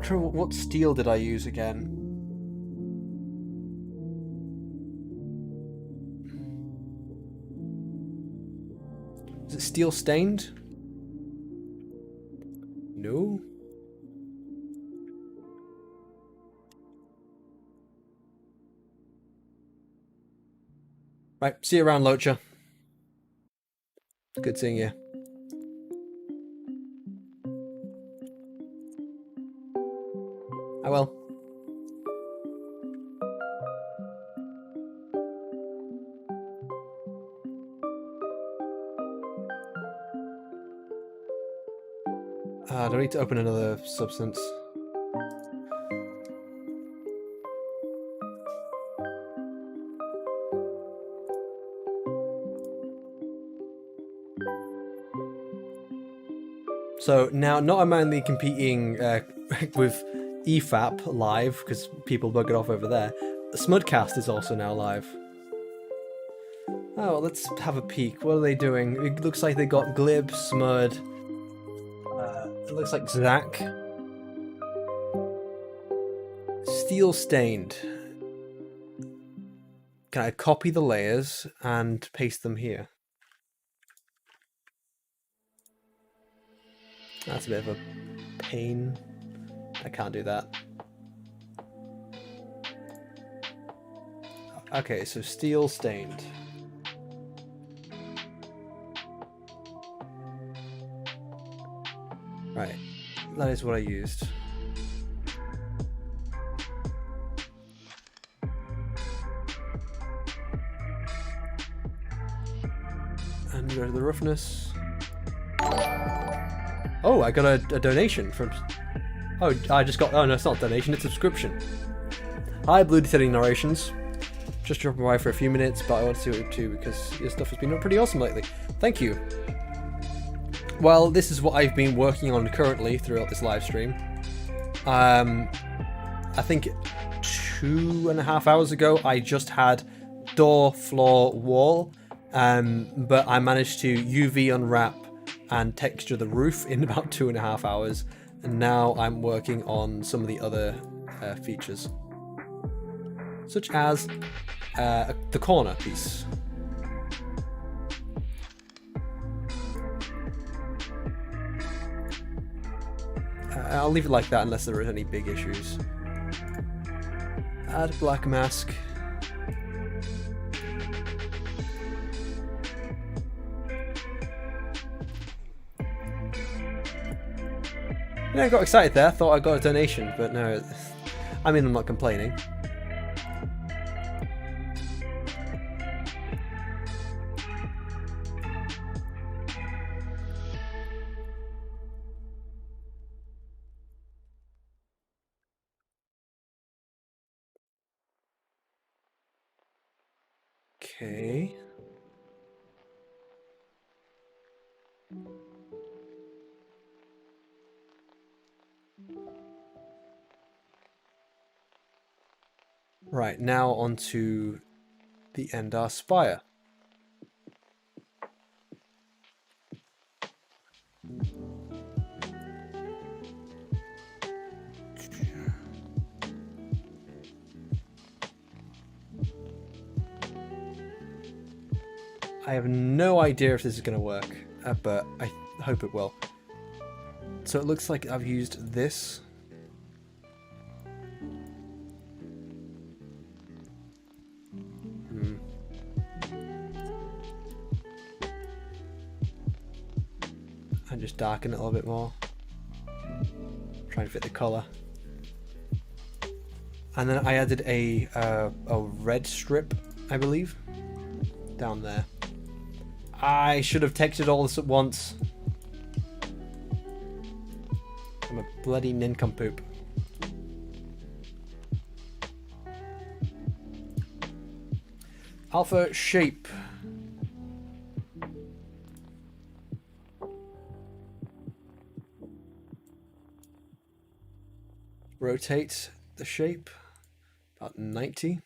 What steel did I use again? Is it steel stained? No. Right, see you around, Locha. Good seeing you. I will. Do I need to open another substance? So now, not am I only competing with EFAP live, because people bug it off over there, Smudcast is also now live. Oh, let's have a peek. What are they doing? It looks like they got Glib, Smud. It looks like Zach. Steel Stained. Can I copy the layers and paste them here? That's a bit of a pain. I can't do that. Okay, so Steel Stained. Right, that is what I used. And go to the roughness. Oh, I got a donation from... Oh, I just got... Oh, no, it's not a donation, it's a subscription. Hi, Blue Detailing Narrations. Just dropping by for a few minutes, but I want to see what you're up to because your stuff has been pretty awesome lately. Thank you. Well, this is what I've been working on currently throughout this live stream. I think 2.5 hours ago, I just had door, floor, wall, but I managed to UV unwrap and texture the roof in about 2.5 hours, and now I'm working on some of the other features, such as the corner piece. I'll leave it like that unless there are any big issues. Add black mask. You know, I got excited there, thought I got a donation, but no, I mean, I'm not complaining. Okay. Right, now onto the Endar Spire. I have no idea if this is going to work, but I hope it will. So it looks like I've used this. And just darken it a little bit more. Try and fit the colour. And then I added a red strip, I believe, down there. I should have textured all this at once. I'm a bloody nincompoop. Alpha shape. Rotate the shape about 90.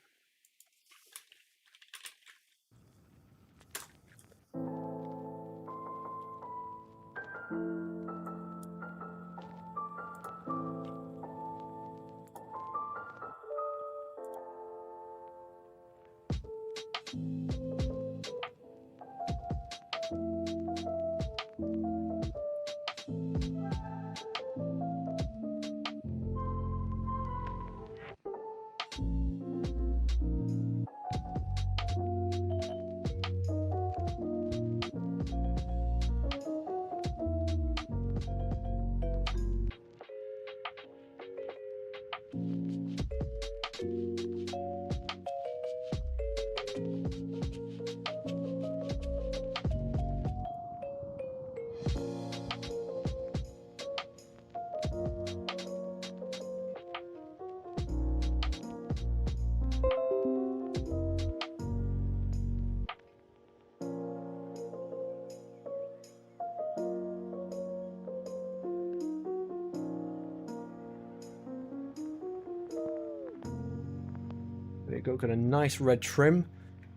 we go. Got a nice red trim.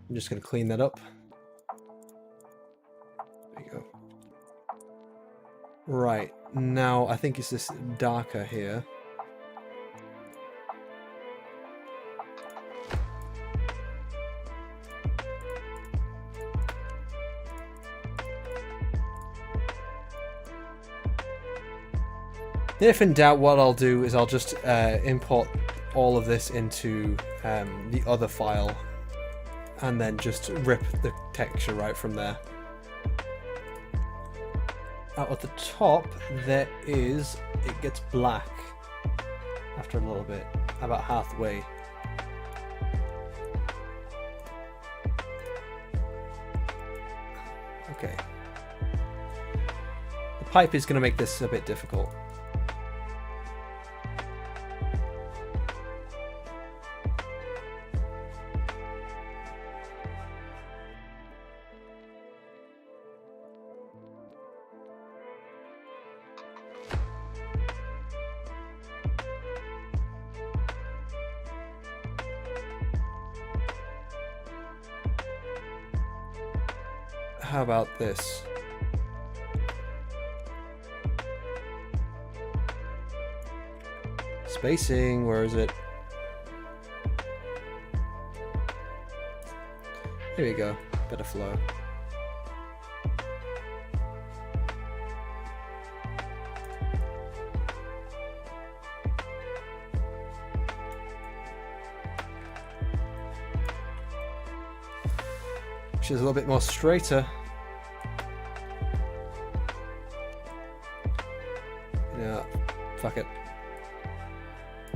I'm just going to clean that up. There you go. Right, now I think it's this darker here. If in doubt, what I'll do is I'll just import all of this into the other file and then just rip the texture right from there. Out at the top, there is, it gets black after a little bit, about halfway. Okay. The pipe is going to make this a bit difficult. How about this? Spacing, where is it? Here we go, better flow. Which is a little bit more straighter. Yeah, fuck it.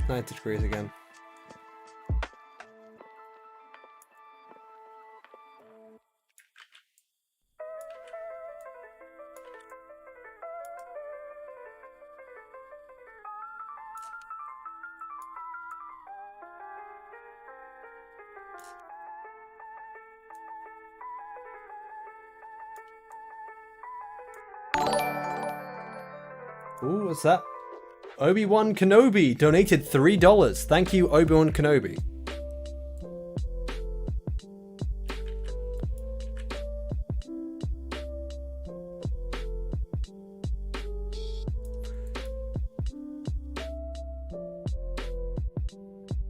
90 degrees again. Ooh, what's that? Obi-Wan Kenobi donated $3. Thank you, Obi-Wan Kenobi.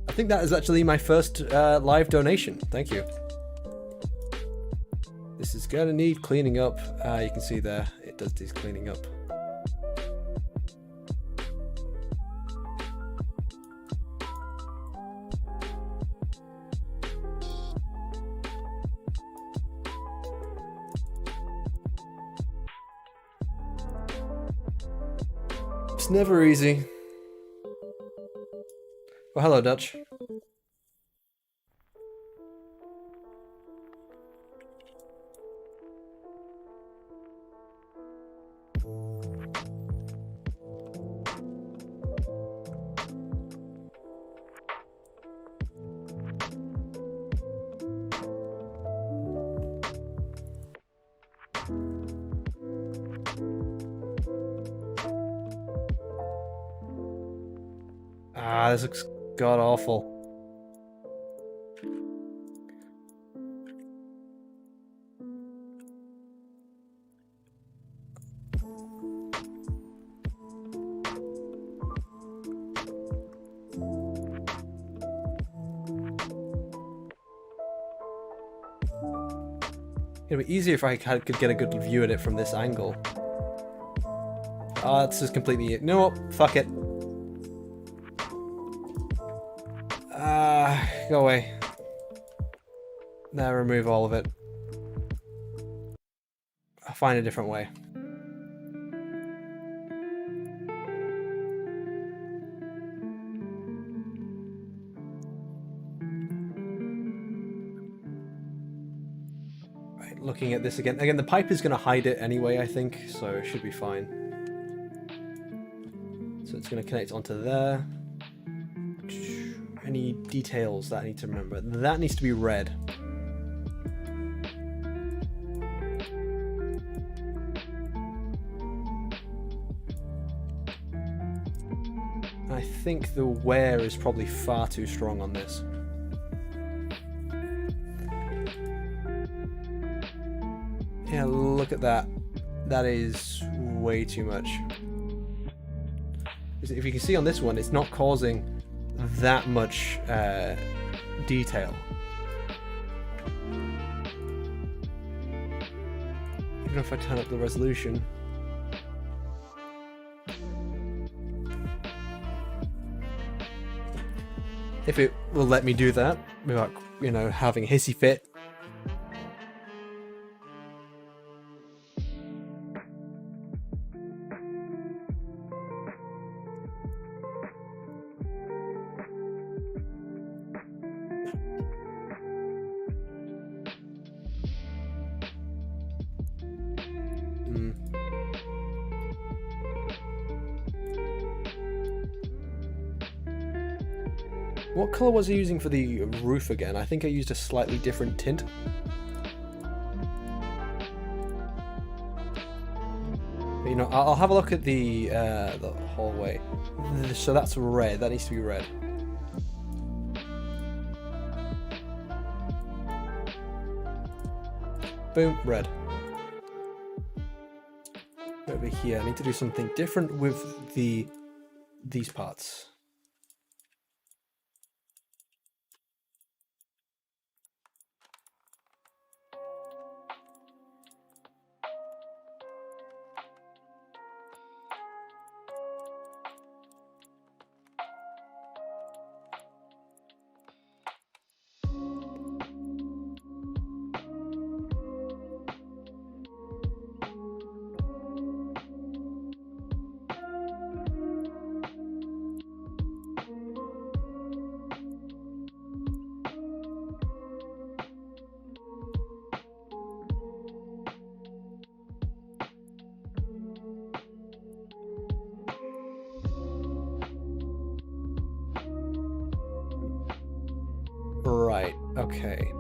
I think that is actually my first live donation. Thank you. This is gonna need cleaning up. You can see there, it does need cleaning up. It's never easy. Well, hello, Dutch. Ah, this looks god awful. It'd be easier if I could get a good view at it from this angle. Ah, this is completely it. No, fuck it. Go away. Now remove all of it. I'll find a different way. Right, looking at this again. Again, the pipe is going to hide it anyway, I think, so it should be fine. So it's going to connect onto there. Any details that I need to remember? That needs to be red. I think the wear is probably far too strong on this. Yeah, look at that. That is way too much. If you can see on this one, it's not causing that much detail. Even if I turn up the resolution. If it will let me do that without, you know, having a hissy fit. What colour was I using for the roof again? I think I used a slightly different tint. But, you know, I'll have a look at the hallway. So that's red. That needs to be red. Boom, red. Over here, I need to do something different with these parts. Right, okay.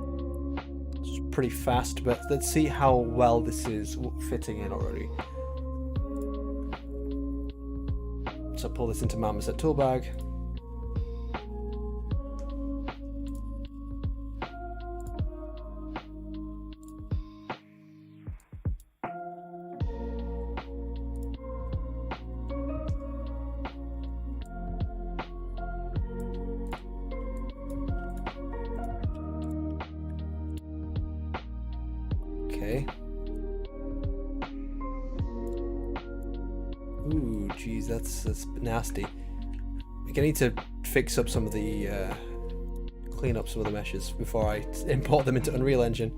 It's pretty fast, but let's see how well this is fitting in already. So pull this into Marmoset tool bag. Okay. Ooh, geez, that's nasty. I think I need to fix up some of the, clean up some of the meshes before I import them into Unreal Engine,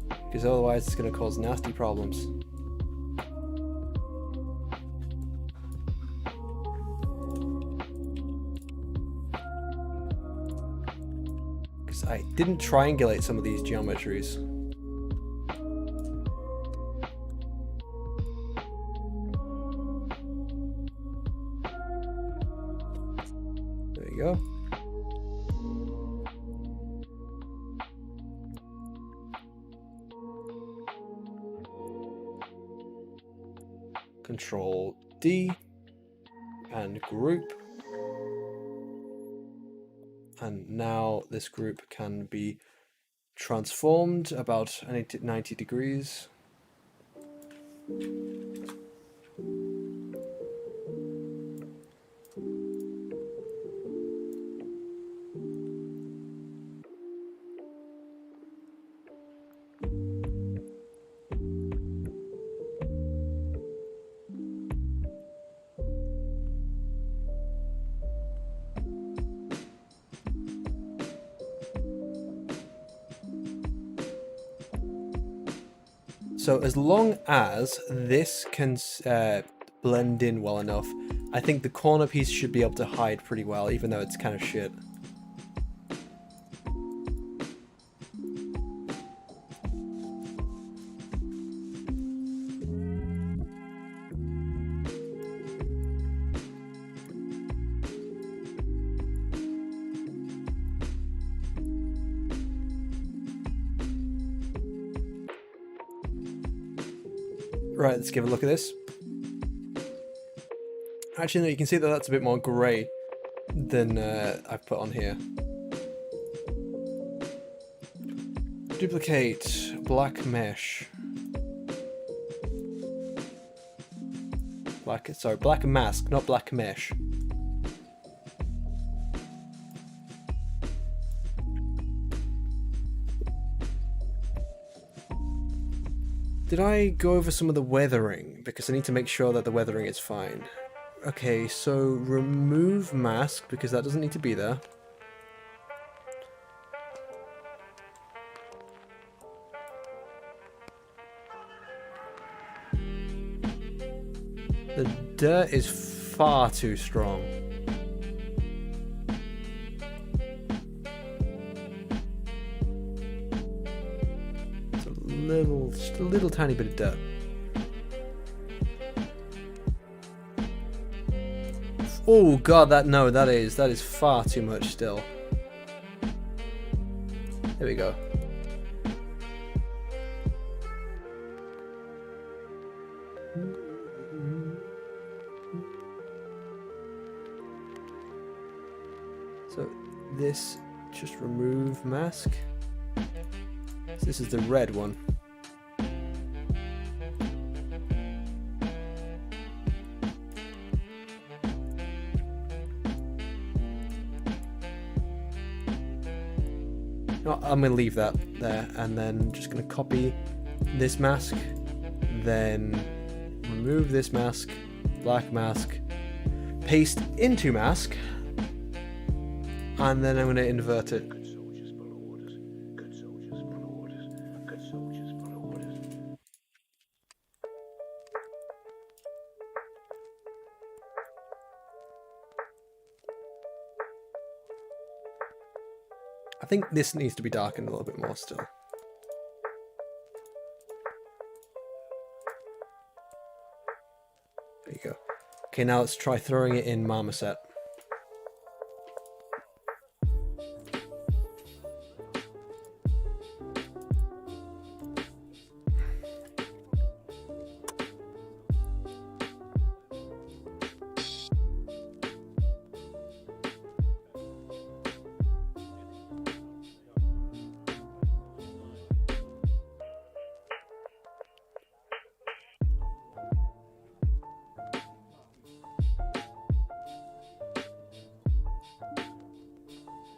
because otherwise it's going to cause nasty problems. Because I didn't triangulate some of these geometries. There you go. Control D and group. And now this group can be transformed about 90 degrees. So as long as this can blend in well enough, I think the corner piece should be able to hide pretty well, even though it's kind of shit. Right, let's give a look at this. Actually, no, you can see that that's a bit more grey than I've put on here. Duplicate black mesh. Black mask, not black mesh. Did I go over some of the weathering? Because I need to make sure that the weathering is fine. Okay, so remove mask, because that doesn't need to be there. The dirt is far too strong. Just a little tiny bit of dirt. Oh god, that is far too much still. There we go. So this, just remove mask. So this is the red one. No, I'm going to leave that there, and then just going to copy this mask, then remove this mask, black mask, paste into mask, and then I'm going to invert it. I think this needs to be darkened a little bit more still. There you go. Okay, now let's try throwing it in Marmoset.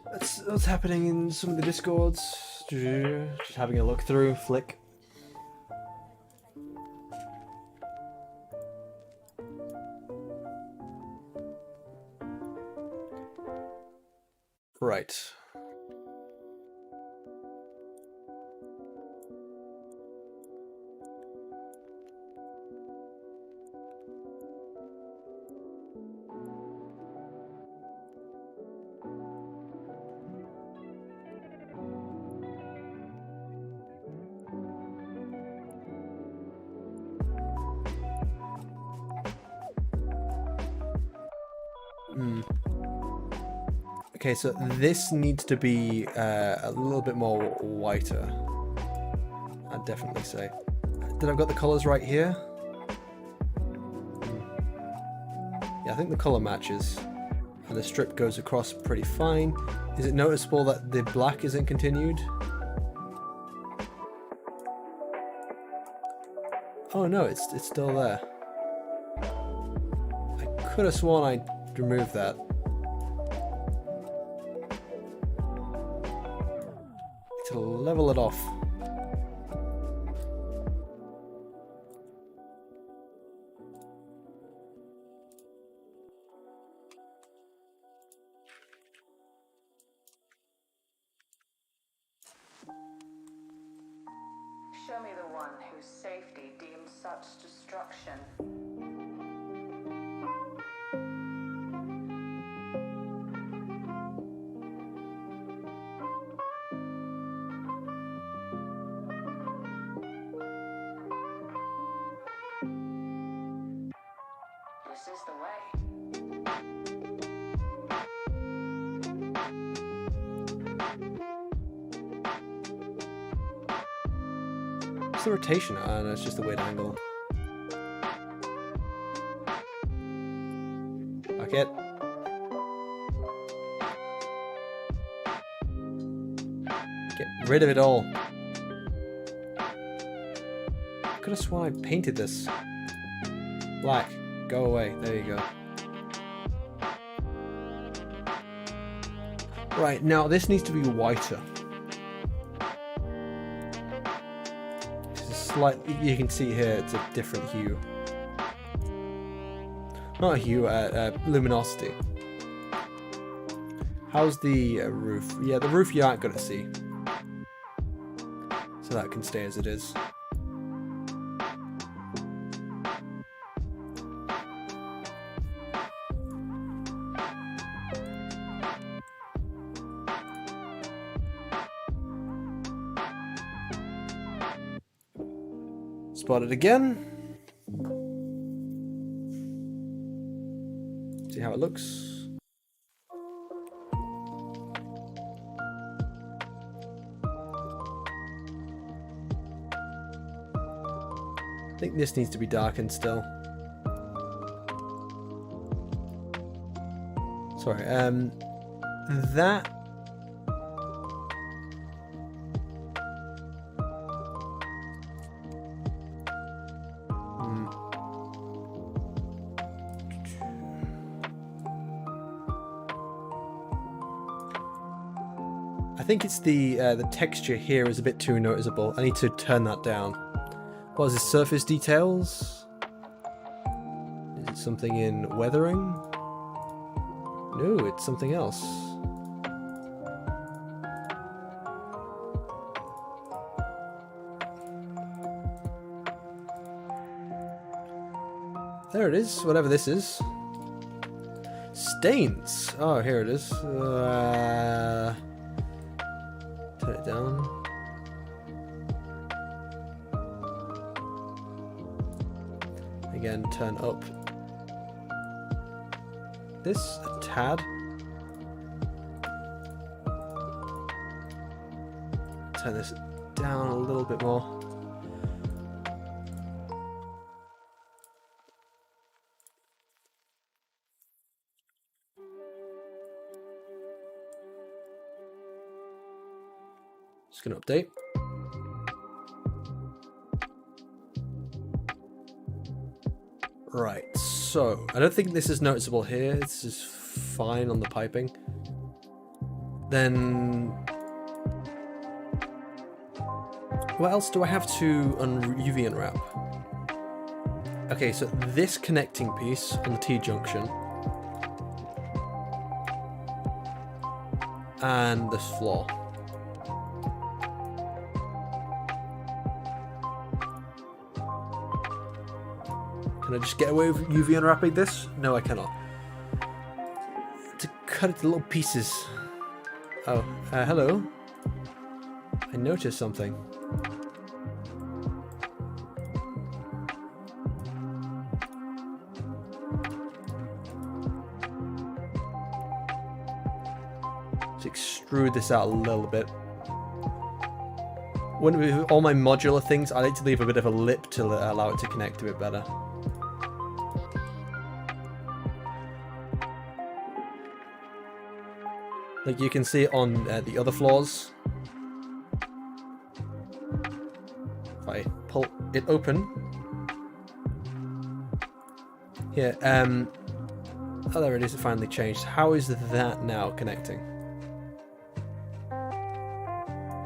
That's what's happening in some of the discords. Just having a look through, flick. Right. Okay, so this needs to be a little bit more whiter. I'd definitely say. Did I got the colours right here? Yeah, I think the colour matches. And the strip goes across pretty fine. Is it noticeable that the black isn't continued? Oh no, it's still there. I could have sworn I removed that. To level it off. Show me the one whose safety deems such destruction. This is the way. What's the rotation? Oh no, it's just the weird angle. Fuck it. Get rid of it all. I could have sworn I painted this black. Go away. There you go. Right, now this needs to be whiter. This is slightly, you can see here it's a different hue. Not a hue, luminosity. How's the roof? Yeah, the roof you aren't going to see. So that can stay as it is. Spot it again. See how it looks. I think this needs to be darkened still. Sorry, that. I think it's the texture here is a bit too noticeable. I need to turn that down. What is this? Surface details? Is it something in weathering? No, it's something else. There it is, whatever this is. Stains! Oh, here it is. Turn it down. Again, turn up this a tad. Turn this down a little bit more. Just gonna update. Right, so I don't think this is noticeable here. This is fine on the piping. Then what else do I have to UV unwrap? Okay, so this connecting piece on the T-junction and this floor. Can I just get away with UV unwrapping this? No, I cannot. To cut it to little pieces. Oh, hello. I noticed something. Just extrude this out a little bit. With all my modular things, I like to leave a bit of a lip to allow it to connect a bit better. Like you can see on the other floors. If I pull it open. Here, oh there it is, it finally changed. How is that now connecting?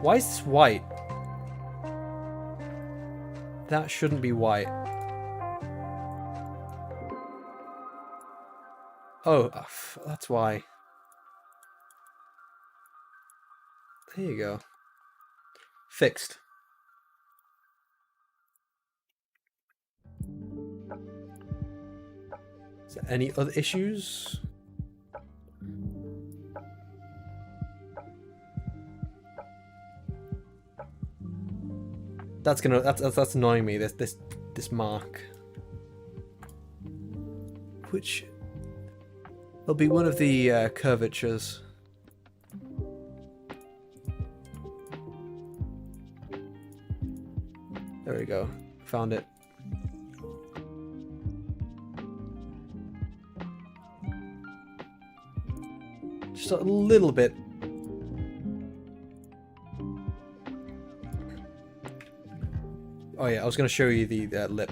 Why is this white? That shouldn't be white. Oh, that's why. There you go. Fixed. Is there any other issues? That's annoying me. This mark, which will be one of the curvatures. There we go. Found it. Just a little bit. Oh yeah, I was going to show you the lip.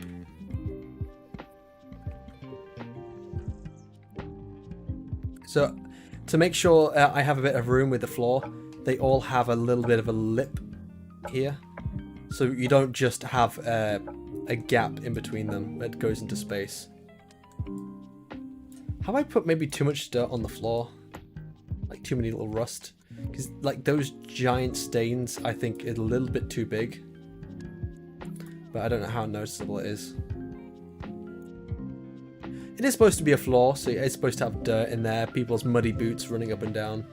So to make sure I have a bit of room with the floor, they all have a little bit of a lip here. So you don't just have a gap in between them that goes into space. Have I put maybe too much dirt on the floor? Like too many little rust? Because like those giant stains, I think, is a little bit too big. But I don't know how noticeable it is. It is supposed to be a floor, so it's supposed to have dirt in there, people's muddy boots running up and down.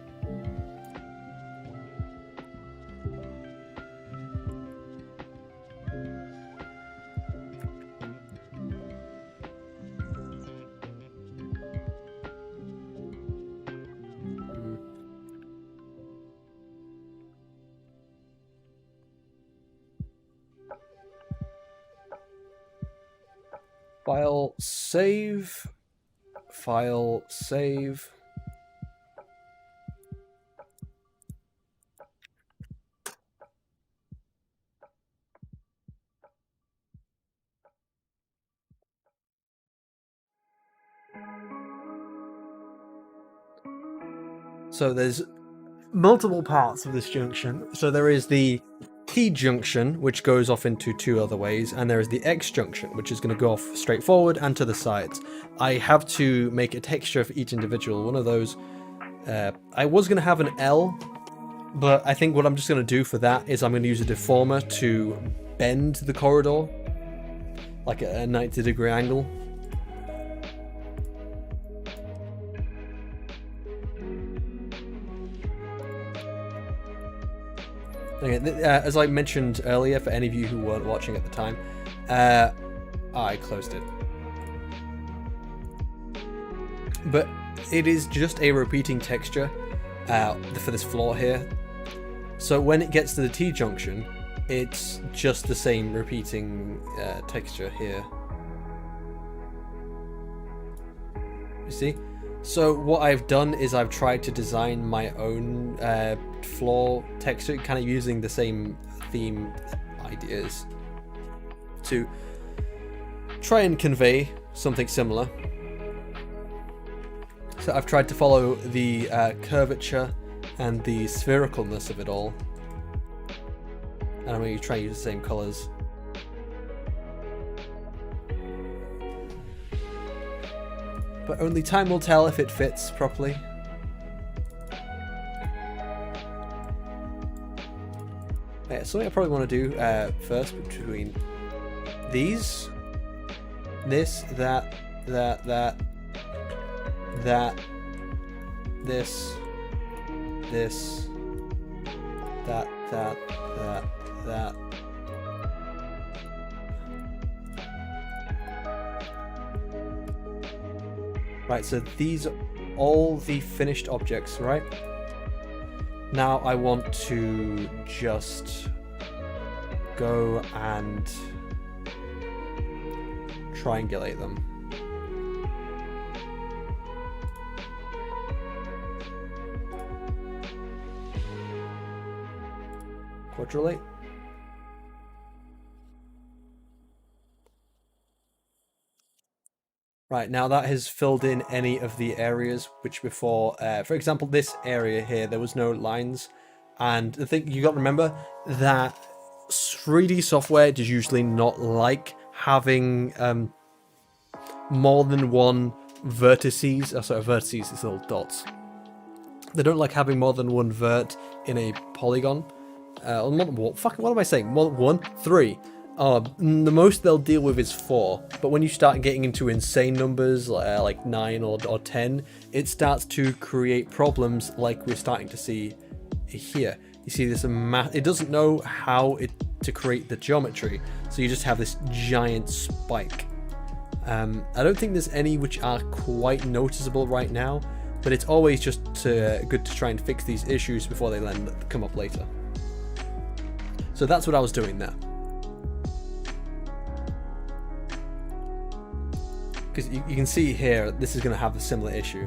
File save. File save. So there's multiple parts of this junction. So there is the T junction, which goes off into two other ways, and there is the X junction, which is going to go off straight forward and to the sides. I have to make a texture for each individual one of those. I was going to have an L, but I think what I'm just going to do for that is I'm going to use a deformer to bend the corridor, like at a 90-degree angle. Okay, as I mentioned earlier, for any of you who weren't watching at the time, I closed it. But it is just a repeating texture for this floor here. So when it gets to the T-junction, it's just the same repeating texture here. You see? So what I've done is I've tried to design my own floor texture, kind of using the same theme ideas to try and convey something similar. So I've tried to follow the curvature and the sphericalness of it all. And I'm going to try and use the same colours. But only time will tell if it fits properly. Yeah, something I probably want to do first between these, this, that, this, that. Right, so these are all the finished objects, right? Now I want to just go and triangulate them. Quadrillate. Right, now that has filled in any of the areas which before, for example, this area here, there was no lines. And the thing you got to remember that 3D software does usually not like having more than one vertices. Oh, sorry, vertices is little dots. They don't like having more than one vert in a polygon. What am I saying? More than one? 3. The most they'll deal with is 4, but when you start getting into insane numbers like 9 or 10, it starts to create problems like we're starting to see here. You see this it doesn't know how to create the geometry, so you just have this giant spike. I don't think there's any which are quite noticeable right now, but it's always just good to try and fix these issues before they then come up later. So that's what I was doing there. Because you can see here, this is going to have a similar issue.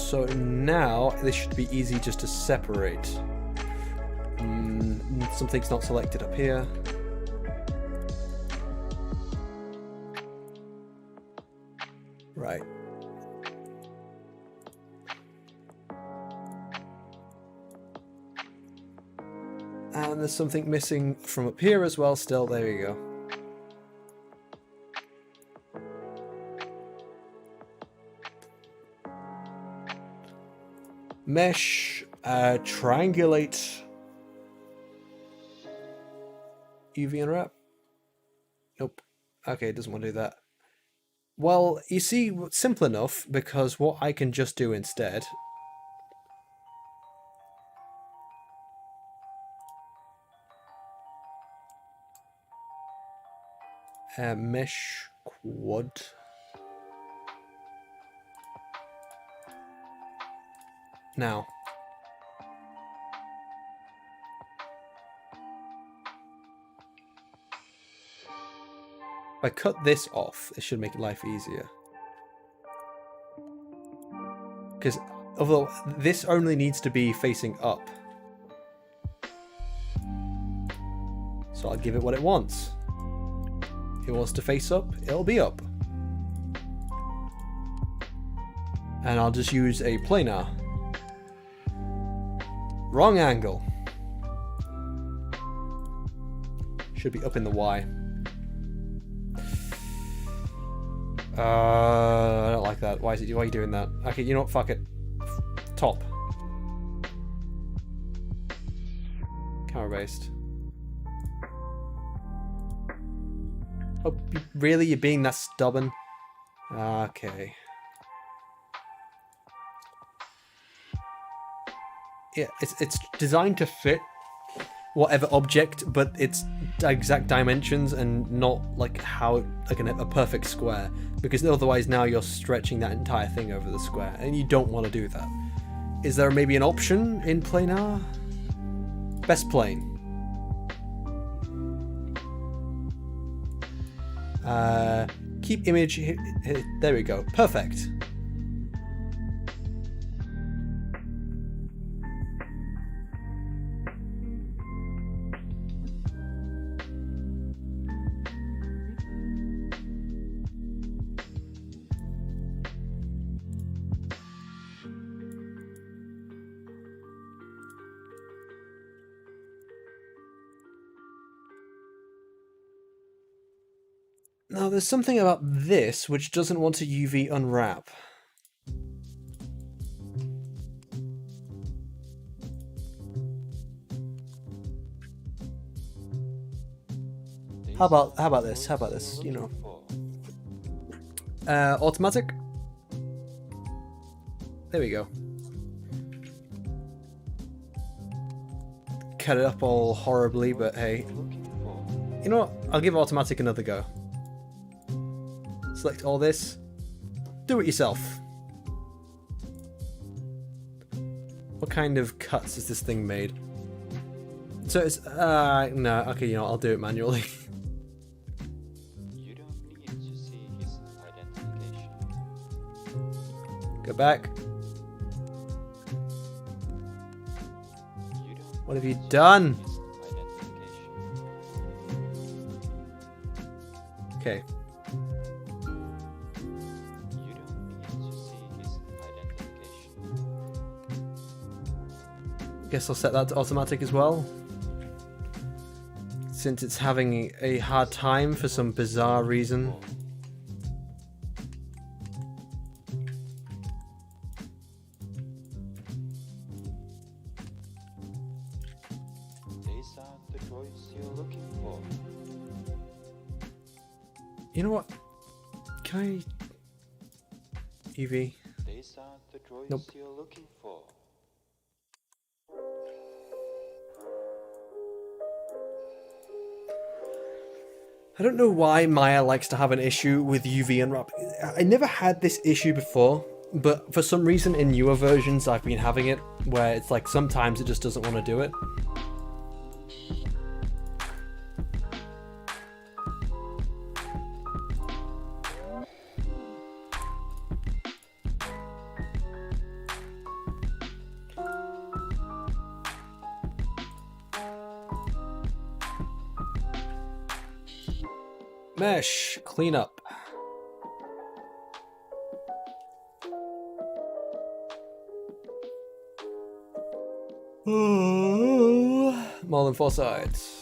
So now this should be easy just to separate. Something's not selected up here. Right. And there's something missing from up here as well still. There you go. Mesh, triangulate UV unwrap. Nope. Okay, it doesn't want to do that. Well, you see, simple enough, because what I can just do instead mesh quad. Now, if I cut this off, it should make life easier. Because although this only needs to be facing up, so I'll give it what it wants. It wants to face up, it'll be up. And I'll just use a planar. Wrong angle. Should be up in the Y. I don't like that. Why are you doing that? Okay, you know what? Fuck it. Top. Camera based. Oh, really? You're being that stubborn? Okay. Yeah, it's designed to fit whatever object, but it's exact dimensions and not like how like a perfect square, because otherwise now you're stretching that entire thing over the square, and you don't want to do that. Is there maybe an option in planar? Best plane. Keep image. There we go. Perfect. Now, there's something about this which doesn't want to UV unwrap. How about this? How about this? You know, automatic. There we go. Cut it up all horribly, but hey, you know what? I'll give automatic another go. Select all this. Do it yourself. What kind of cuts is this thing made? So it's no, okay, you know, I'll do it manually. You don't need to see his identification. Go back. You don't What have you need to done? see his identification. Okay. You don't need to see his identification. Guess I'll set that to automatic as well, since it's having a hard time for some bizarre reason. These aren't the droids you're looking for. You know what? Can I... UV? These aren't the droids Nope. you're looking for. I don't know why Maya likes to have an issue with UV unwrap. I never had this issue before, but for some reason in newer versions I've been having it, where it's like sometimes it just doesn't want to do it. Mesh, clean up. More than 4 sides.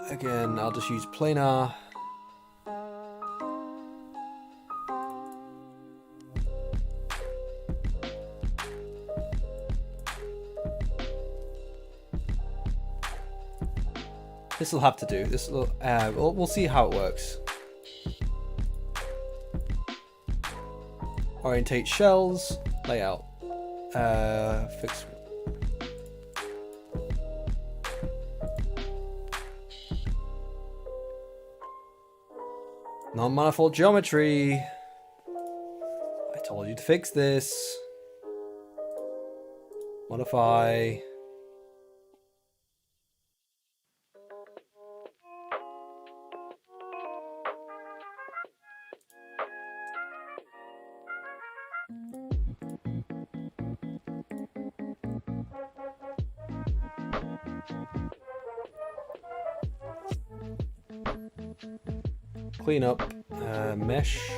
Again, I'll just use planar. This will have to do. This will. We'll see how it works. Orientate shells. Layout. Fix. Non-manifold geometry. I told you to fix this. Modify. Clean up. Mesh.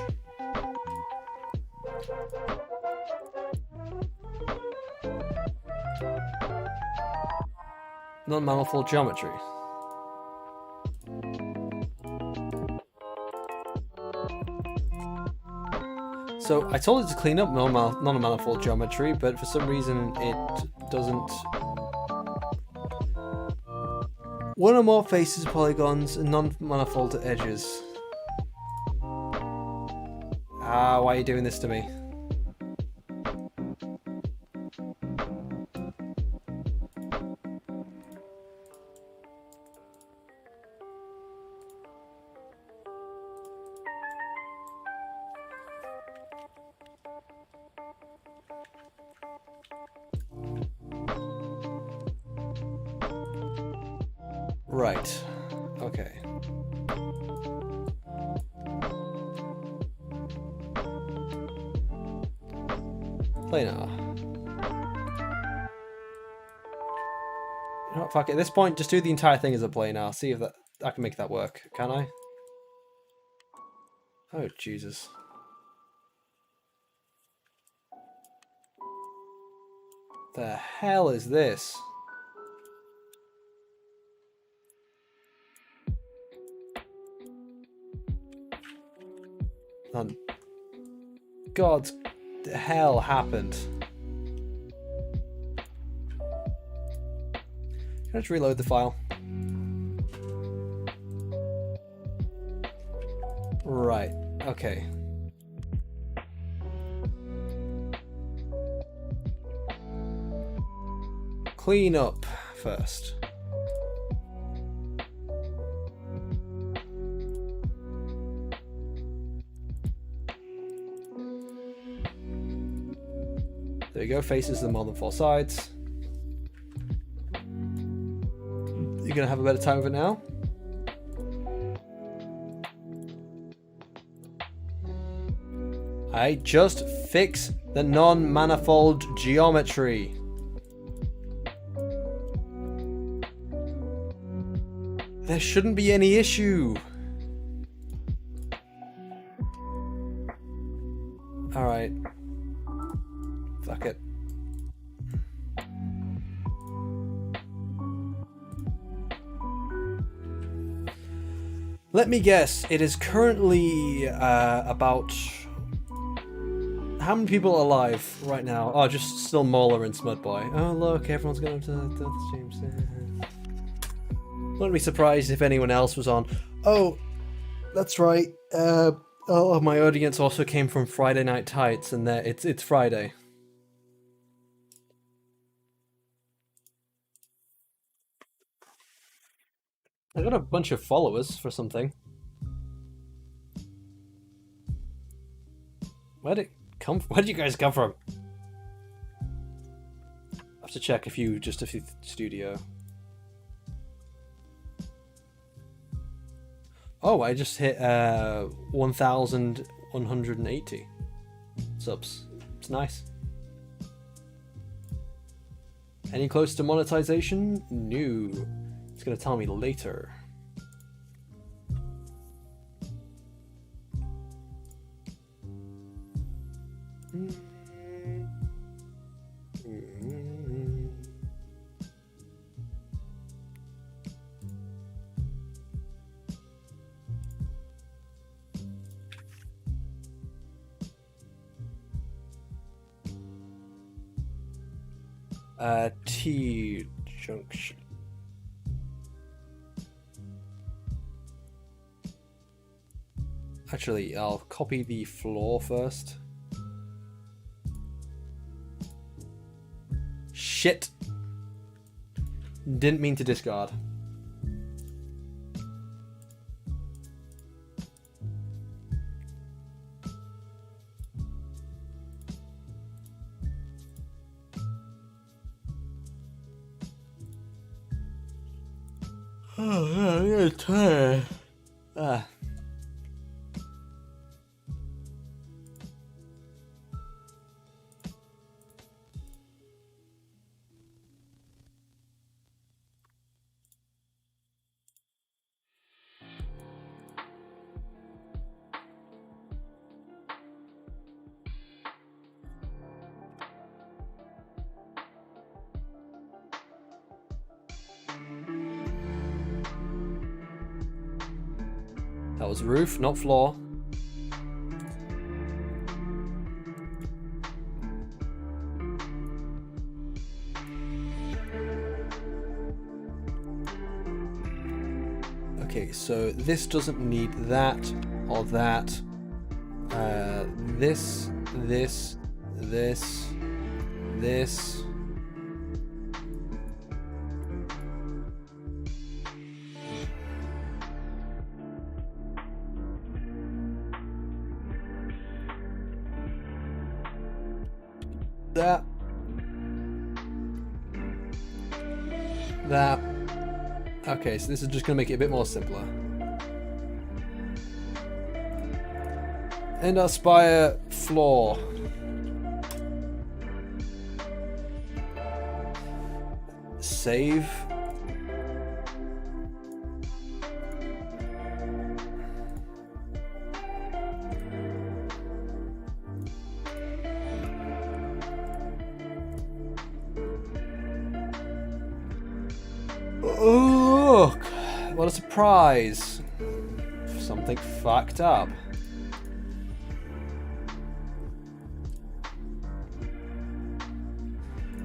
Non-manifold geometry. So I told it to clean up non-manifold geometry, but for some reason it doesn't. One or more faces, polygons, and non-manifold edges. Ah, why are you doing this to me? Right. Okay. Planar. You know what, fuck it. At this point, just do the entire thing as a planar. See if I can make that work. Can I? Oh, Jesus. The hell is this? God's hell happened. Can I just reload the file? Right, okay. Clean up first. There you go, faces the more than 4 sides. You're gonna have a better time with it now? I just fix the non-manifold geometry. There shouldn't be any issue. Alright. Fuck it. Let me guess, it is currently about... How many people are alive right now? Oh, just still Mauler and Smudboy. Oh look, everyone's going to the streams. Wouldn't be surprised if anyone else was on. Oh, that's right. Oh, my audience also came from Friday Night Tights, and it's Friday. I got a bunch of followers for something. Where did it come from? Where did you guys come from? I have to check a few studio. Oh, I just hit 1,180 subs. It's nice. Any close to monetization? No. It's gonna tell me later. T junction. Actually, I'll copy the floor first. Shit! Didn't mean to discard. Oh, I'm tired. Ah. That was roof, not floor. Okay, so this doesn't need that or that. This. That. Okay, so this is just going to make it a bit more simpler. Endar Spire floor. Save. Oh, look! What a surprise! Something fucked up.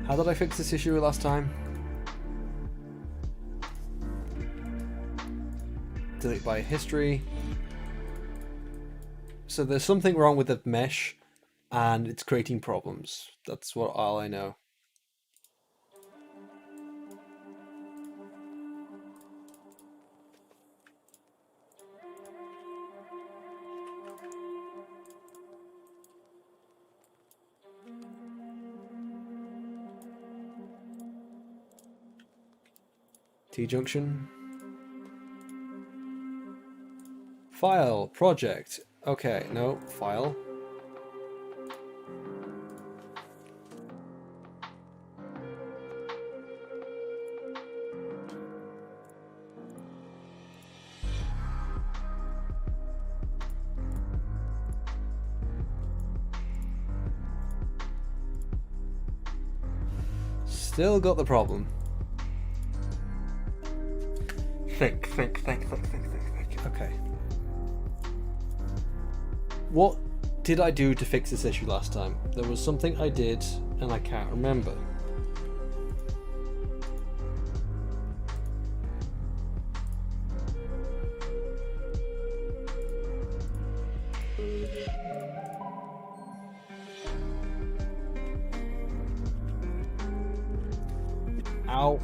How did I fix this issue last time? Delete by history. So there's something wrong with the mesh, and it's creating problems. That's all I know. T-junction. File, project. Okay, no, file. Still got the problem. Think. Okay. What did I do to fix this issue last time? There was something I did, and I can't remember. Ow.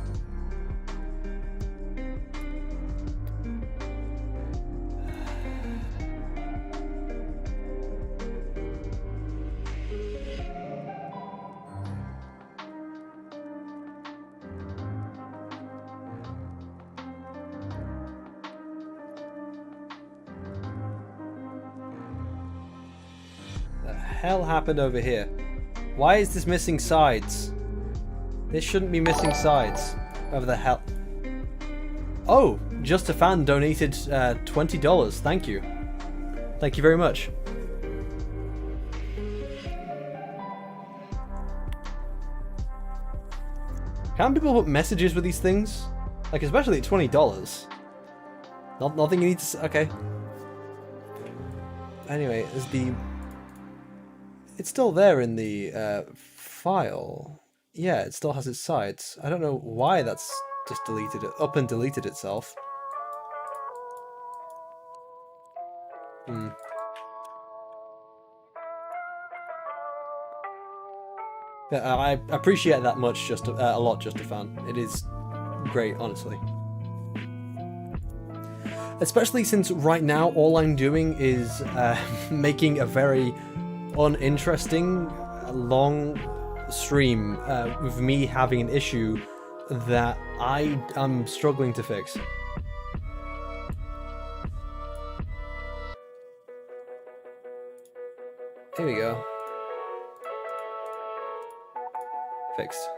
hell happened over here? Why is this missing sides? This shouldn't be missing sides. Whatever the hell. Oh, Just a Fan donated $20. Thank you. Thank you very much. Can't people put messages with these things? Like, especially at $20. Nothing you need to... Okay. Anyway, is the... It's still there in the file. Yeah, it still has its sides. I don't know why that's just deleted it, up and deleted itself. Yeah, I appreciate that much. Just a lot. Just a Fan. It is great, honestly. Especially since right now all I'm doing is making a very uninteresting, long stream with me having an issue that I am struggling to fix. Here we go. Fixed.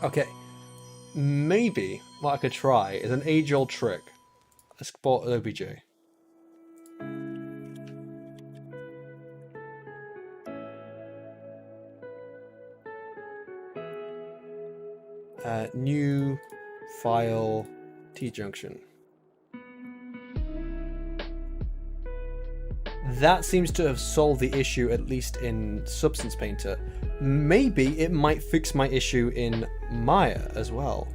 Okay, maybe what I could try is an age-old trick. Export OBJ. New file T-junction. That seems to have solved the issue, at least in Substance Painter. Maybe it might fix my issue in Maya as well.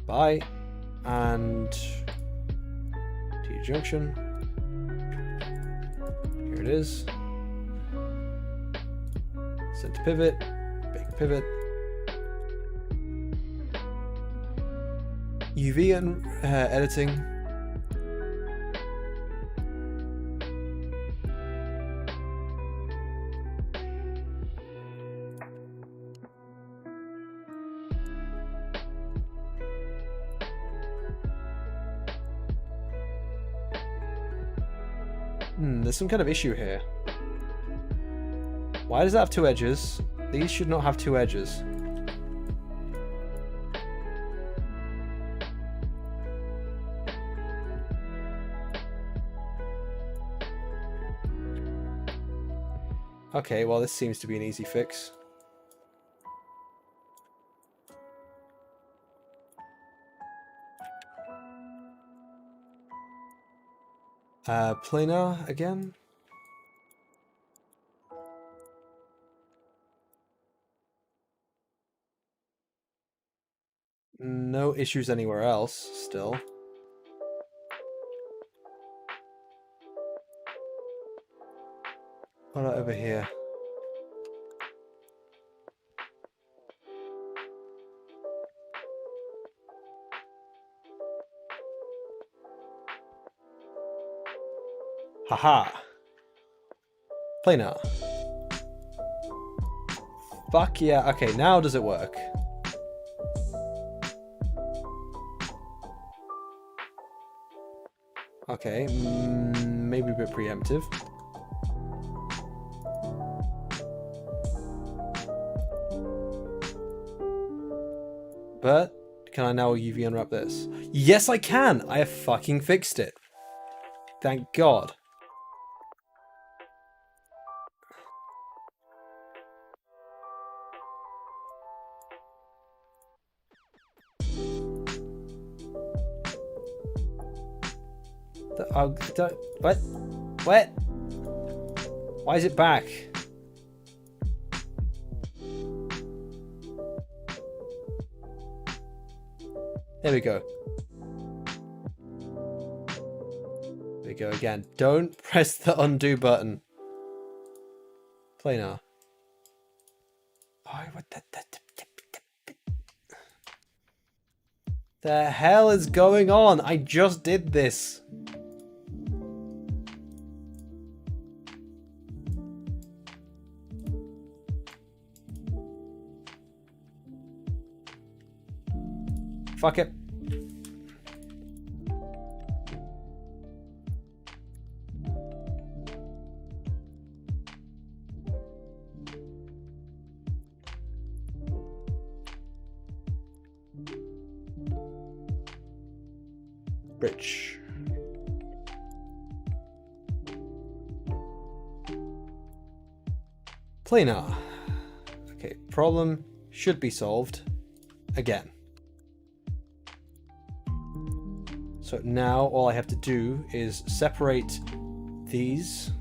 Bye. And T-junction. Here it is. Center pivot. Big pivot. UV and editing. There's some kind of issue here. Why does it have two edges? These should not have two edges. Okay, well this seems to be an easy fix. Planar again. No issues anywhere else, still. What about over here? Haha. Planar. Fuck yeah. Okay, now does it work? Okay, maybe a bit preemptive. But can I now UV unwrap this? Yes, I can! I have fucking fixed it. Thank God. What? What? Why is it back? There we go. There we go again. Don't press the undo button. Planar. Oh, what the hell is going on? I just did this. Fuck it. Rich. Planar. Okay, problem should be solved again. So now all I have to do is separate these.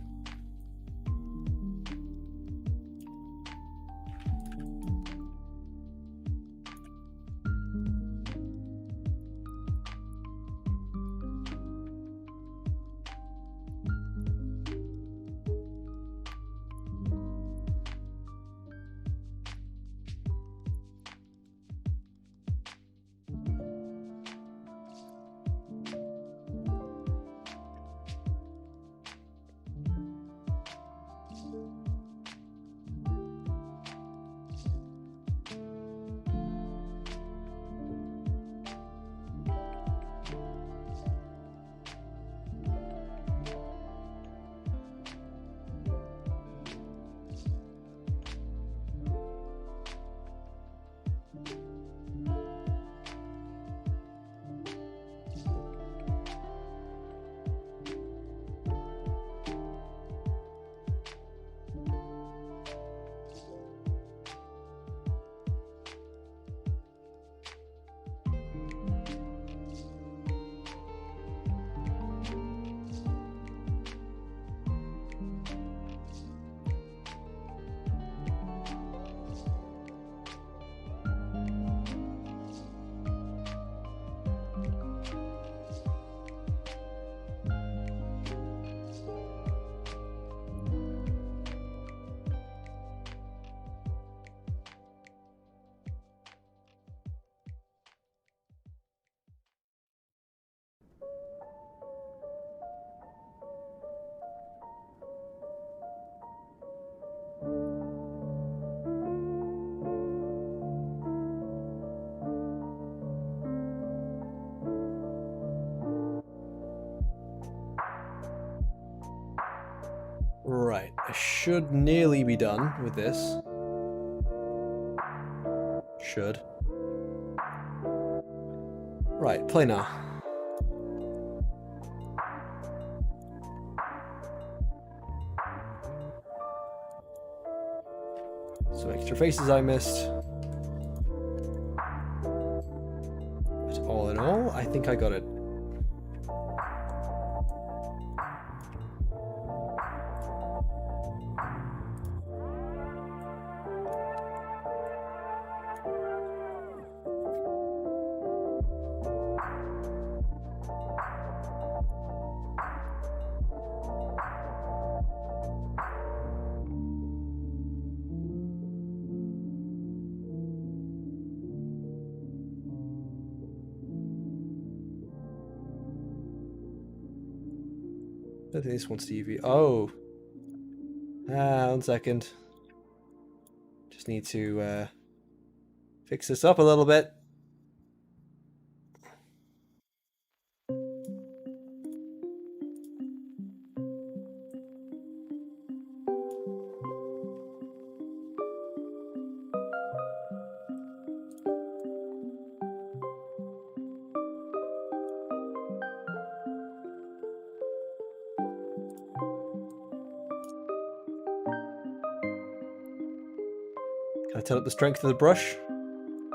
Right, I should nearly be done with this. Should. Right, planar. Some extra faces I missed. But all in all, I think I got it. I don't think this wants to UV. Oh. 1 second. Just need to fix this up a little bit. Can I turn up the strength of the brush?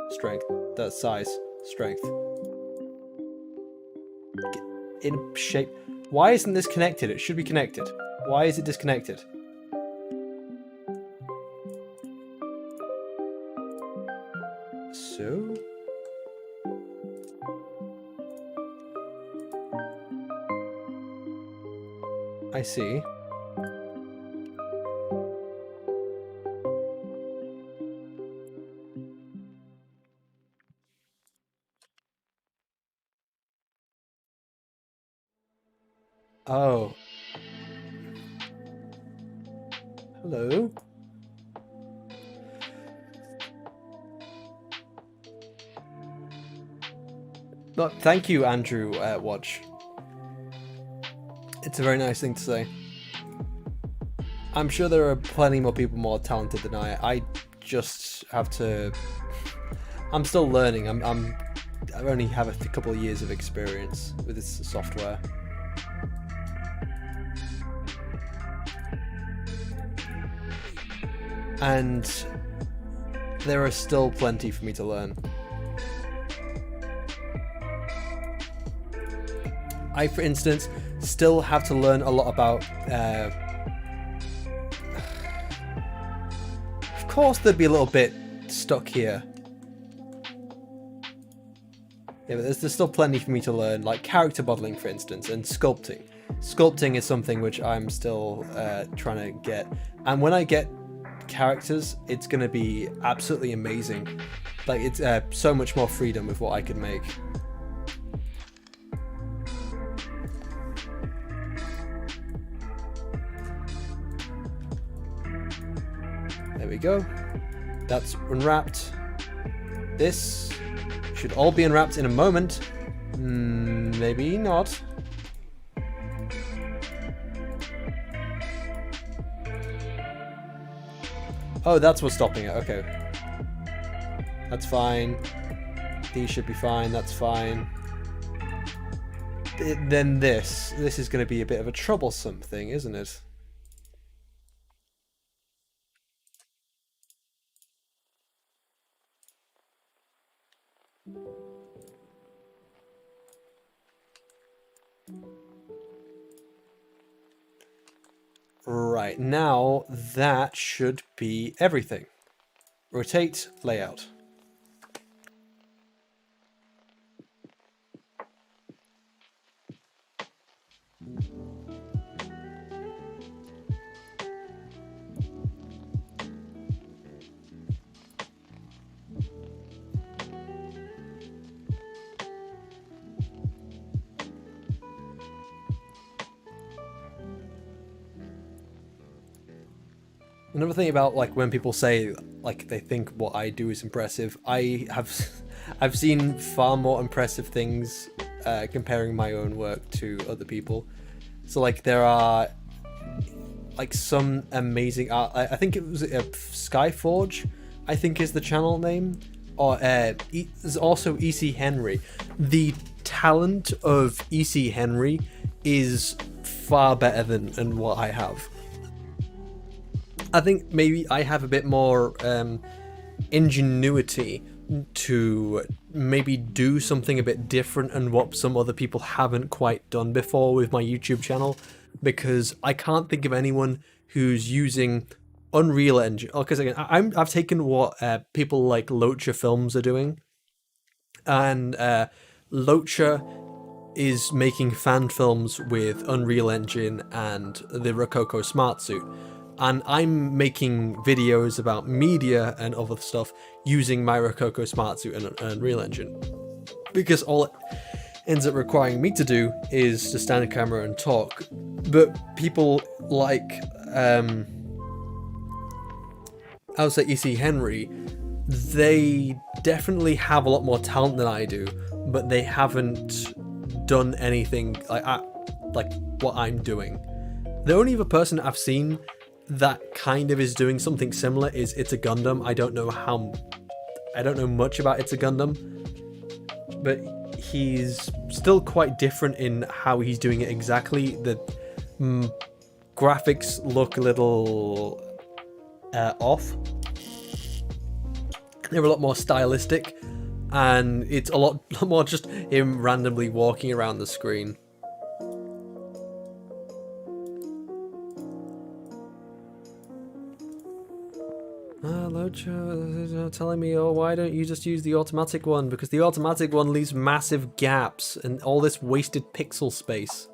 Strength. That's size. Strength. Get in shape. Why isn't this connected? It should be connected. Why is it disconnected? So? I see. Oh. Hello. No, thank you, Andrew Watch. It's a very nice thing to say. I'm sure there are plenty more people more talented than I just have to. I'm still learning. I only have a couple of years of experience with this software. And there are still plenty for me to learn. I, for instance, still have to learn a lot about. Of course, they'd be a little bit stuck here. Yeah, but there's still plenty for me to learn, like character modeling, for instance, and sculpting. Sculpting is something which I'm still trying to get, and when I get characters, it's going to be absolutely amazing. Like, it's so much more freedom with what I can make. There we go. That's unwrapped. This should all be unwrapped in a moment. Maybe not. Oh, that's what's stopping it. Okay. That's fine. These should be fine. That's fine. Then this is going to be a bit of a troublesome thing, isn't it? Right, now that should be everything. Rotate layout. Another thing about, like, when people say, like, they think what I do is impressive, I've seen far more impressive things comparing my own work to other people. So, like, there are, like, some amazing art. I think it was Skyforge, I think is the channel name. Or there's also E.C. Henry. The talent of E.C. Henry is far better than what I have. I think maybe I have a bit more ingenuity to maybe do something a bit different and what some other people haven't quite done before with my YouTube channel, because I can't think of anyone who's using Unreal Engine. Because again, I've taken what people like Locha Films are doing, and Locha is making fan films with Unreal Engine and the Rococo Smart Suit. And I'm making videos about media and other stuff using my Rococo Smart Suit and Unreal Engine. Because all it ends up requiring me to do is to stand in camera and talk. But people like, I would say E.C. Henry, they definitely have a lot more talent than I do, but they haven't done anything like what I'm doing. The only other person I've seen that kind of is doing something similar is It's a Gundam. I don't know much about It's a Gundam, but he's still quite different in how he's doing it exactly. The graphics look a little off. They're a lot more stylistic, and it's a lot more just him randomly walking around the screen. Locha telling me, oh, why don't you just use the automatic one? Because the automatic one leaves massive gaps and all this wasted pixel space.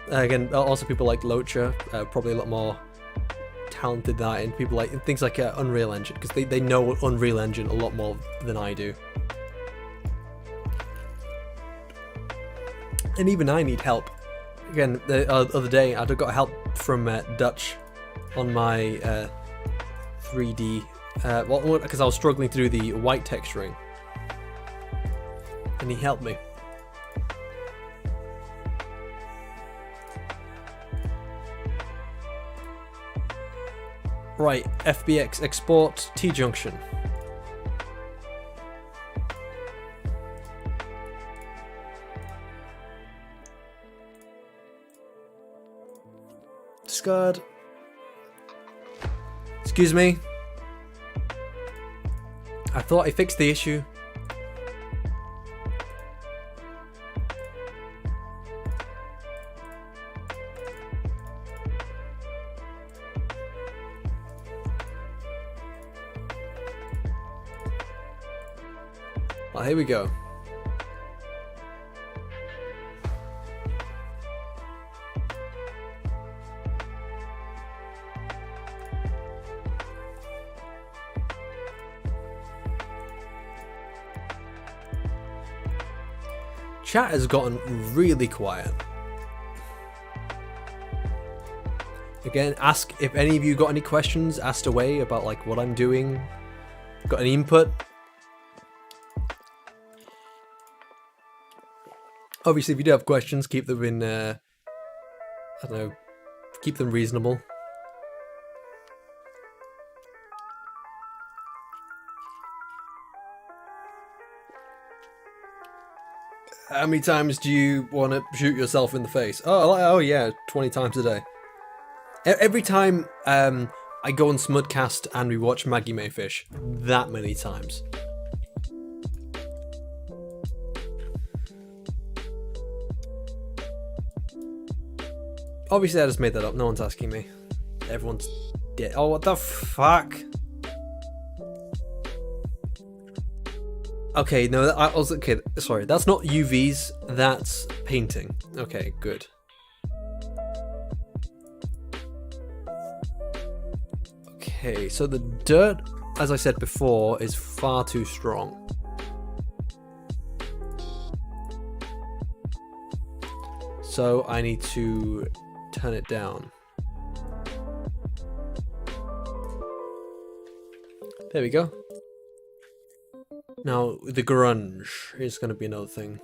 Again, also people like Locha, probably a lot more talented that in. People like things like Unreal Engine, because they know Unreal Engine a lot more than I do. And even I need help. Again, the other day I got help from Dutch on my 3D, because I was struggling to do the white texturing, and he helped me. Right, FBX export T-junction. Discard. Excuse me. I thought I fixed the issue. Well, here we go. Chat has gotten really quiet. Again, ask if any of you got any questions asked away about like what I'm doing. Got any input? Obviously, if you do have questions, keep them in, I don't know, keep them reasonable. How many times do you want to shoot yourself in the face? Oh yeah, 20 times a day. Every time I go on Smudcast and we watch Maggie Mayfish, that many times. Obviously, I just made that up. No one's asking me. Everyone's dead. Oh, what the fuck? Okay, no, I was okay. Sorry, that's not UVs. That's painting. Okay, good. Okay, so the dirt, as I said before, is far too strong. So I need to turn it down. There we go. Now, the grunge is going to be another thing.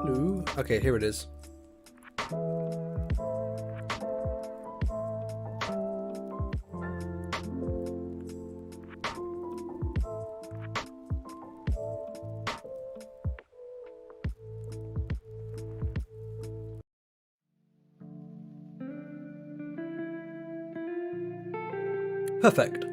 Hello? Okay, here it is. Perfect.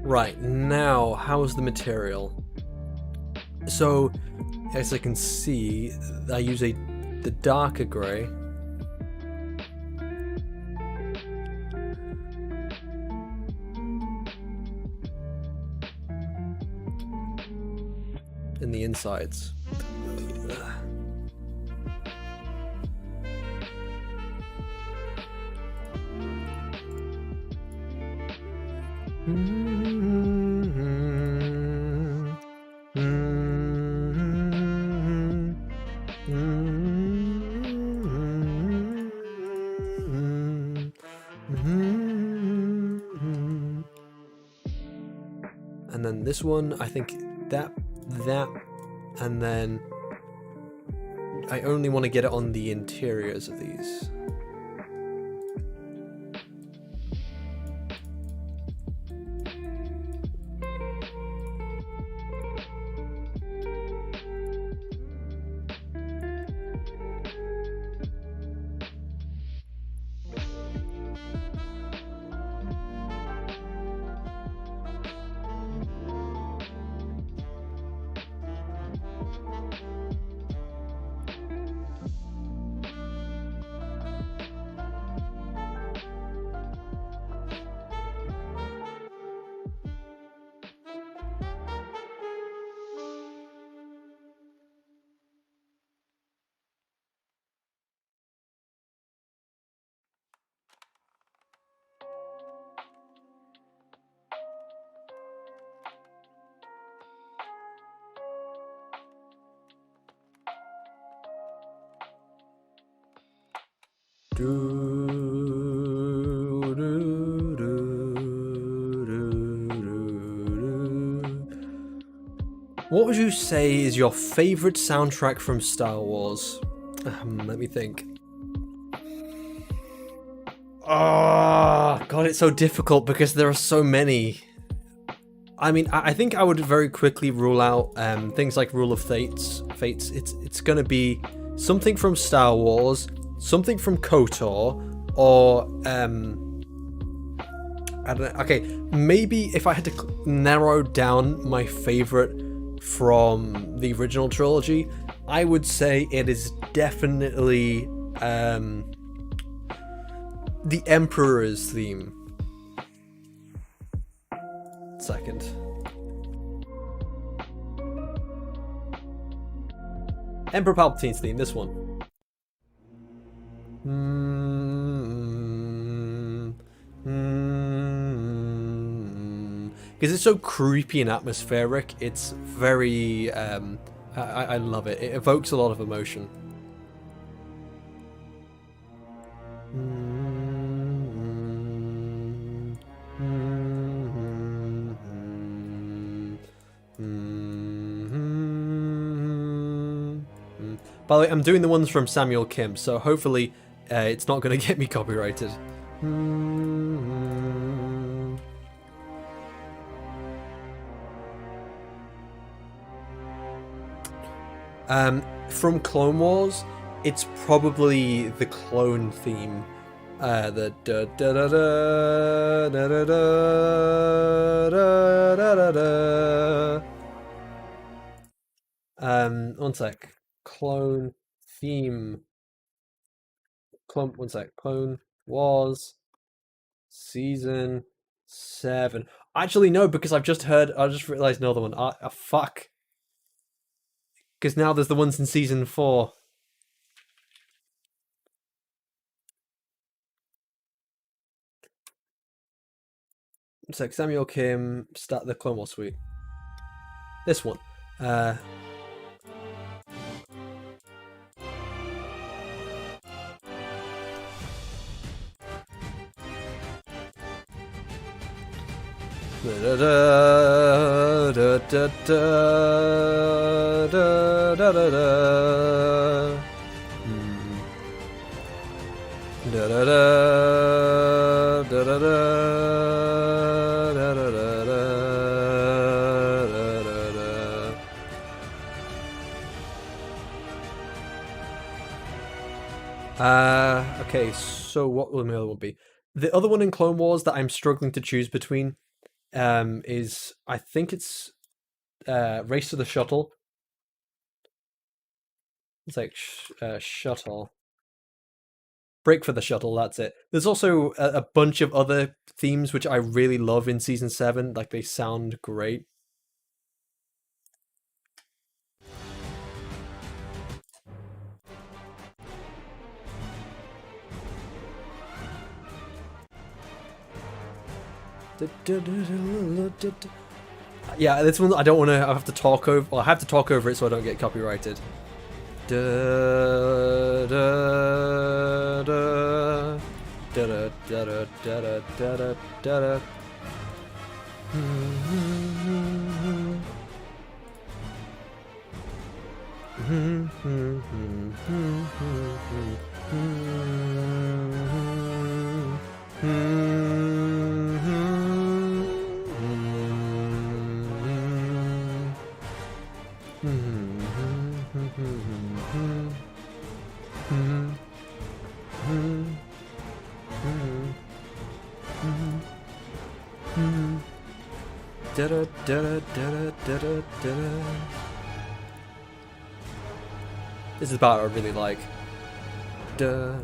Right, now, how's the material? So, as I can see, I use the darker grey. In the insides. and then this one, I think that, and then I only want to get it on the interiors of these. What would you say is your favorite soundtrack from Star Wars? Let me think. Oh, God, it's so difficult because there are so many. I mean, I think I would very quickly rule out things like Rule of Fates. It's gonna be something from Star Wars, something from Kotor, or I don't know. Okay, maybe if I had to narrow down my favorite from the original trilogy, I would say it is definitely the Emperor's theme. Second. Emperor Palpatine's theme, this one. Because it's so creepy and atmospheric, it's very, I love it. It evokes a lot of emotion. By the way, I'm doing the ones from Samuel Kim, so hopefully it's not going to get me copyrighted. From Clone Wars, it's probably the clone theme. The da da da da da da da da da da. One sec. Clone theme. One sec. Clone Wars Season 7. Actually, no, because I just realized another one. Fuck. Because now there's the ones in Season 4. It's like Samuel Kim, start the Clone Wars suite. This one. Da da da da da da da da da. Da da da da da da. Okay, so what will the other one be? The other one in Clone Wars that I'm struggling to choose between is, I think it's Race to the Shuttle. It's like shuttle. Break for the Shuttle, that's it. There's also a bunch of other themes which I really love in Season 7, like they sound great. Yeah, this one I don't want to. I have to talk over. Well, I have to talk over it so I don't get copyrighted. Da da da da da da da da da da. This is the part I really like. Da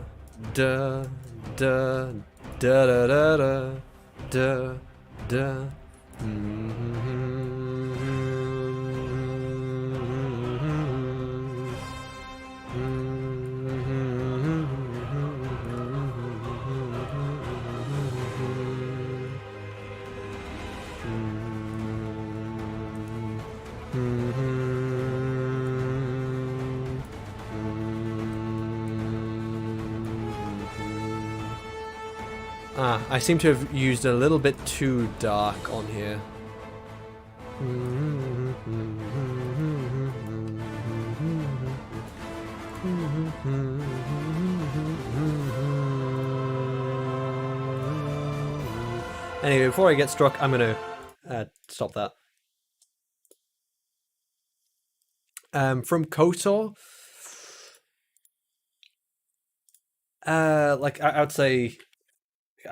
da da da da da da da. I seem to have used a little bit too dark on here. Anyway, before I get struck, I'm gonna stop that. From Kotor, like I would say,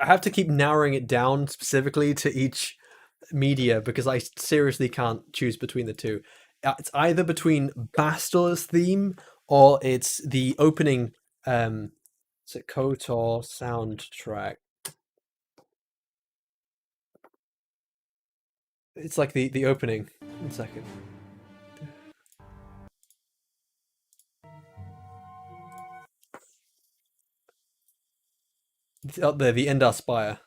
I have to keep narrowing it down specifically to each media because I seriously can't choose between the two. It's either between Bastil's theme or it's the opening. It's a Kotor soundtrack. It's like the opening. 1 second. It's up there, the Endar Spire.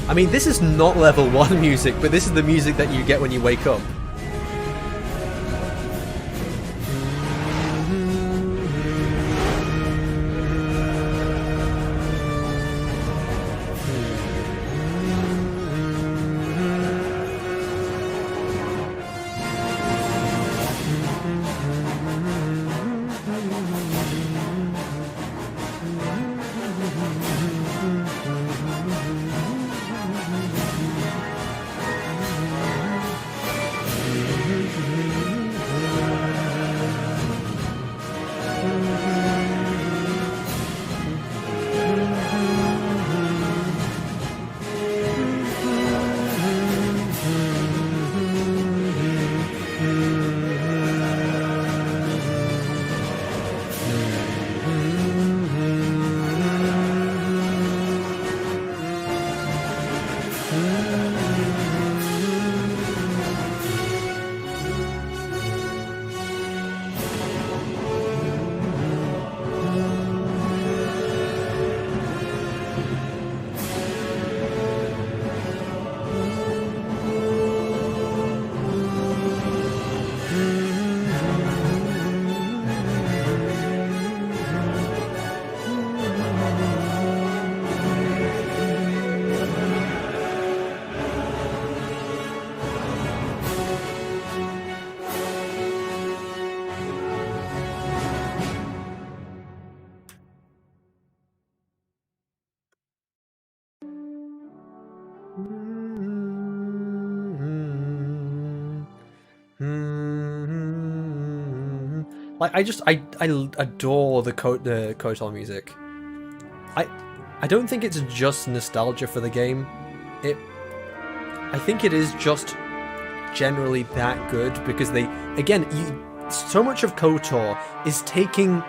I mean, this is not level 1 music, but this is the music that you get when you wake up. Like I adore the Kotor music. I don't think it's just nostalgia for the game. I think it is just generally that good because so much of Kotor is taking,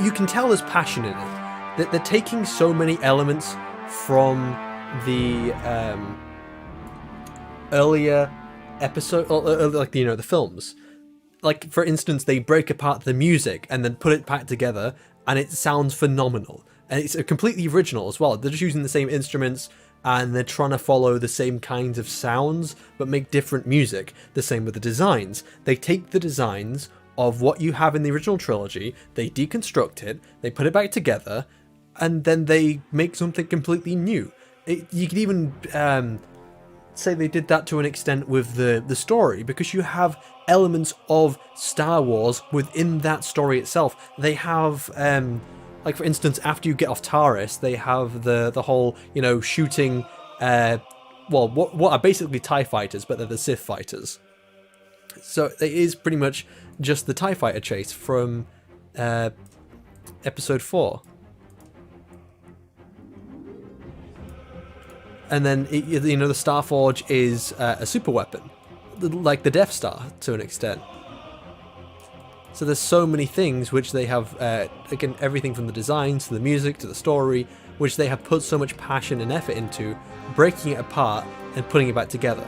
you can tell there's passion in it. That they're taking so many elements from the earlier episode, like the films. Like for instance, they break apart the music and then put it back together, and it sounds phenomenal. And it's completely original as well. They're just using the same instruments, and they're trying to follow the same kinds of sounds but make different music. The same with the designs. They take the designs of what you have in the original trilogy, they deconstruct it, they put it back together, and then they make something completely new. You could even say they did that to an extent with the story, because you have elements of Star Wars within that story itself. They have like, for instance, after you get off Taris, they have the whole, you know, shooting well, what are basically TIE fighters, but they're the Sith fighters. So it is pretty much just the TIE fighter chase from episode 4. And then, you know, the Starforge is a super weapon, like the Death Star to an extent. So there's so many things which they have, again, everything from the designs to the music to the story, which they have put so much passion and effort into, breaking it apart and putting it back together.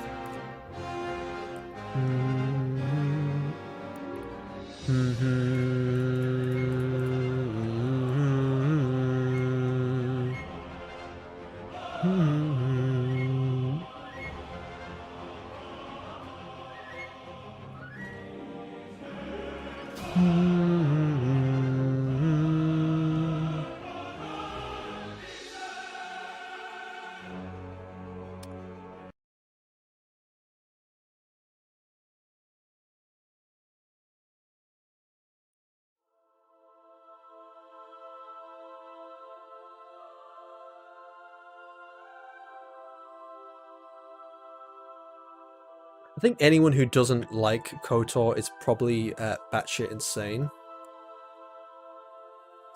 I think anyone who doesn't like KOTOR is probably batshit insane.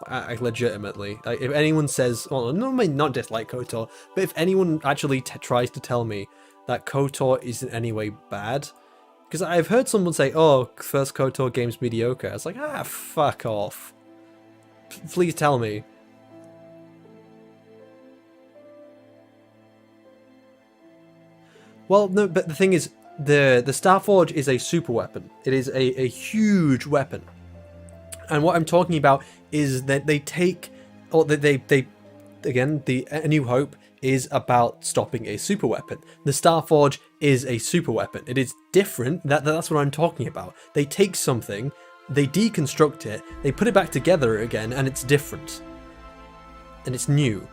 I legitimately, like, if anyone says, well, no, I may not dislike KOTOR, but if anyone actually tries to tell me that KOTOR is in any way bad, because I've heard someone say, oh, first KOTOR game's mediocre. I was like, ah, fuck off. Please tell me. Well, no, but the thing is, the Starforge is a super weapon. It is a huge weapon. And what I'm talking about is that they take, or they again, the A New Hope is about stopping a super weapon. The Starforge is a super weapon. It is different. That's what I'm talking about. They take something, they deconstruct it, they put it back together again, and it's different. And it's new.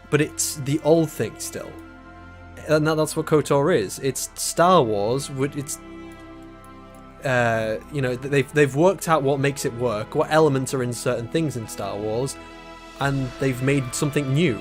But it's the old thing still. And that's what KOTOR is. It's Star Wars. It's you know, they've worked out what makes it work, what elements are in certain things in Star Wars, and they've made something new.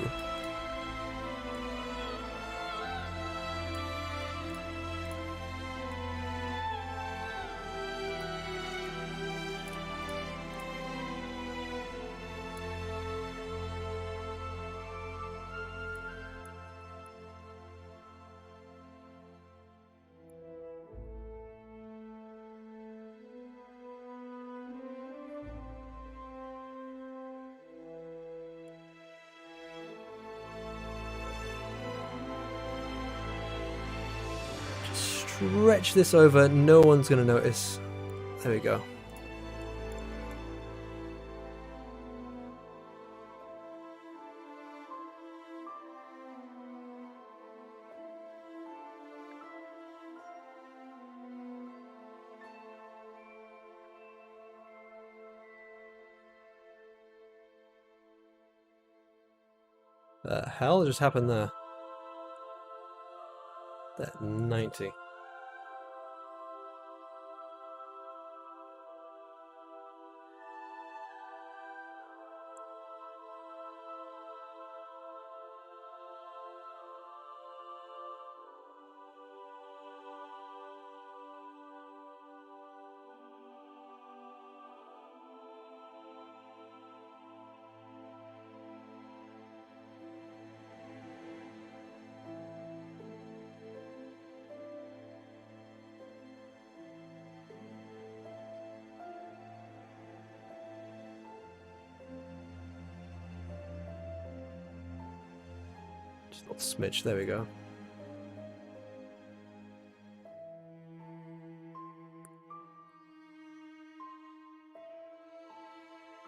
Stretch this over, no one's gonna notice. There we go. The hell just happened there? That 90. Just a little smidge, there we go.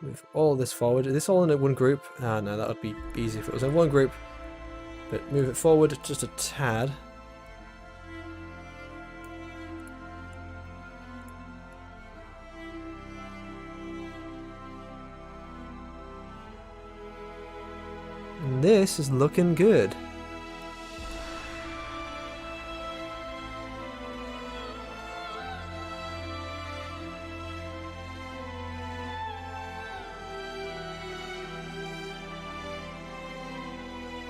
Move all this forward. Is this all in one group? Ah, no, that would be easy if it was in one group. But move it forward just a tad. And this is looking good.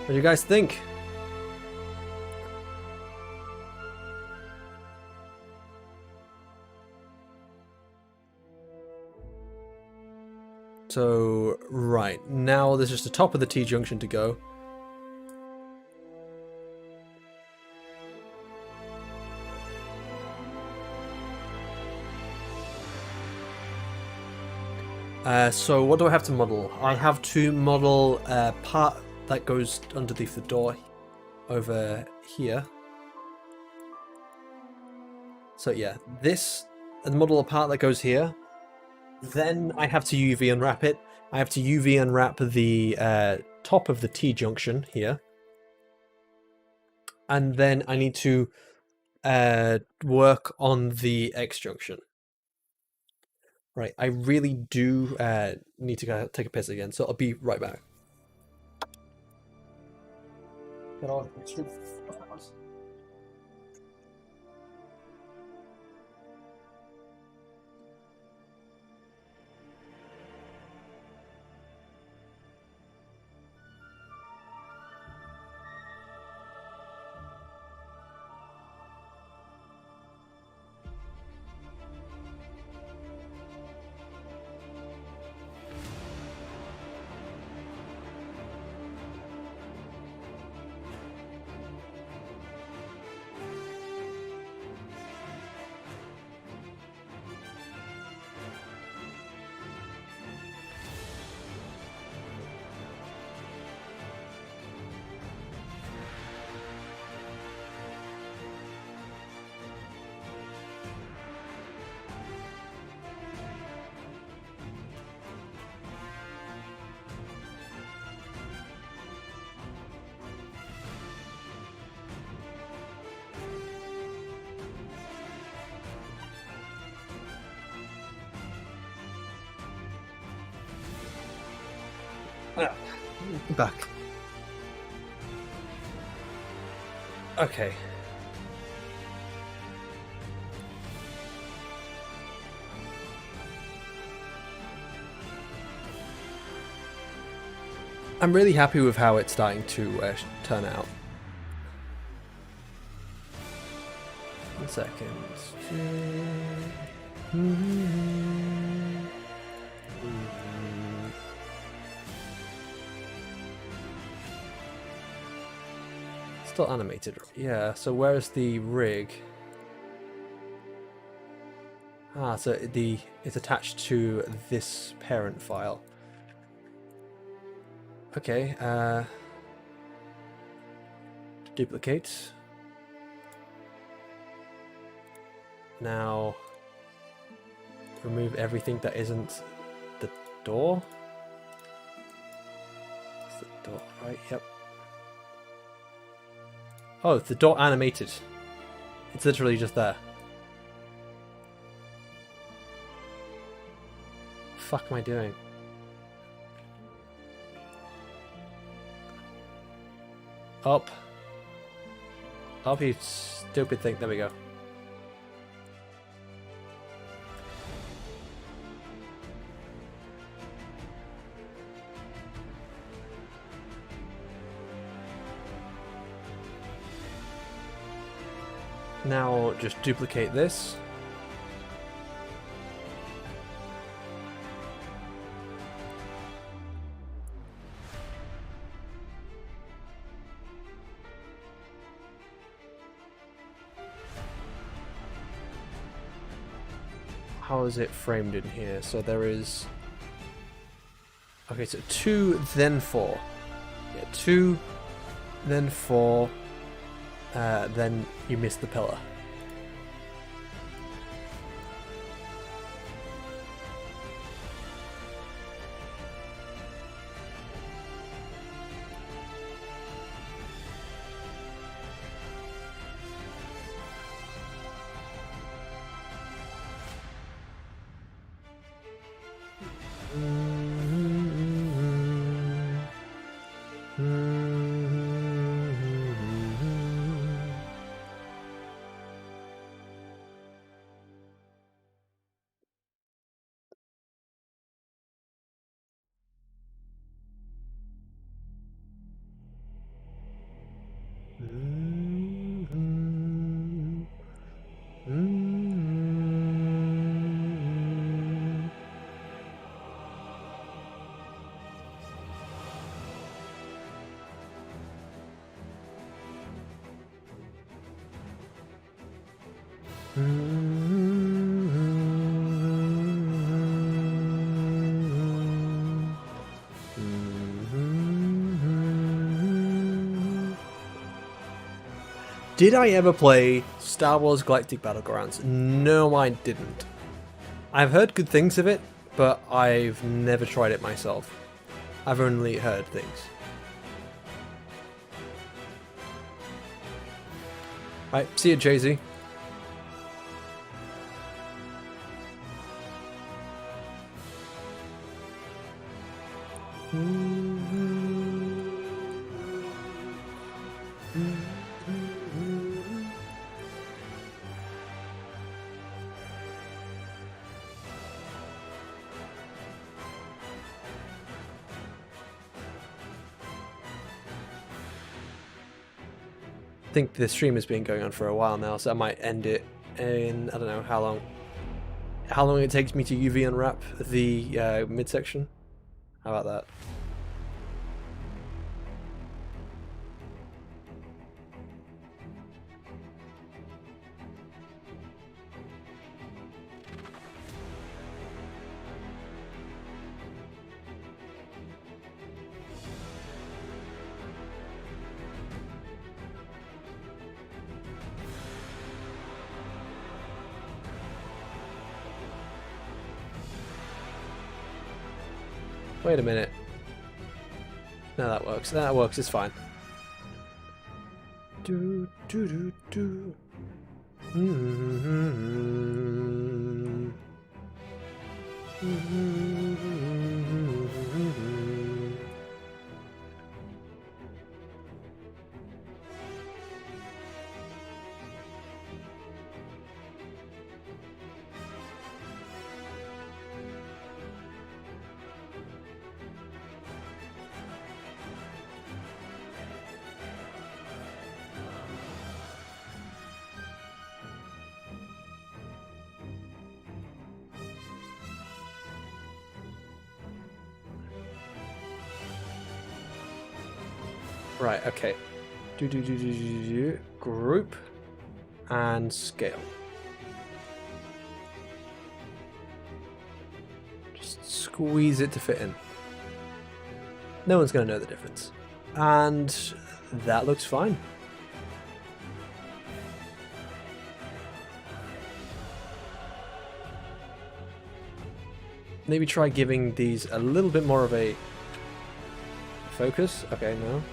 What do you guys think? So, right, now there's just the top of the T-junction to go. So what do I have to model? I have to model part that goes underneath the door over here. So yeah, this, and model a part that goes here. Then I have to UV unwrap it. I have to UV unwrap the top of the T-junction here. And then I need to work on the X-junction. Right, I really do need to go take a piss again, so I'll be right back. Back. Okay. I'm really happy with how it's starting to turn out. 1 second. Still animated. Yeah, so where's the rig? Ah, so it's attached to this parent file. Okay, duplicate. Now remove everything that isn't the door. It's the door, right? Yep. Oh, the door animated. It's literally just there. Fuck am I doing? Up. Up, you stupid thing. There we go. Now just duplicate this. How is it framed in here? So there is... Okay, so 2, then 4. Yeah, 2, then 4, then you miss the pillar. Did I ever play Star Wars Galactic Battlegrounds? No, I didn't. I've heard good things of it, but I've never tried it myself. I've only heard things. Right, see you, Jay-Z. I think the stream has been going on for a while now, so I might end it in, I don't know how long it takes me to UV unwrap the midsection. How about that? Wait a minute. No, that works. That works. It's fine. Do do do do. Right, okay. Group and scale. Just squeeze it to fit in. No one's going to know the difference. And that looks fine. Maybe try giving these a little bit more of a focus. Okay, no.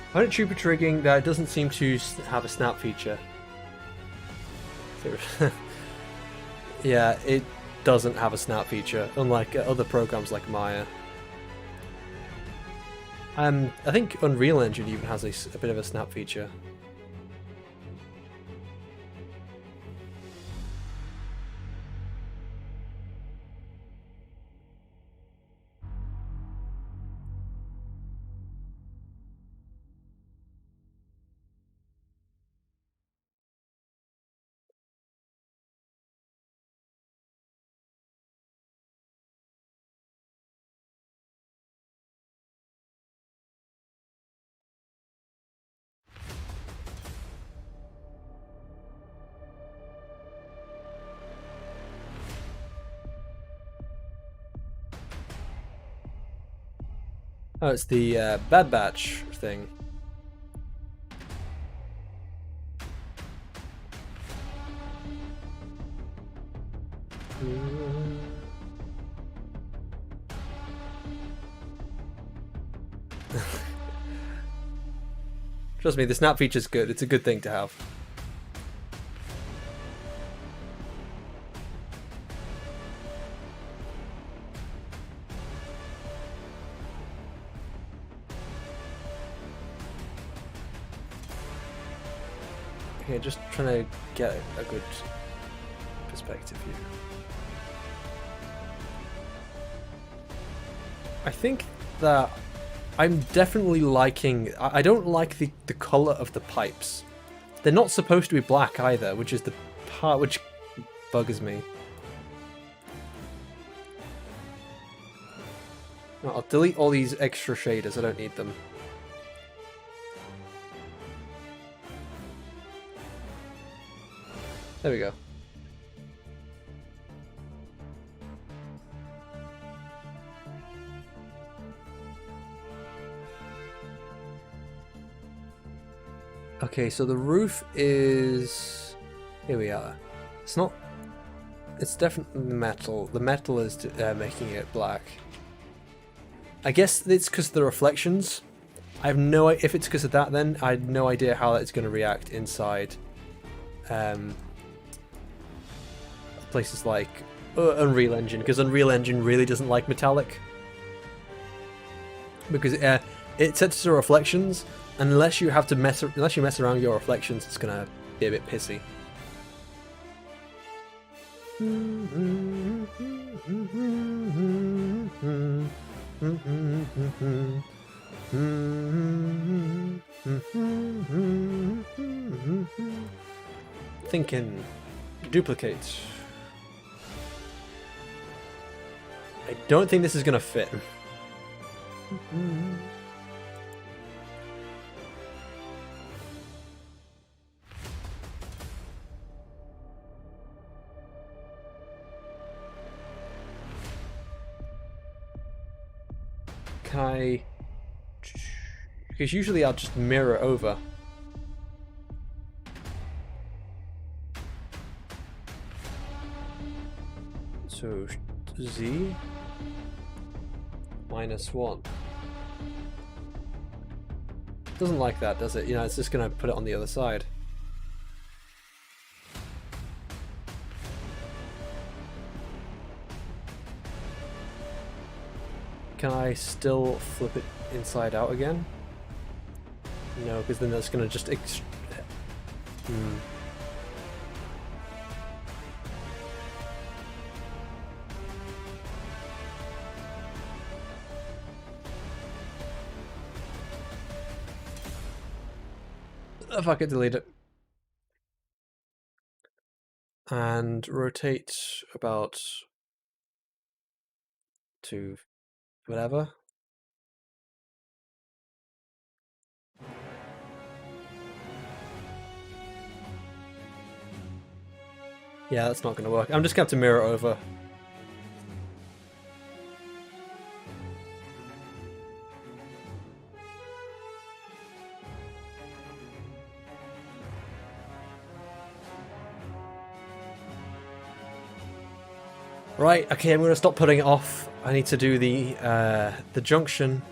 I find it super triggering that it doesn't seem to have a snap feature. Yeah, it doesn't have a snap feature, unlike other programs like Maya. I think Unreal Engine even has a bit of a snap feature. Oh, it's the Bad Batch thing. Trust me, the snap feature's good. It's a good thing to have. Okay, just trying to get a good perspective here. I think that I'm definitely liking... I don't like the colour of the pipes. They're not supposed to be black either, which is the part which bugs me. No, I'll delete all these extra shaders, I don't need them. There we go. Okay, so the roof is... Here we are. It's not... It's definitely metal. The metal is making it black. I guess it's because of the reflections. I have no... If it's because of that, then I have no idea how that's going to react inside places like Unreal Engine, because Unreal Engine really doesn't like metallic. Because it sets to reflections. Unless you mess around with your reflections, it's gonna be a bit pissy. Thinking, duplicate. I don't think this is gonna fit. Can I... Because usually I'll just mirror over. So, Z... -1. Doesn't like that, does it? You know, it's just gonna put it on the other side. Can I still flip it inside out again? No, because then that's gonna just If I could delete it. And rotate about to whatever. Yeah, that's not going to work. I'm just going to have to mirror over. Right, okay, I'm going to stop putting it off. I need to do the junction.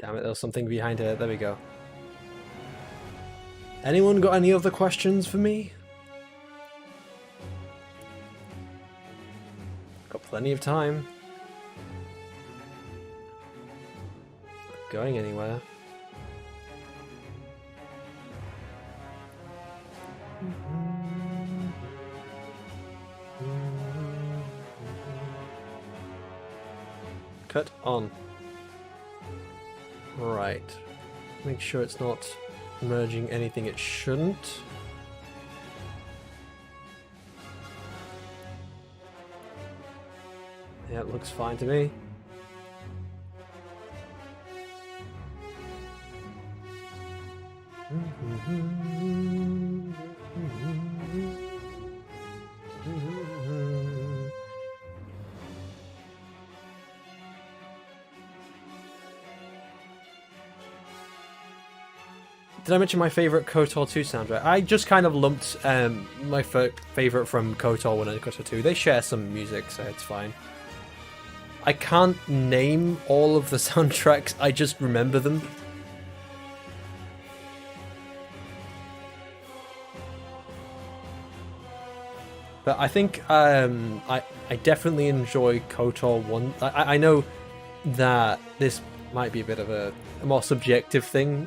Damn it, there was something behind it. There we go. Anyone got any other questions for me? Got plenty of time. Not going anywhere. cut on. Right. Make sure it's not merging anything it shouldn't. Yeah, it looks fine to me. Did I mention my favorite KOTOR 2 soundtrack? I just kind of lumped my favorite from KOTOR 1 and KOTOR 2. They share some music, so it's fine. I can't name all of the soundtracks, I just remember them. But I think I definitely enjoy KOTOR 1. I know that this might be a bit of a more subjective thing,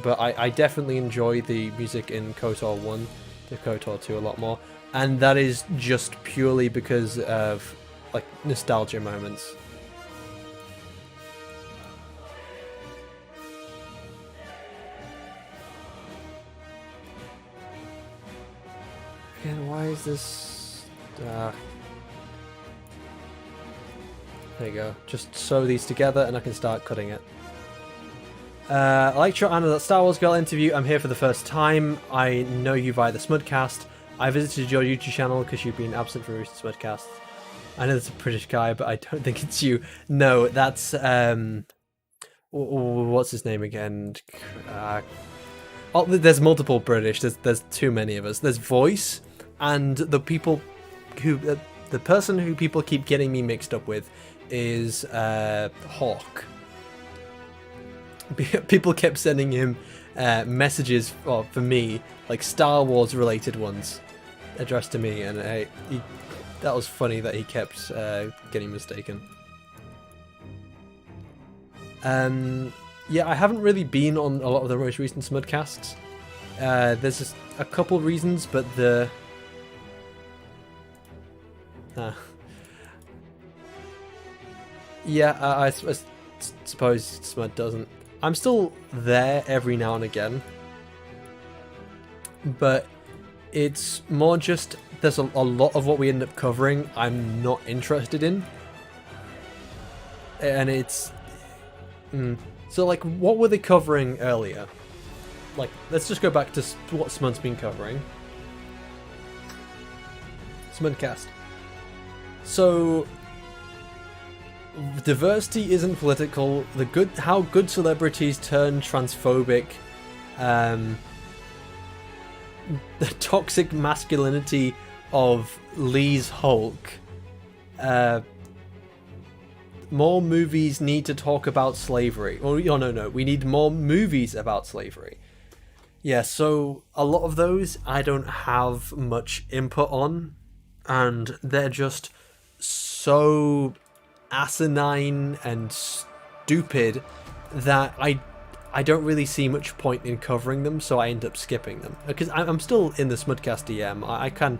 but I definitely enjoy the music in KOTOR 1 to KOTOR 2 a lot more. And that is just purely because of like nostalgia moments. And why is this... there you go. Just sew these together and I can start cutting it. I liked your Anna, that Star Wars Girl interview. I'm here for the first time. I know you via the Smudcast. I visited your YouTube channel because you've been absent from recent Smudcasts. I know it's a British guy, but I don't think it's you. No, that's... what's his name again? Oh, there's multiple British. There's too many of us. There's Voice, and the people who... the person who people keep getting me mixed up with is Hawk. People kept sending him messages for me, like Star Wars related ones, addressed to me, and that was funny that he kept getting mistaken. Yeah, I haven't really been on a lot of the most recent Smudcasts. There's just a couple reasons, but yeah, I suppose Smud doesn't. I'm still there every now and again, but it's more just there's a lot of what we end up covering I'm not interested in, and it's so like what were they covering earlier? Like, let's just go back to what Smud's been covering. Smudcast. So diversity isn't political. How good celebrities turn transphobic. The toxic masculinity of Lee's Hulk. More movies need to talk about slavery. Or no, we need more movies about slavery. Yeah, so a lot of those I don't have much input on, and they're just so asinine and stupid that I don't really see much point in covering them, so I end up skipping them. Because I'm still in the Smudcast DM, I can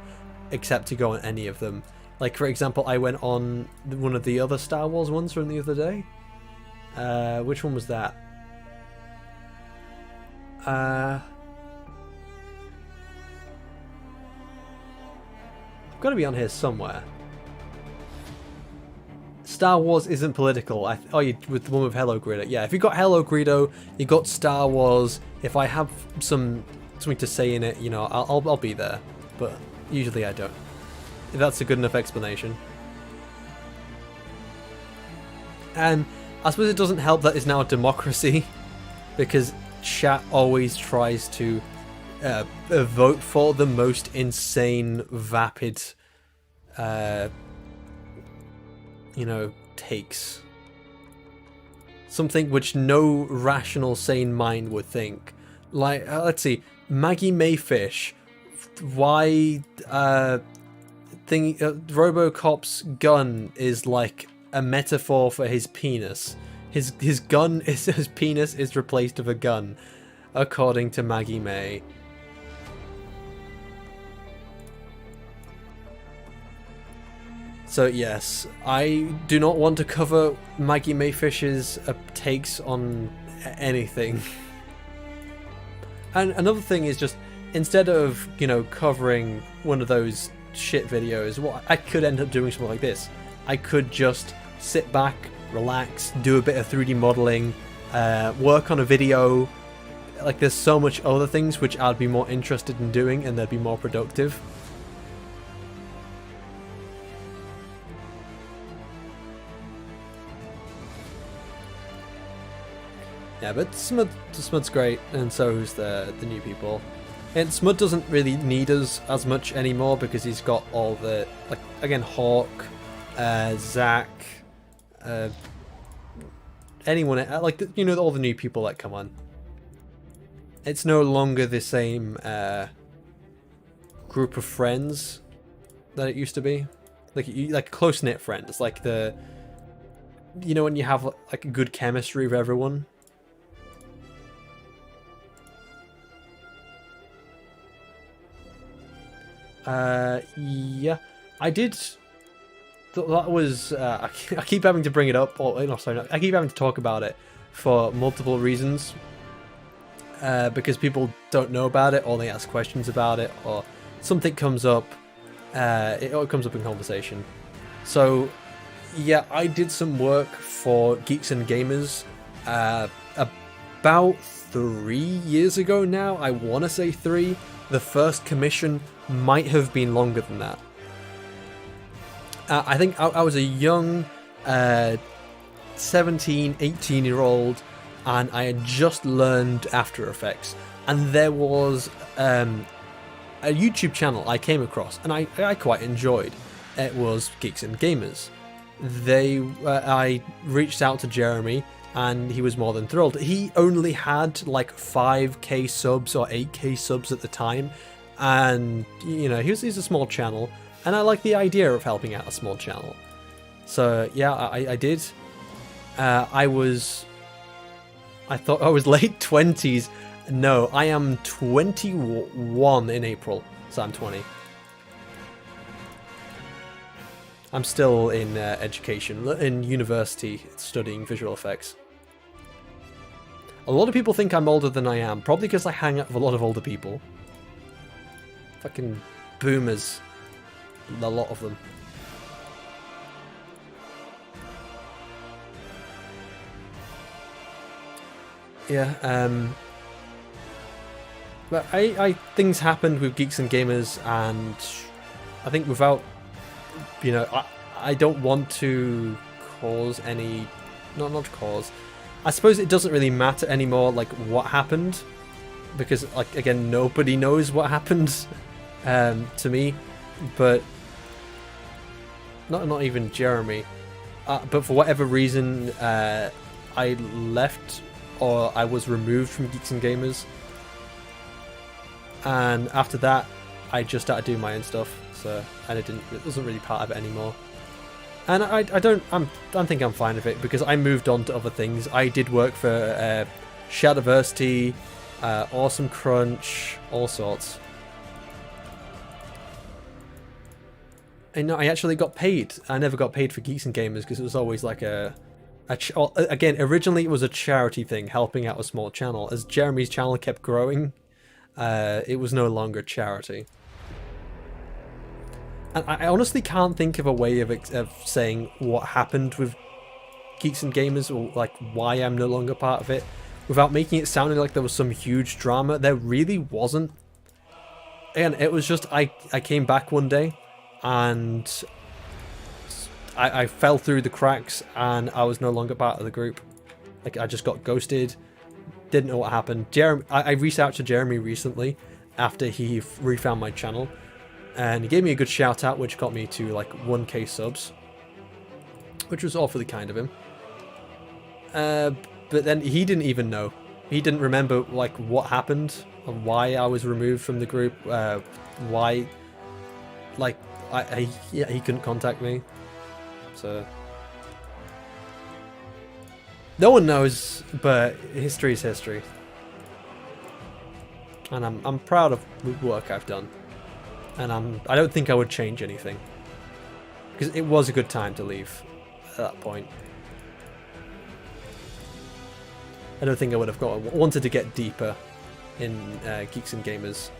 accept to go on any of them. Like, for example, I went on one of the other Star Wars ones from the other day. Which one was that? I've got to be on here somewhere. Star Wars isn't political. You with the one with Hello Greedo. Yeah, if you got Hello Greedo, you got Star Wars. If I have something to say in it, you know, I'll be there. But usually I don't. If that's a good enough explanation. And I suppose it doesn't help that it's now a democracy, because chat always tries to vote for the most insane, vapid, takes. Something which no rational, sane mind would think. Like, let's see, Maggie Mayfish. Why, RoboCop's gun is like a metaphor for his penis. His penis is replaced with a gun, according to Maggie May. So yes, I do not want to cover Maggie Mayfish's takes on anything. And another thing is just, instead of, you know, covering one of those shit videos, what I could end up doing something like this. I could just sit back, relax, do a bit of 3D modeling, work on a video. Like, there's so much other things which I'd be more interested in doing and they'd be more productive. Yeah, but Smud's great, and so is the new people. And Smud doesn't really need us as much anymore because he's got all the, like, again, Hawk, Zach, anyone, like, you know, all the new people that come on. It's no longer the same group of friends that it used to be. Like close-knit friends, like the, you know, when you have like a good chemistry with everyone. Yeah, I did. That was. I keep having to bring it up. Or no, sorry, I keep having to talk about it for multiple reasons. Because people don't know about it, or they ask questions about it, or something comes up. It all comes up in conversation. So, yeah, I did some work for Geeks and Gamers about 3 years ago now. I want to say 3. The first commission might have been longer than that. I think I was a young 17, 18-year-old, and I had just learned After Effects. And there was a YouTube channel I came across, and I quite enjoyed. It was Geeks and Gamers. I reached out to Jeremy, and he was more than thrilled. He only had like 5k subs or 8k subs at the time, and you know, he's a small channel, and I like the idea of helping out a small channel. So yeah, I did. I thought I was late 20s. No, I am 21 in April, so I'm 20. I'm still in education, in university, studying visual effects. A lot of people think I'm older than I am, probably because I hang out with a lot of older people. Fucking boomers. A lot of them. Yeah, but things happened with Geeks and Gamers, and I think without, you know, I don't want to cause any, not cause, I suppose it doesn't really matter anymore, like, what happened, because, like, again, nobody knows what happened to me, but not even Jeremy, but for whatever reason, I left, or I was removed from Geeks and Gamers, and after that, I just started doing my own stuff, so, and it wasn't really part of it anymore. And I think I'm fine with it, because I moved on to other things. I did work for Shadowversity, Awesome Crunch, all sorts. And no, I actually got paid. I never got paid for Geeks and Gamers, because it was always like again, originally it was a charity thing, helping out a small channel. As Jeremy's channel kept growing, it was no longer charity. And I honestly can't think of a way of saying what happened with Geeks and Gamers, or like why I'm no longer part of it, without making it sounding like there was some huge drama. There really wasn't. And it was just, I came back one day, and I fell through the cracks, and I was no longer part of the group. Like, I just got ghosted, didn't know what happened. I reached out to Jeremy recently, after he refound my channel, and he gave me a good shout out, which got me to like 1k subs, which was awfully kind of him. But then he didn't even know. He didn't remember like what happened and why I was removed from the group. Why, like, yeah, he couldn't contact me. So no one knows, but history is history, and I'm proud of the work I've done. And I don't think I would change anything, because it was a good time to leave at that point. I don't think I would have wanted to get deeper in Geeks and Gamers.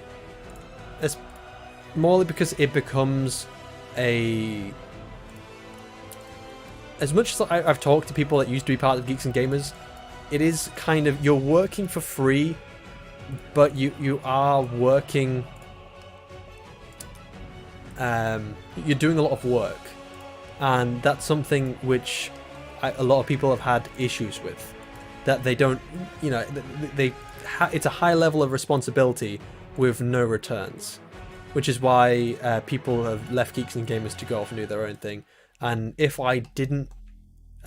It's morely because it becomes a... As much as I've talked to people that used to be part of Geeks and Gamers, it is kind of... You're working for free, but you are working... you're doing a lot of work. And that's something which a lot of people have had issues with. That they don't... You know, it's a high level of responsibility with no returns. Which is why people have left Geeks and Gamers to go off and do their own thing. And if I didn't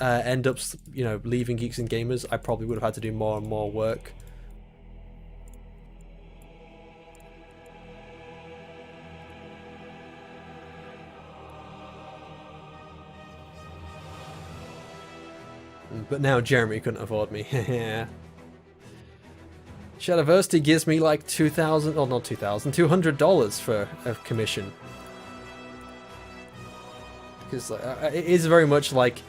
end up, you know, leaving Geeks and Gamers, I probably would have had to do more and more work. But now Jeremy couldn't afford me. Shadowversity gives me like $2,000, or not $2,000, $200 for a commission. Because it is very much like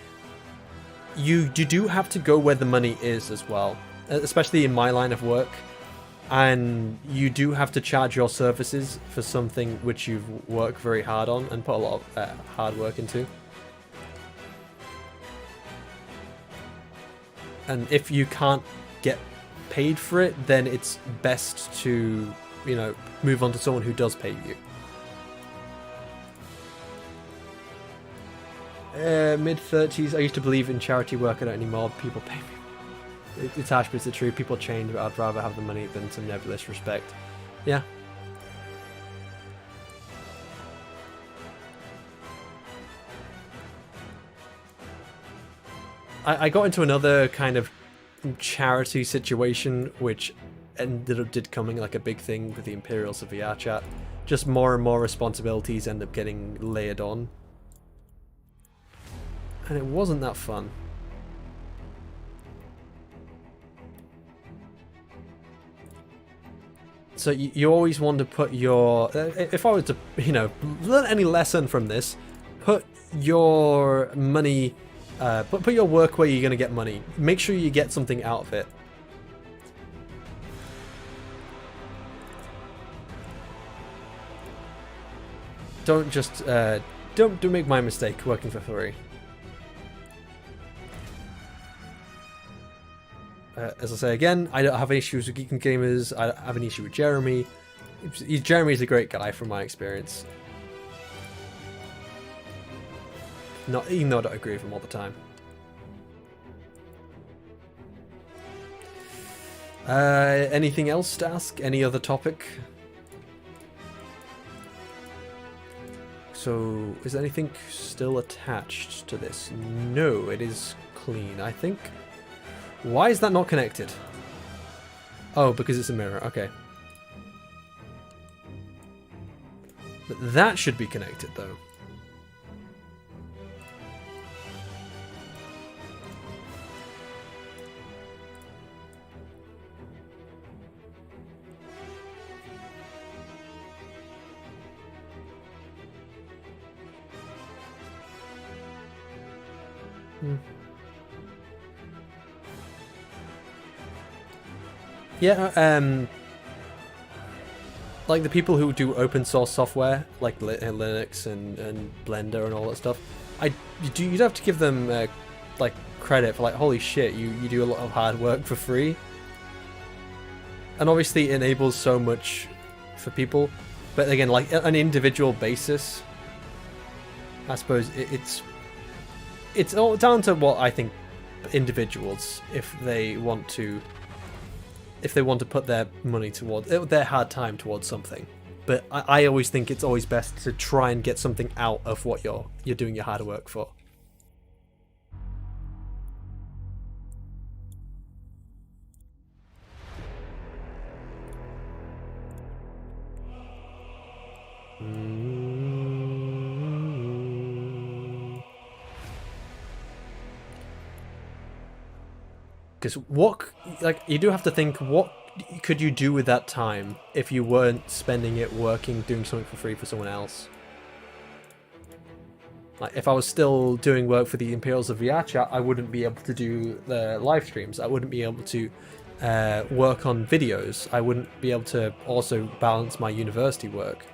you do have to go where the money is as well, especially in my line of work, and you do have to charge your services for something which you've worked very hard on and put a lot of hard work into. And if you can't get paid for it, then it's best to, you know, move on to someone who does pay you. Mid-30s, I used to believe in charity work, I don't anymore. People pay me. It's harsh, but it's the truth. People change, but I'd rather have the money than some nebulous respect. Yeah. I got into another kind of charity situation, which did coming like a big thing with the Imperials of VR chat. Just more and more responsibilities end up getting layered on. And it wasn't that fun. So you always want to put your... if I was to, you know, learn any lesson from this, put your money... put your work where you're going to get money. Make sure you get something out of it. Don't just... don't make my mistake working for free. As I say again, I don't have any issues with Geek and Gamers. I don't have an issue with Jeremy. Jeremy's a great guy from my experience. Even though I don't agree with him all the time. Anything else to ask? Any other topic? So, is anything still attached to this? No, it is clean, I think. Why is that not connected? Oh, because it's a mirror. Okay. But that should be connected, though. Yeah, like the people who do open source software, like Linux and Blender and all that stuff, you'd have to give them like credit for like, holy shit, you do a lot of hard work for free. And obviously it enables so much for people, but again, like an individual basis, I suppose it's all down to what I think individuals, if they want to put their money towards their hard time towards something. But I always think it's always best to try and get something out of what you're doing your hard work for. Because you do have to think, what could you do with that time if you weren't spending it working, doing something for free for someone else? Like, if I was still doing work for the Imperials of Viacha, I wouldn't be able to do the live streams. I wouldn't be able to work on videos. I wouldn't be able to also balance my university work.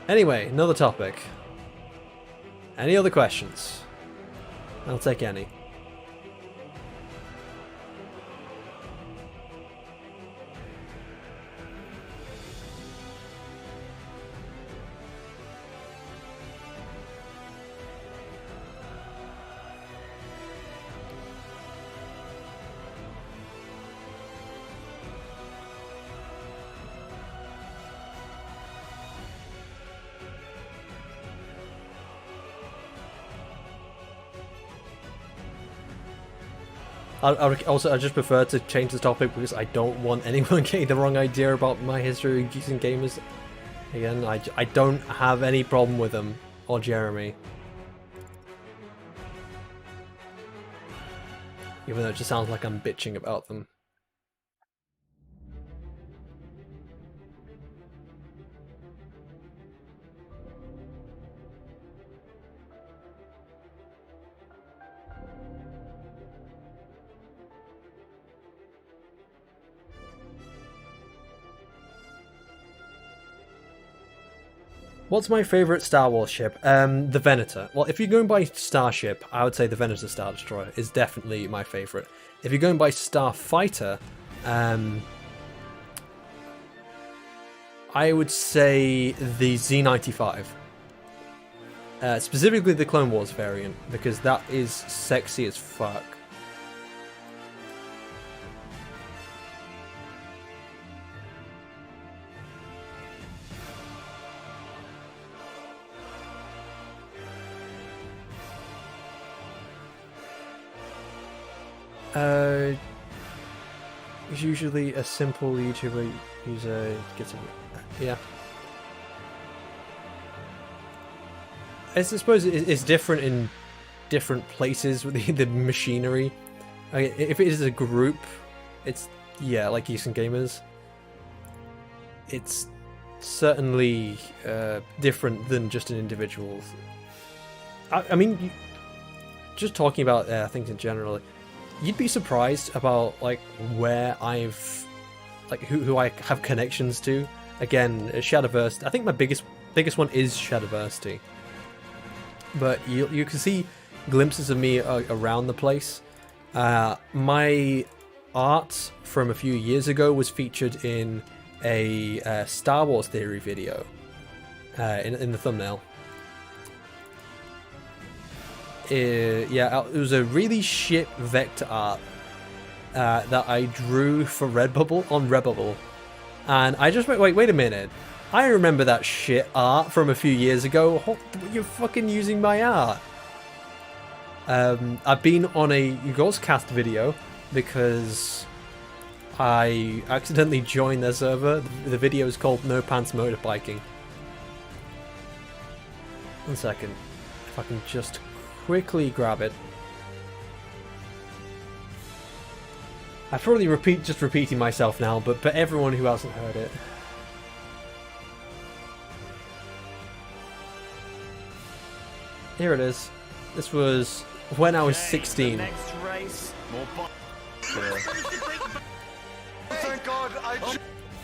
Anyway, another topic. Any other questions? I'll take any. I just prefer to change the topic because I don't want anyone getting the wrong idea about my history of Geeks and Gamers. Again, I don't have any problem with them, or Jeremy. Even though it just sounds like I'm bitching about them. What's my favourite Star Wars ship? The Venator. Well, if you're going by Starship, I would say the Venator Star Destroyer is definitely my favourite. If you're going by Starfighter, I would say the Z95. Specifically the Clone Wars variant, because that is sexy as fuck. It's usually a simple YouTuber user gets a... yeah. I suppose it's different in different places with the machinery. If it is a group, it's, yeah, like Geeks and Gamers. It's certainly different than just an individual. I mean, just talking about things in general, you'd be surprised about like where I've, like who I have connections to. Again, Shadowverse. I think my biggest one is Shadowversity. But you can see glimpses of me around the place. My art from a few years ago was featured in a Star Wars Theory video in the thumbnail. Yeah, it was a really shit vector art that I drew for Redbubble on Redbubble, and I just went, wait a minute, I remember that shit art from a few years ago. You're fucking using my art. I've been on a Cast video because I accidentally joined their server. The video is called No Pants Motorbiking. 1 second, if I can just quickly grab it. I probably repeating myself now, but everyone who hasn't heard it. Here it is. This was when I was 16. Next race, more Thank God, I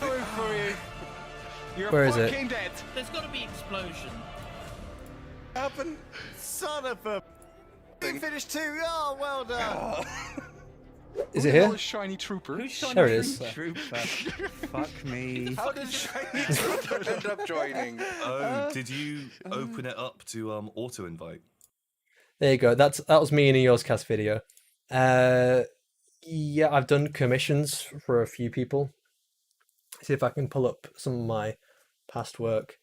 going for you. You're Where is it? fucking dead. There's got to be explosion. Happen, son of a. You finished too. Oh, well done. Is it here? Shiny trooper. Who's shiny There it is. trooper? Fuck me. How did shiny trooper end up joining? Oh, did you open it up to auto invite? There you go. That was me in a Cast video. Yeah, I've done commissions for a few people. See if I can pull up some of my past work.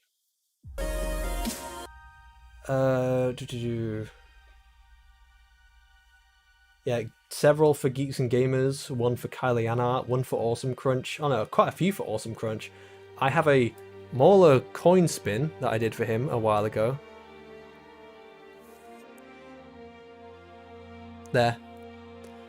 Yeah, several for Geeks and Gamers, one for Kylie Ann Art, one for Awesome Crunch. Oh no, quite a few for Awesome Crunch. I have a Mauler coin spin that I did for him a while ago. There.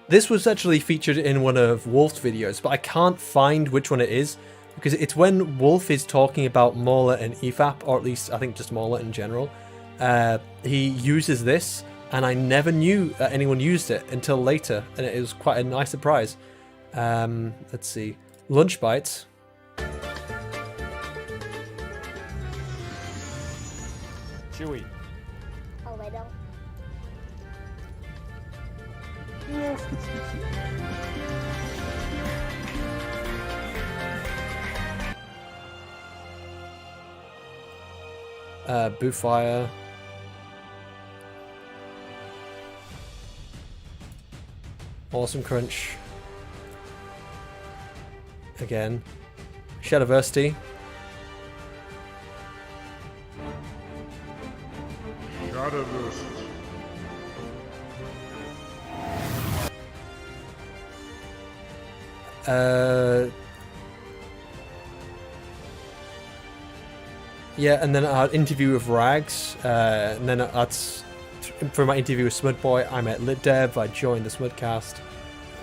This was actually featured in one of Wolf's videos, but I can't find which one it is, because it's when Wolf is talking about Mauler and EFAP, or at least I think just Mauler in general. He uses this, and I never knew that anyone used it until later, and it was quite a nice surprise. Let's see. Lunch bites. Chewy. Oh, I don't. Boofire. Awesome Crunch. Again. Shadowversity. Yeah, and then our interview with Rags, and then that's for my interview with Smudboy. I met LitDev, I joined the Smudcast.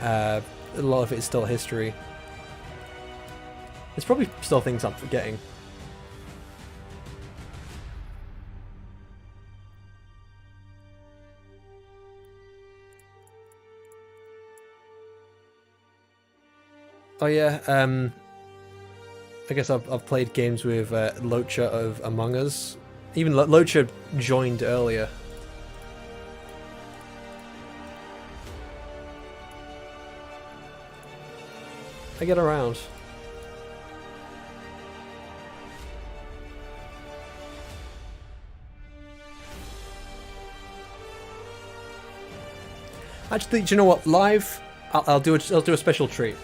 A lot of it is still history. There's probably still things I'm forgetting. Oh yeah, I guess I've played games with Locha of Among Us. Even Locha joined earlier. I get around. Actually, do you know what? Live, I'll do a special treat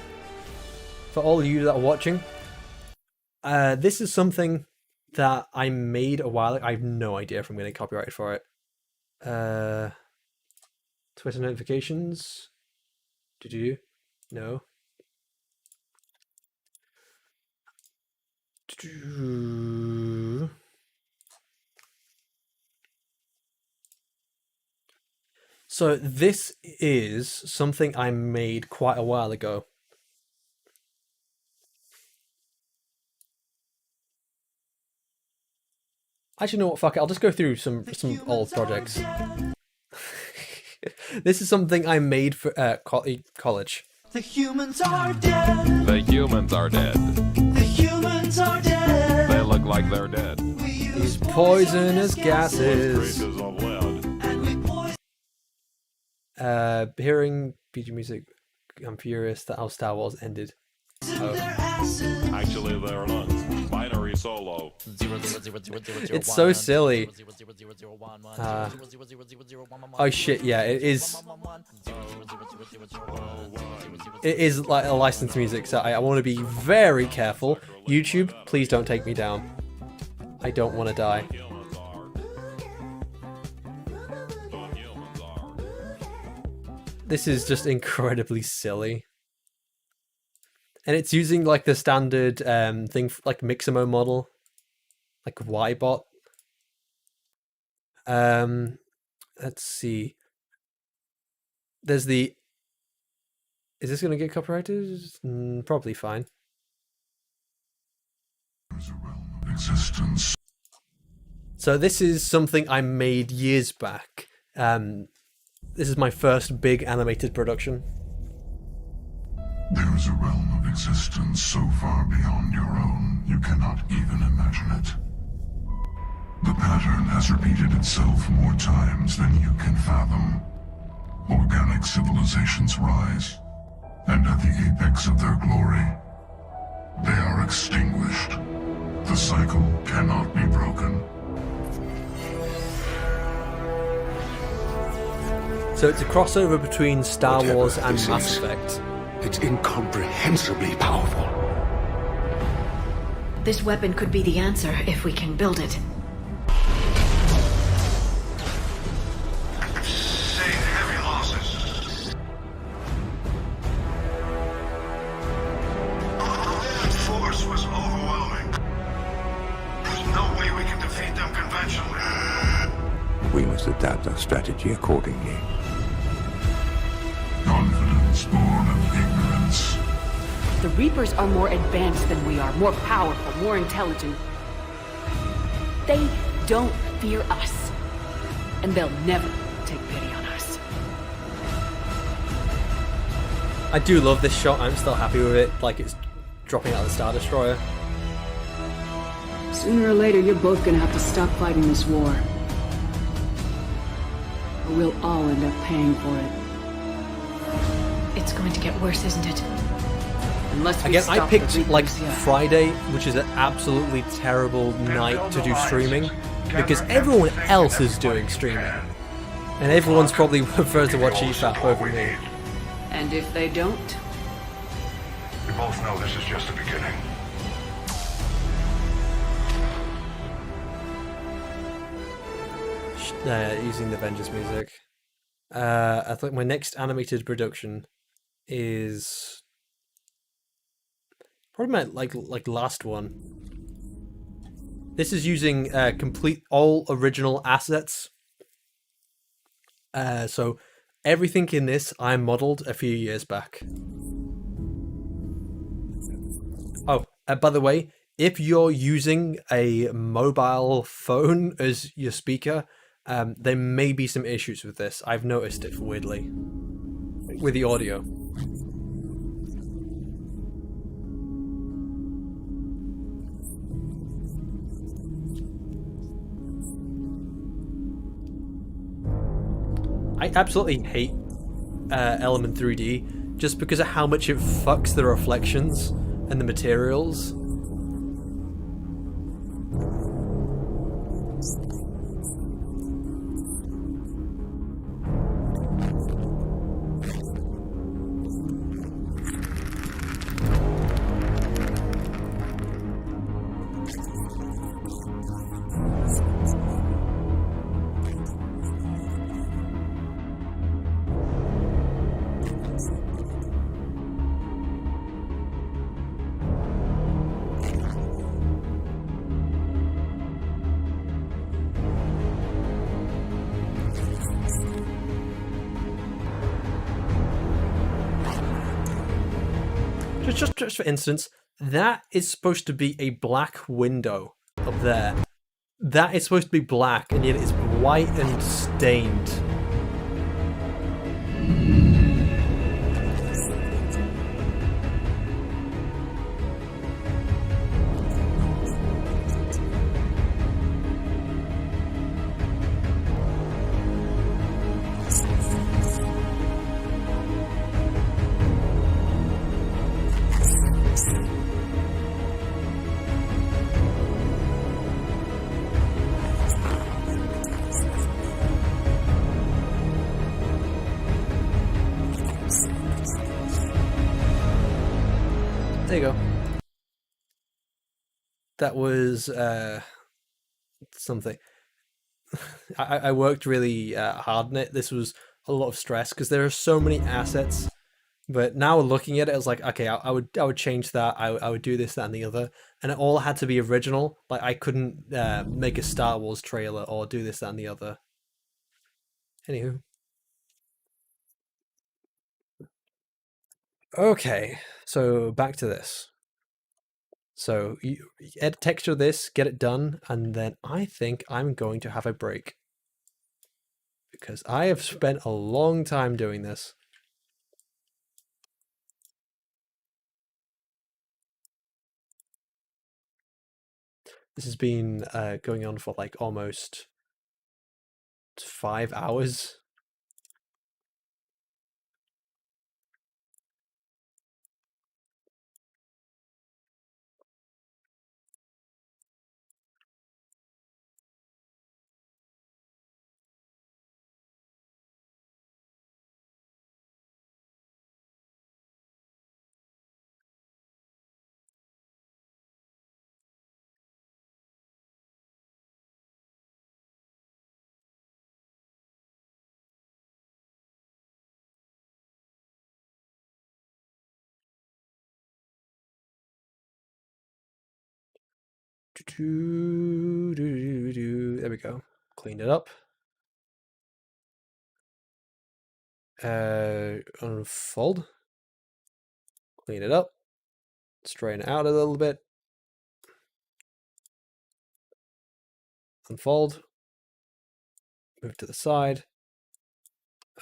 for all of you that are watching. This is something that I made a while ago. I have no idea if I'm going to get copyrighted for it. Twitter notifications. Did you? No. So this is something I made quite a while ago. Actually, you know what? Fuck it. I'll just go through some old projects. This is something I made for college. The humans are dead. The humans are dead. The humans are dead. They look like they're dead. These poisonous gases. Traces of lead. And we poison. Hearing PG music, I'm furious that how Star Wars ended. Oh. Their asses. Actually, they're not. Binary solo. It's so silly. Oh shit, yeah, it is. It is like a licensed music, so I want to be very careful. YouTube, please don't take me down. I don't want to die. This is just incredibly silly. And it's using like the standard thing, like Mixamo model, like Ybot. Let's see. There's the. Is this going to get copyrighted? Probably fine. So this is something I made years back. This is my first big animated production. There is a realm of existence so far beyond your own, you cannot even imagine it. The pattern has repeated itself more times than you can fathom. Organic civilizations rise, and at the apex of their glory, they are extinguished. The cycle cannot be broken. So it's a crossover between Star Wars and this Mass is. Effect. It's incomprehensibly powerful. This weapon could be the answer if we can build it. Sustain heavy losses. The force was overwhelming. adapt our strategy accordingly. Confidence born of ignorance. The Reapers are more advanced than we are, more powerful, more intelligent. They don't fear us. And they'll never take pity on us. I do love this shot. I'm still happy with it. Like it's dropping out of the Star Destroyer. Sooner or later, you're both gonna have to stop fighting this war. Or we'll all end up paying for it. It's going to get worse, isn't it? Unless we Again, stop I the picked Reapers, like yeah. Friday, which is an absolutely terrible night to do streaming, because everyone else is doing streaming. And everyone's probably prefers to watch EFAP over me. And if they don't? We both know this is just the beginning. Using the Avengers music. I think my next animated production is probably my like last one. This is using complete all original assets. So everything in this I modeled a few years back. Oh, by the way, if you're using a mobile phone as your speaker, there may be some issues with this. I've noticed it weirdly with the audio. I absolutely hate Element 3D just because of how much it fucks the reflections and the materials. Just for instance, that is supposed to be a black window up there. That is supposed to be black, and yet it's white and stained. There you go. That was something. I worked really hard on it. This was a lot of stress because there are so many assets. But now looking at it, I was like, okay, I would change that. I would do this, that, and the other, and it all had to be original. Like I couldn't make a Star Wars trailer or do this, that, and the other. Anywho. Okay, so back to this. So you edit texture this, get it done, and then I think I'm going to have a break. Because I have spent a long time doing this. This has been going on for like almost 5 hours. There we go. Cleaned it up. Unfold. Clean it up. Straighten it out a little bit. Unfold. Move to the side.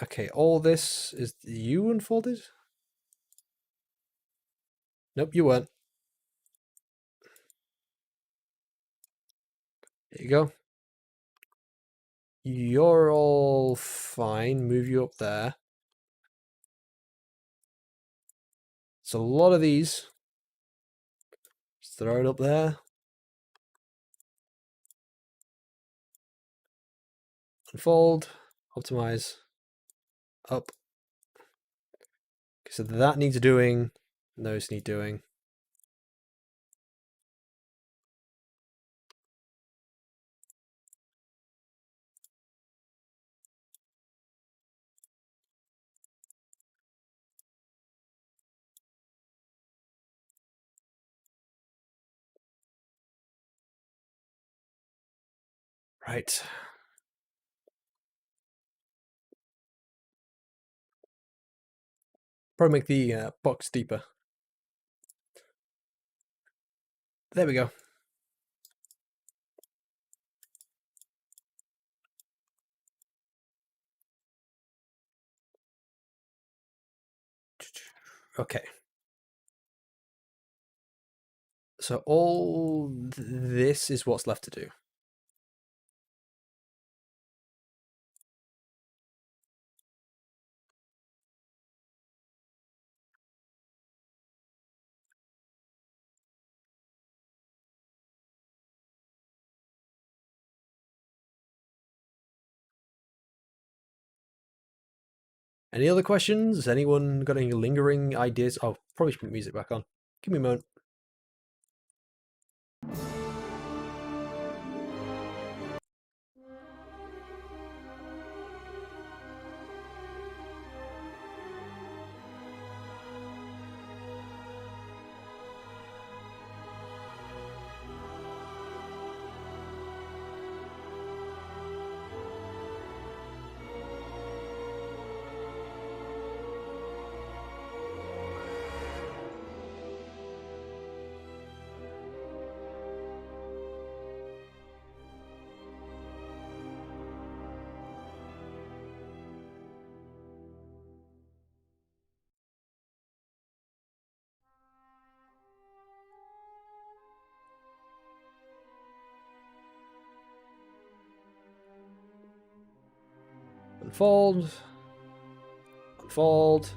Okay, all this is you unfolded? Nope, you weren't. There you go. You're all fine. Move you up there. So a lot of these. Just throw it up there. Unfold. Optimize. Up. Okay, so that needs doing. Those need doing. Right. Probably make the box deeper. There we go. Okay. So all this is what's left to do. Any other questions? Anyone got any lingering ideas? Oh, probably should put music back on. Give me a moment. Unfold. Unfold.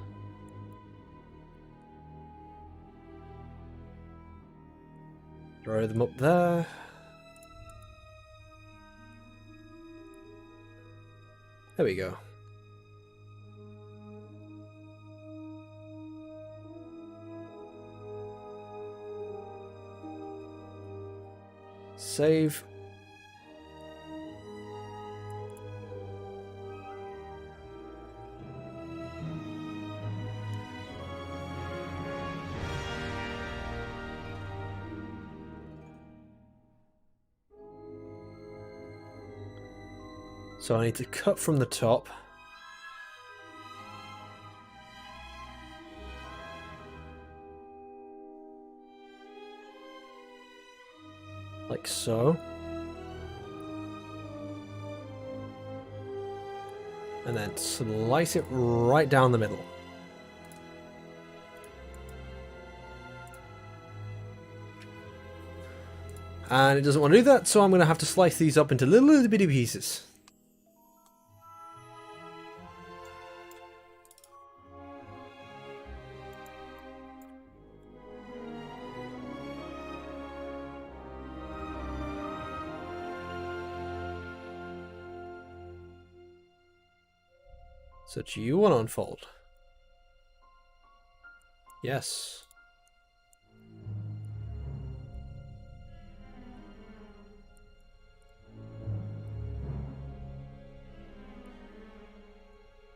Throw them up there. There we go. Save. So I need to cut from the top. Like so. And then slice it right down the middle. And it doesn't want to do that, so I'm going to have to slice these up into little bitty pieces. So do you want to unfold? Yes.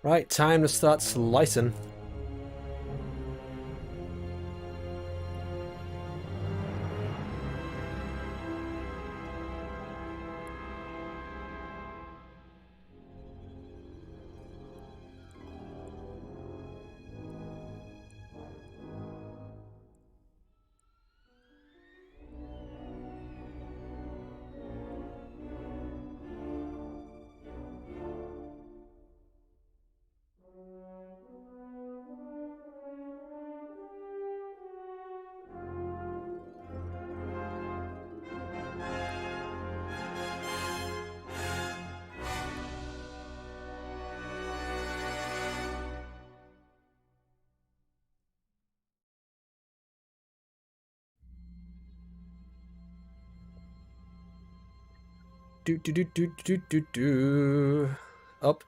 Right, time to start slicing. Up.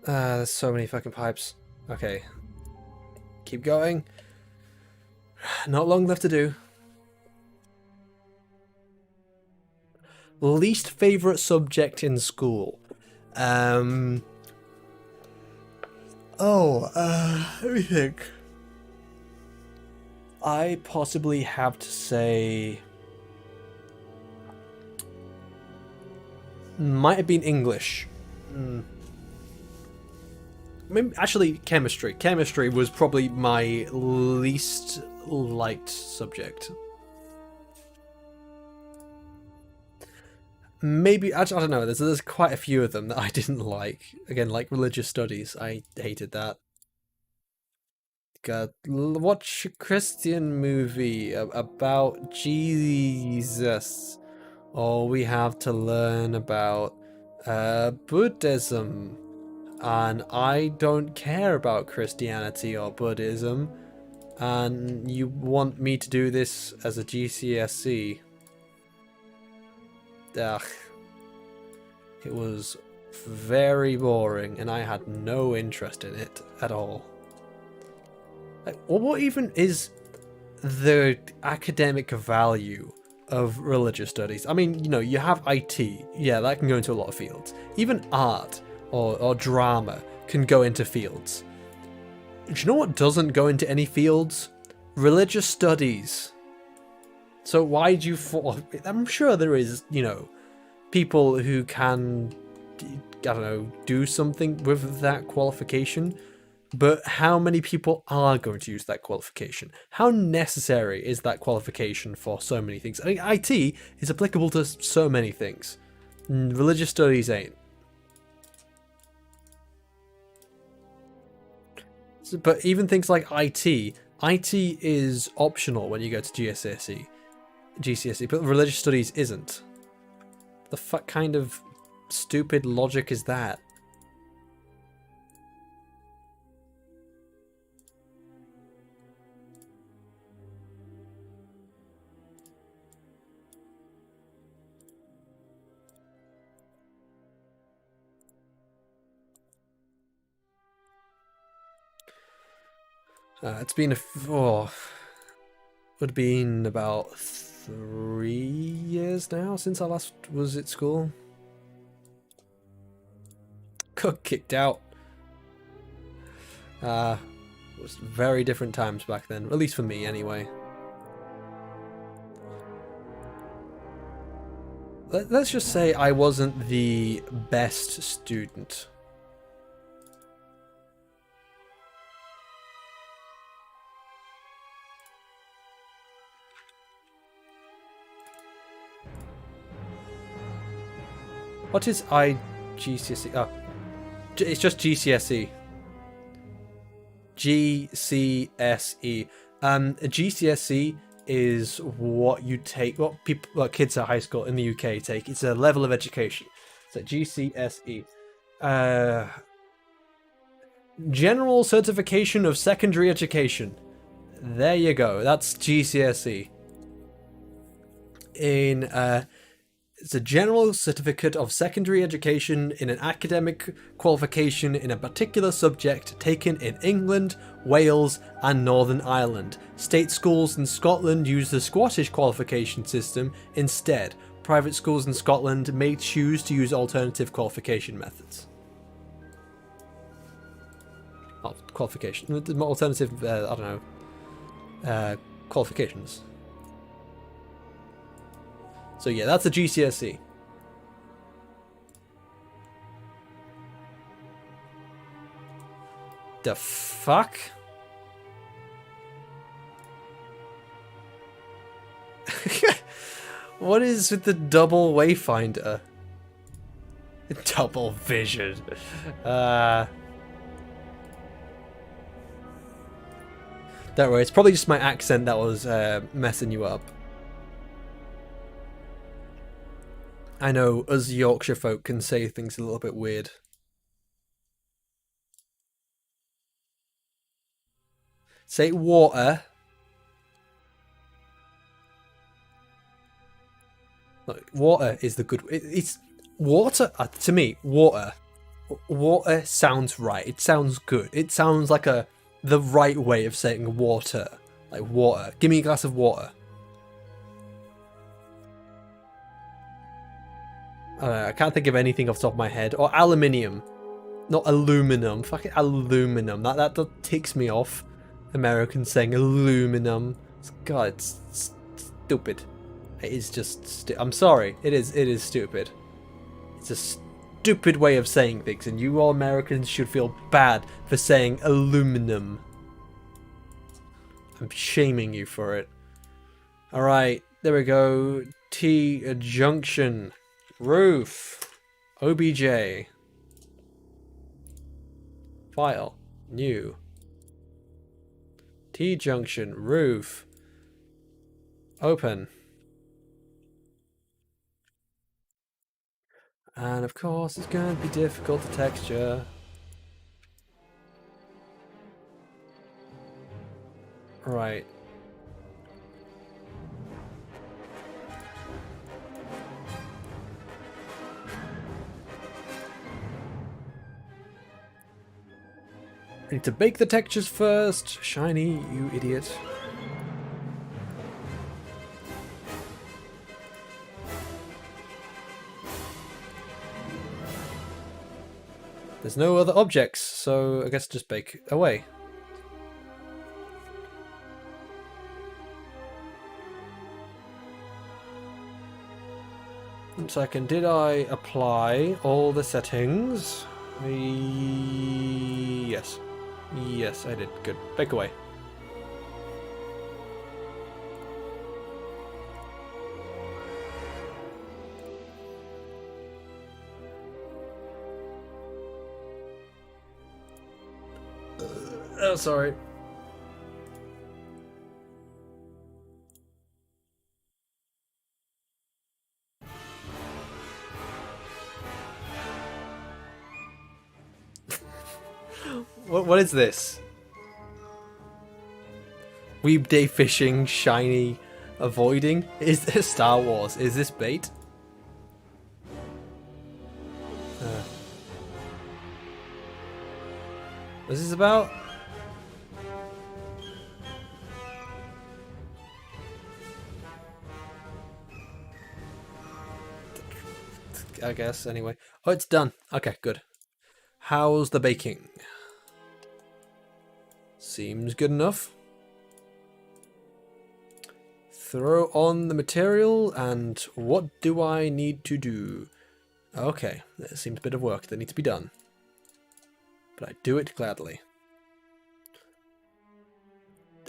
There's so many fucking pipes. Okay. Keep going. Not long left to do. Least favorite subject in school. Let me think. I possibly have to say might have been English. Maybe, actually, chemistry. Chemistry was probably my least liked subject. Maybe, I don't know, there's quite a few of them that I didn't like. Again, like religious studies, I hated that. God, watch a Christian movie about Jesus. Or we have to learn about Buddhism. And I don't care about Christianity or Buddhism. And you want me to do this as a GCSE. Ugh. It was very boring and I had no interest in it at all. Like, what even is the academic value of religious studies? I mean, you know, you have IT. Yeah, that can go into a lot of fields. Even art or drama can go into fields. Do you know what doesn't go into any fields? Religious studies. So why do you... I'm sure there is, you know, people who can, I don't know, do something with that qualification. But how many people are going to use that qualification? How necessary is that qualification for so many things? I mean, IT is applicable to so many things. Religious studies ain't. But even things like IT is optional when you go to GCSE, but religious studies isn't. The fuck kind of stupid logic is that? It's been would have been about 3 years now since I last was at school. Got kicked out. It was very different times back then, at least for me anyway. Let's just say I wasn't the best student. What is GCSE? Oh, it's just GCSE. GCSE. GCSE is what you take, what kids at high school in the UK take. It's a level of education. So GCSE. General Certification of Secondary Education. There you go. That's GCSE. It's a general certificate of secondary education in an academic qualification in a particular subject taken in England, Wales, and Northern Ireland. State schools in Scotland use the Scottish qualification system instead. Private schools in Scotland may choose to use alternative qualification methods. Oh, qualification. Alternative, I don't know, qualifications. So yeah, that's a GCSE. The fuck? What is with the double wayfinder? Double vision. Don't worry, it's probably just my accent that was messing you up. I know us Yorkshire folk can say things a little bit weird. Say water. Look, water is the good. It's water to me. Water. Water sounds right. It sounds good. It sounds like the right way of saying water. Like water. Give me a glass of water. I can't think of anything off the top of my head. Or aluminium. Not aluminum. Fucking aluminum. That ticks me off. Americans saying aluminum. God, it's stupid. It is just I'm sorry. It is stupid. It's a stupid way of saying things, and you all Americans should feel bad for saying aluminum. I'm shaming you for it. Alright, there we go. T-junction. Roof. OBJ. File. New. T-junction. Roof. Open. And of course it's going to be difficult to texture. Right. I need to bake the textures first. Shiny, you idiot. There's no other objects, so I guess just bake away. One second, did I apply all the settings? Yes. Yes, I did. Good. Bake away. Oh, sorry. What is this? Weekday fishing, shiny, avoiding? Is this Star Wars? Is this bait? What's this about? I guess, anyway. Oh, it's done. Okay, good. How's the baking? Seems good enough. Throw on the material, and what do I need to do? Okay, there seems a bit of work that needs to be done. But I do it gladly.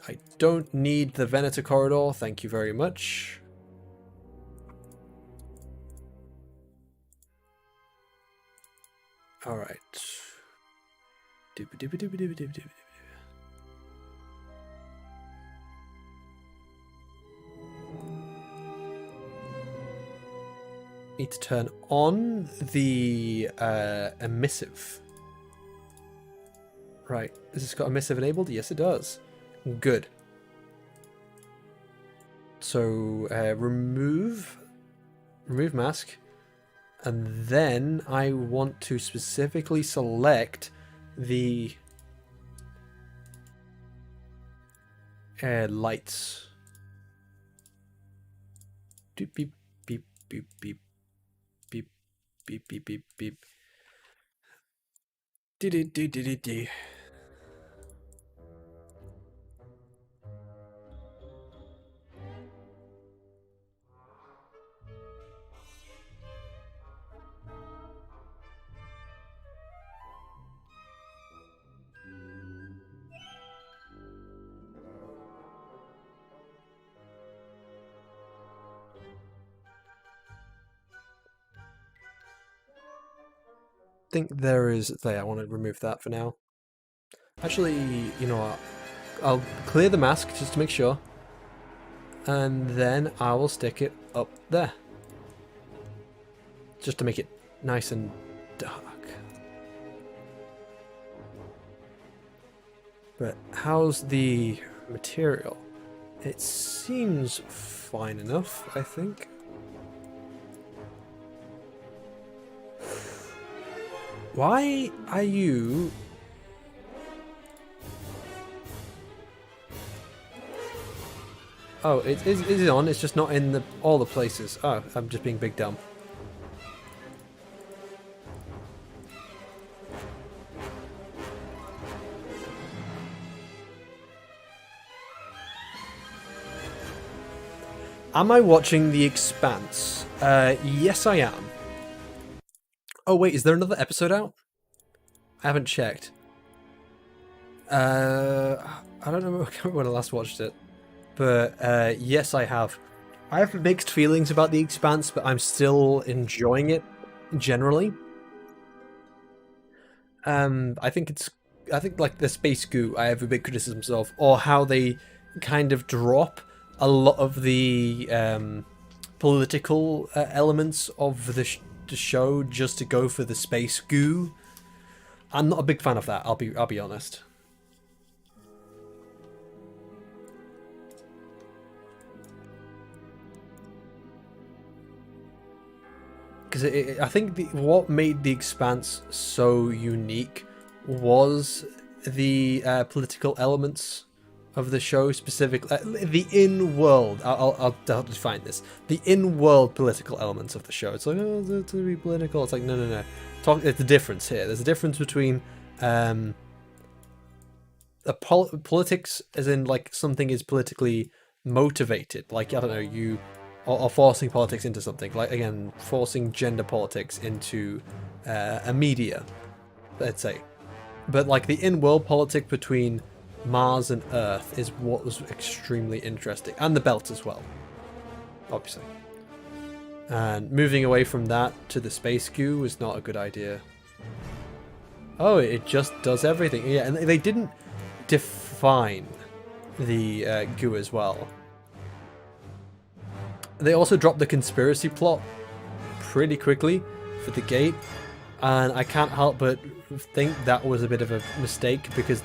I don't need the Venator corridor, thank you very much. Alright. Need to turn on the emissive. Right, has this got emissive enabled? Yes, it does. Good. So remove mask, and then I want to specifically select the lights. Beep beep beep beep beep beep beep beep beep beep. Dee. Think there is there. I want to remove that for now. Actually, you know what? I'll clear the mask just to make sure, and then I will stick it up there just to make it nice and dark. But how's the material? It seems fine enough, I think. Why are you... Oh, it is on, it's just not in all the places. Oh, I'm just being big dumb. Am I watching The Expanse? Yes, I am. Oh wait, is there another episode out? I haven't checked. I don't know, I can't remember when I last watched it. But yes, I have. I have mixed feelings about The Expanse, but I'm still enjoying it generally. I think like the space goo I have a big criticisms of, or how they kind of drop a lot of the political elements of the show just to go for the space goo. I'm not a big fan of that. I'll be honest. Because I think what made The Expanse so unique was the political elements of the show, specifically the in-world. I'll define this: the in-world political elements of the show. It's like, oh, it's to be political. It's like, no. It's the difference here. There's a difference between politics, as in like something is politically motivated. Like, I don't know, you. Or forcing politics into something, like, again, forcing gender politics into a media, let's say. But like the in-world politic between Mars and Earth is what was extremely interesting, and the belt as well, obviously. And moving away from that to the space goo is not a good idea. Oh, it just does everything. Yeah, and they didn't define the goo as well. They also dropped the conspiracy plot pretty quickly for the gate, and I can't help but think that was a bit of a mistake, because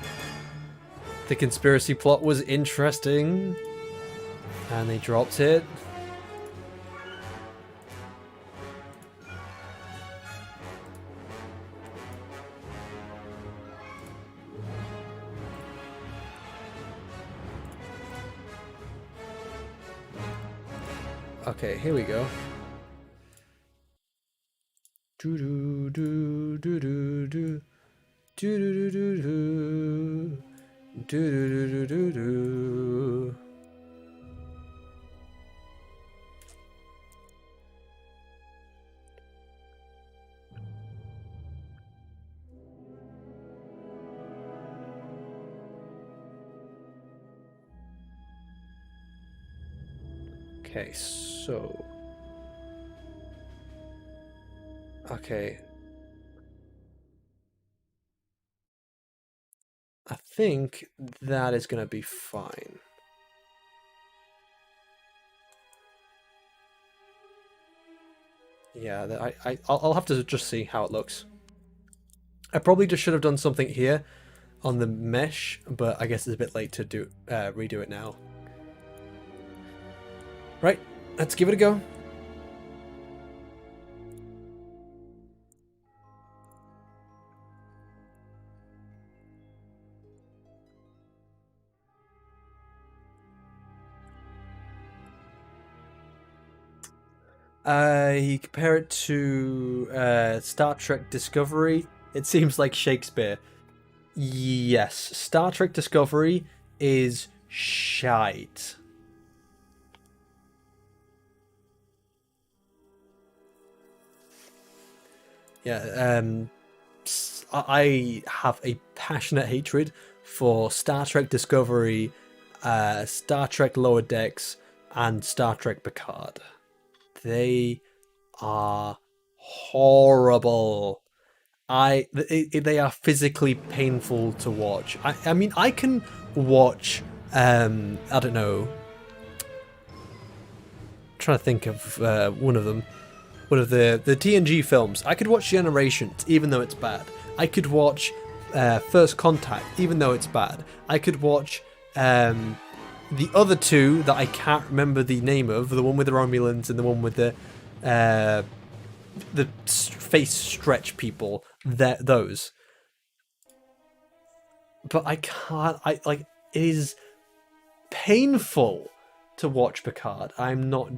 the conspiracy plot was interesting and they dropped it. Okay, here we go. Do do do do do do do do do do do do do do. Okay, so... Okay. I think that is going to be fine. Yeah, I'll have to just see how it looks. I probably just should have done something here on the mesh, but I guess it's a bit late to redo it now. Right, let's give it a go. You compare it to Star Trek Discovery. It seems like Shakespeare. Yes, Star Trek Discovery is shite. Yeah, I have a passionate hatred for Star Trek Discovery, Star Trek Lower Decks, and Star Trek Picard. They are horrible. They are physically painful to watch. I mean, I can watch, I don't know, I'm trying to think of one of them. One of the TNG films. I could watch Generations, even though it's bad. I could watch First Contact, even though it's bad. I could watch the other two that I can't remember the name of, the one with the Romulans and the one with the face stretch people. Those. But I can't. It is painful to watch Picard. I'm not